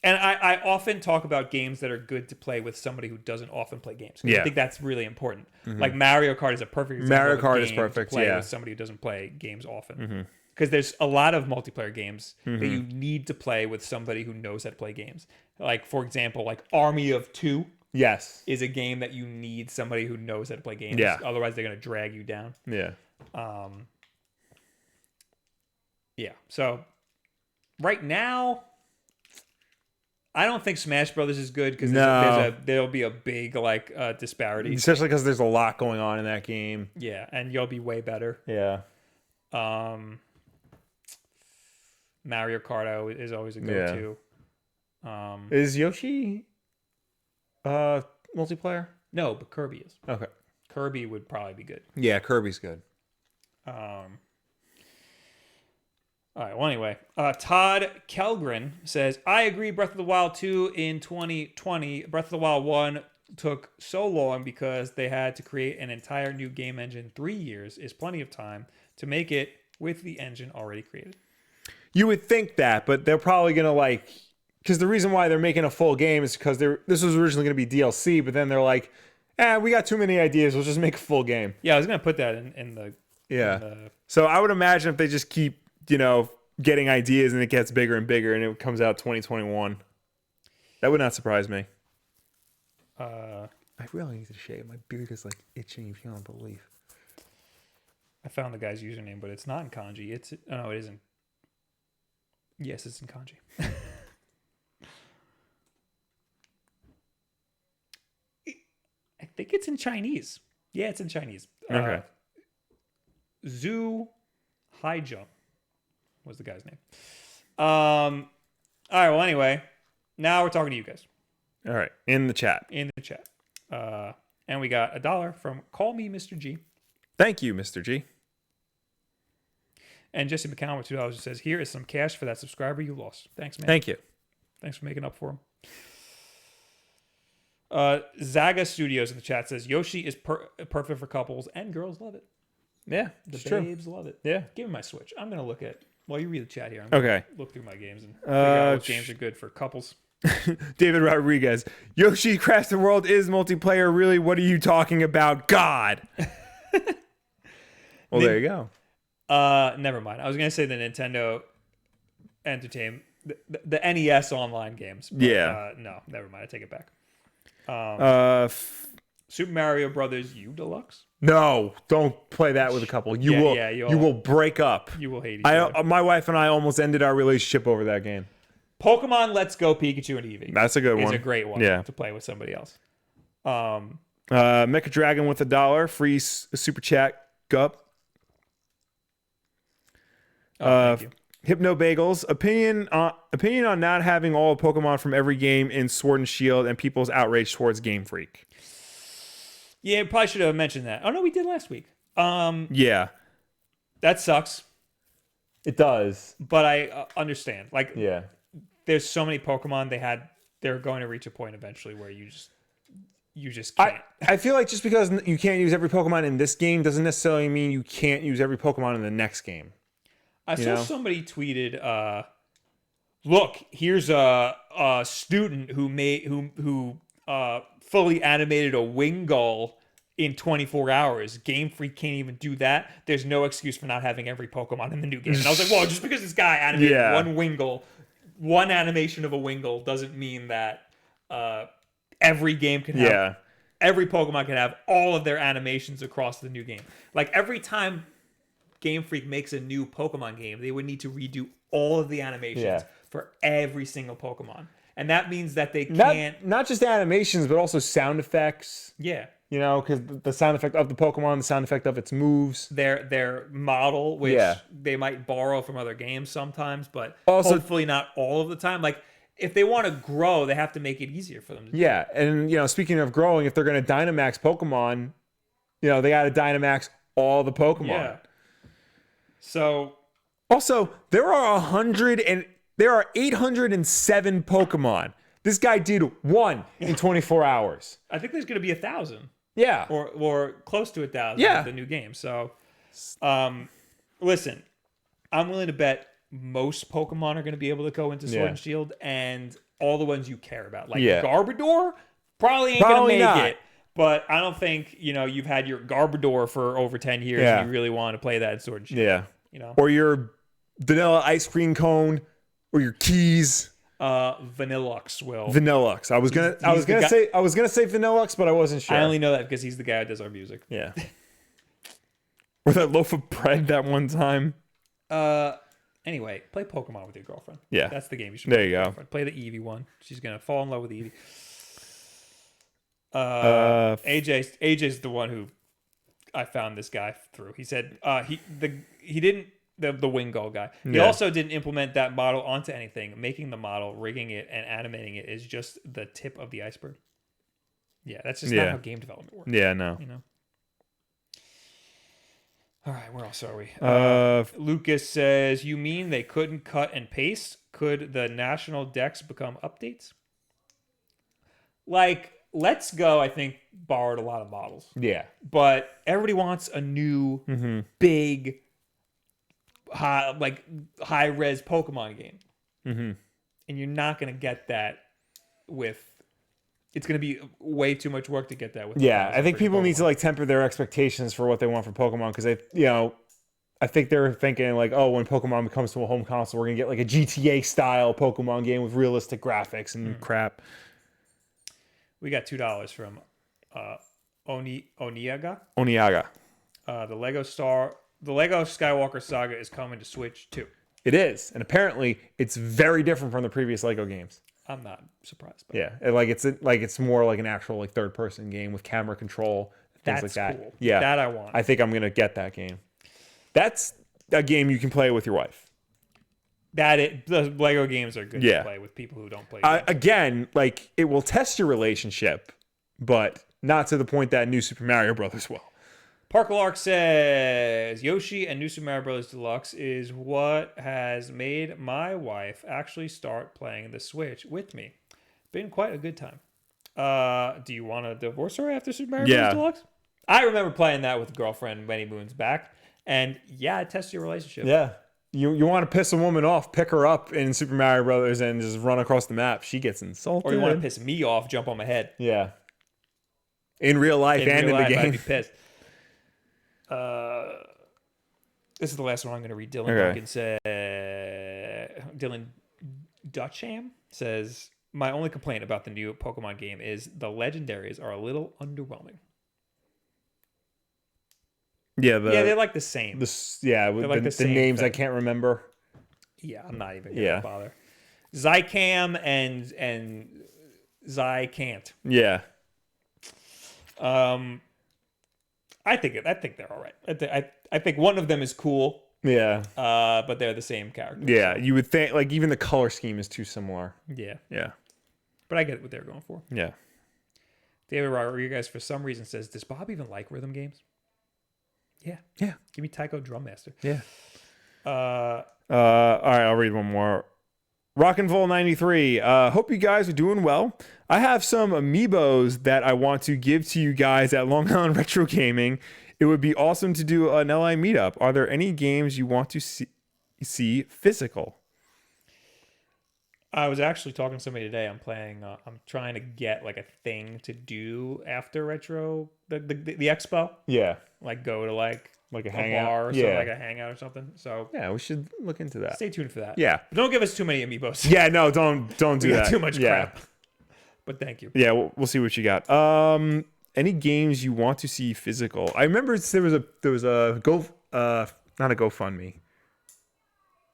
And I often talk about games that are good to play with somebody who doesn't often play games. Yeah. I think that's really important. Like Mario Kart is a perfect example Mario of a Kart game is perfect, to play yeah. with somebody who doesn't play games often. Because there's a lot of multiplayer games that you need to play with somebody who knows how to play games. Like, for example, like Army of Two. Yes. Is a game that you need somebody who knows how to play games. Yeah. Otherwise, they're going to drag you down. Yeah. Yeah. So, right now, I don't think Smash Brothers is good because there'll be a big disparity. Especially because there's a lot going on in that game. Yeah, and you'll be way better. Yeah. Mario Kart is always a go-to. Is Yoshi multiplayer? No, but Kirby is. Okay. Kirby would probably be good. Yeah, Kirby's good. All right. Well, anyway, Todd Kelgren says, I agree. Breath of the Wild 2 in 2020. Breath of the Wild 1 took so long because they had to create an entire new game engine. 3 years is plenty of time to make it with the engine already created. You would think that, but they're probably going to because the reason why they're making a full game is because this was originally going to be DLC, but then they're like, we got too many ideas. We'll just make a full game. Yeah, I was going to put that in the... Yeah. So I would imagine if they just keep, getting ideas and it gets bigger and bigger and it comes out 2021, that would not surprise me. I really need to shave. My beard is itching beyond belief. I found the guy's username, but it's not in kanji. It isn't. Yes, it's in kanji. I think it's in Chinese. Yeah, it's in Chinese. Okay. Zhu Haijun was the guy's name. All right. Well, anyway, now we're talking to you guys. All right, in the chat. in the chat. And we got $1 from Call Me Mr. G. Thank you, Mr. G. And Jesse McCown with $2 says, here is some cash for that subscriber you lost. Thanks, man. Thank you. Thanks for making up for him. Zaga Studios in the chat says, Yoshi is perfect for couples and girls love it. Yeah, The it's true. babes love it. Yeah. Give me my Switch. I'm going to look at, while you read the chat here, I'm Okay. going to look through my games and figure out what games are good for couples. David Rodriguez. Yoshi Crafted World is multiplayer. Really? What are you talking about? God. Well, there you go. Never mind. I was going to say the Nintendo Entertainment, the NES online games. But, Yeah. No, never mind. I take it back. Super Mario Brothers U Deluxe. No, don't play that with a couple. You will break up. You will hate each other. My wife and I almost ended our relationship over that game. Pokemon Let's Go Pikachu and Eevee. That's a good one. It's a great one to play with somebody else. Mecha Dragon with $1. Free super chat. Gup. Thank you. Hypno Bagels. Opinion on not having all of Pokemon from every game in Sword and Shield and people's outrage towards Game Freak. Yeah, probably should have mentioned that. Oh no, we did last week. Yeah. That sucks, It does. but I understand. Like, Yeah. there's so many Pokemon they're going to reach a point eventually where you just can't. I feel like just because you can't use every Pokemon in this game doesn't necessarily mean you can't use every Pokemon in the next game. I saw somebody tweeted, look, here's a student who fully animated a Wingull in 24 hours. Game Freak can't even do that. There's no excuse for not having every Pokemon in the new game. And I was like, well, just because this guy animated one Wingull, one animation of a Wingull doesn't mean that every game can have, every Pokemon can have all of their animations across the new game. Like, every time Game Freak makes a new Pokemon game, they would need to redo all of the animations for every single Pokemon. And that means that they can't... Not just animations, but also sound effects. Yeah. You know, because the sound effect of the Pokemon, the sound effect of its moves. Their model, which they might borrow from other games sometimes, but also, hopefully not all of the time. Like, if they want to grow, they have to make it easier for them to do. Yeah, and, speaking of growing, if they're going to Dynamax Pokemon, they got to Dynamax all the Pokemon. Yeah. So... Also, there are 807 Pokemon. This guy did one in 24 hours. I think there's going to be 1,000. Yeah. Or close to 1,000 with the new game. So, listen, I'm willing to bet most Pokemon are going to be able to go into Sword and Shield, and all the ones you care about. Like Garbodor probably ain't going to make it. But I don't think, you've had your Garbodor for over 10 years and you really want to play that in Sword and Shield. Yeah. Or your vanilla ice cream cone, or your keys. Vanillux will. Vanillux. I was gonna say Vanillux, but I wasn't sure. I only know that because he's the guy who does our music. Yeah. Or that loaf of bread that one time. Anyway, play Pokemon with your girlfriend. Yeah. That's the game you should play. There You go. Play the Eevee one. She's gonna fall in love with Eevee. AJ's the one who I found this guy through. He said he didn't the Wingull guy. He also didn't implement that model onto anything. Making the model, rigging it, and animating it is just the tip of the iceberg. Yeah, that's just not how game development works. Yeah, no. All right, where else are we? Lucas says, you mean they couldn't cut and paste? Could the national decks become updates? Like, Let's Go, I think, borrowed a lot of models. Yeah. But everybody wants a new, big, high-res Pokemon game. Mm-hmm. And you're not going to get that with... It's going to be way too much work to get that with. Yeah, I think people need to temper their expectations for what they want from Pokemon, because I think they're thinking when Pokemon comes to a home console, we're gonna get a GTA style Pokemon game with realistic graphics and crap. We got $2 from Oniaga. The Lego Skywalker Saga is coming to Switch too. It is, and apparently it's very different from the previous Lego games. I'm not surprised. It's more like an actual third person game with camera control, things like that. Cool. Yeah, that I want. I think I'm gonna get that game. That's a game you can play with your wife. the Lego games are good to play with people who don't play games. Again, like it will test your relationship, but not to the point that New Super Mario Brothers will. Parker Lark says Yoshi and New Super Mario Bros. Deluxe is what has made my wife actually start playing the Switch with me. Been quite a good time. Do you want to divorce her after Super Mario Bros. Deluxe? I remember playing that with a girlfriend many moons back, and it tests your relationship. Yeah. You want to piss a woman off, pick her up in Super Mario Brothers and just run across the map. She gets insulted. Or you want to piss me off, jump on my head. Yeah. In real life and in the game. I'd be pissed. This is the last one I'm going to read. Dylan Dutcham says, my only complaint about the new Pokemon game is the legendaries are a little underwhelming. Yeah, they're like the same. The names thing. I can't remember. Yeah, I'm not even going to bother. Zycam and Zycant. Yeah. I think they're all right. I think one of them is cool. Yeah. But they're the same character. Yeah, so. You would think like even the color scheme is too similar. Yeah. Yeah. But I get what they're going for. Yeah. David Rodriguez for some reason says, does Bob even like rhythm games? Yeah. Yeah. Give me Taiko Drum Master. Yeah. All right, I'll read one more. Rockinvol93. Hope you guys are doing well. I have some amiibos that I want to give to you guys at Long Island Retro Gaming. It would be awesome to do an LI meetup. Are there any games you want to see physical? I was actually talking to somebody today. I'm trying to get like a thing to do after retro the expo. Yeah. Like go to like a hangout bar or something, like a hangout or something. So yeah, we should look into that. Stay tuned for that. Yeah. But don't give us too many amiibos. Yeah, no, don't do that. Too much crap. But thank you. Yeah, we'll see what you got. Any games you want to see physical? I remember there was a not a GoFundMe.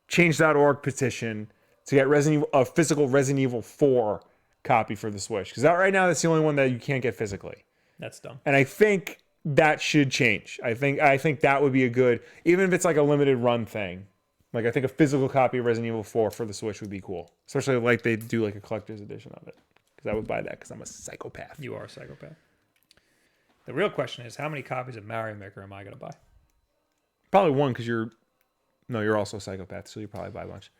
Change.org petition to get a physical Resident Evil 4 copy for the Switch. Because right now that's the only one that you can't get physically. That's dumb. And I think that should change. I think that would be a good, even if it's like a limited run thing. Like I think a physical copy of Resident Evil 4 for the Switch would be cool. Especially like they do like a collector's edition of it. Because I would buy that because I'm a psychopath. You are a psychopath. The real question is, how many copies of Mario Maker am I going to buy? Probably one because you're also a psychopath, so you probably buy a bunch.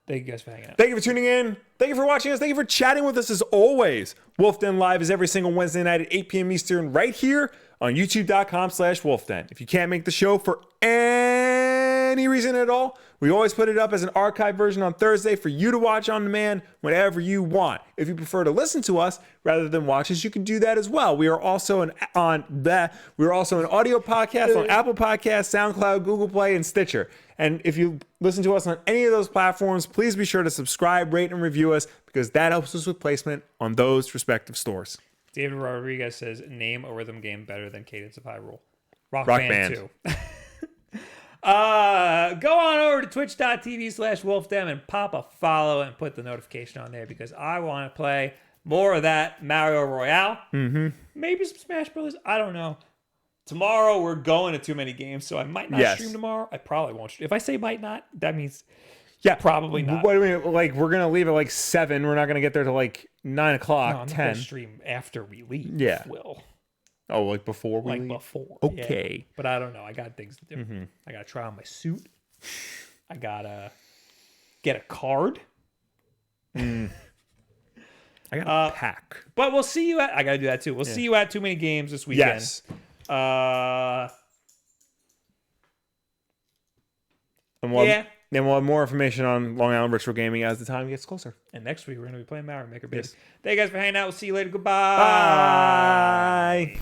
Thank you guys for hanging out. Thank you for tuning in. Thank you for watching us. Thank you for chatting with us as always. Wulff Den Live is every single Wednesday night at 8 p.m. Eastern right here on youtube.com/WulffDen. If you can't make the show for any reason at all, we always put it up as an archive version on Thursday for you to watch on demand whenever you want. If you prefer to listen to us rather than watch us, you can do that as well. We are also an audio podcast on Apple Podcasts, SoundCloud, Google Play, and Stitcher. And if you listen to us on any of those platforms, please be sure to subscribe, rate, and review us because that helps us with placement on those respective stores. David Rodriguez says, name a rhythm game better than Cadence of Hyrule. Rock Band 2. Go on over to twitch.tv/WulffDen and pop a follow and put the notification on there because I want to play more of that Mario Royale. Mm-hmm. Maybe some Smash Brothers. I don't know. Tomorrow we're going to too many games, so I might not stream tomorrow. I probably won't. If I say might not, that means probably not. What do we mean? Like we're gonna leave at like 7. We're not gonna get there till like 9 o'clock. No, I'm 10. not gonna stream after we leave. Yeah. Will. Oh, like before we leave? Before. Okay. Yeah. But I don't know. I got things to do. Mm-hmm. I gotta try on my suit. I gotta get a card. I gotta pack. But we'll see you at. I gotta do that too. We'll see you at Too Many Games this weekend. Yes. And we'll have more information on Long Island Retro Gaming as the time gets closer. And next week we're gonna be playing Mario Maker. Thank you guys for hanging out. We'll see you later. Goodbye. Bye.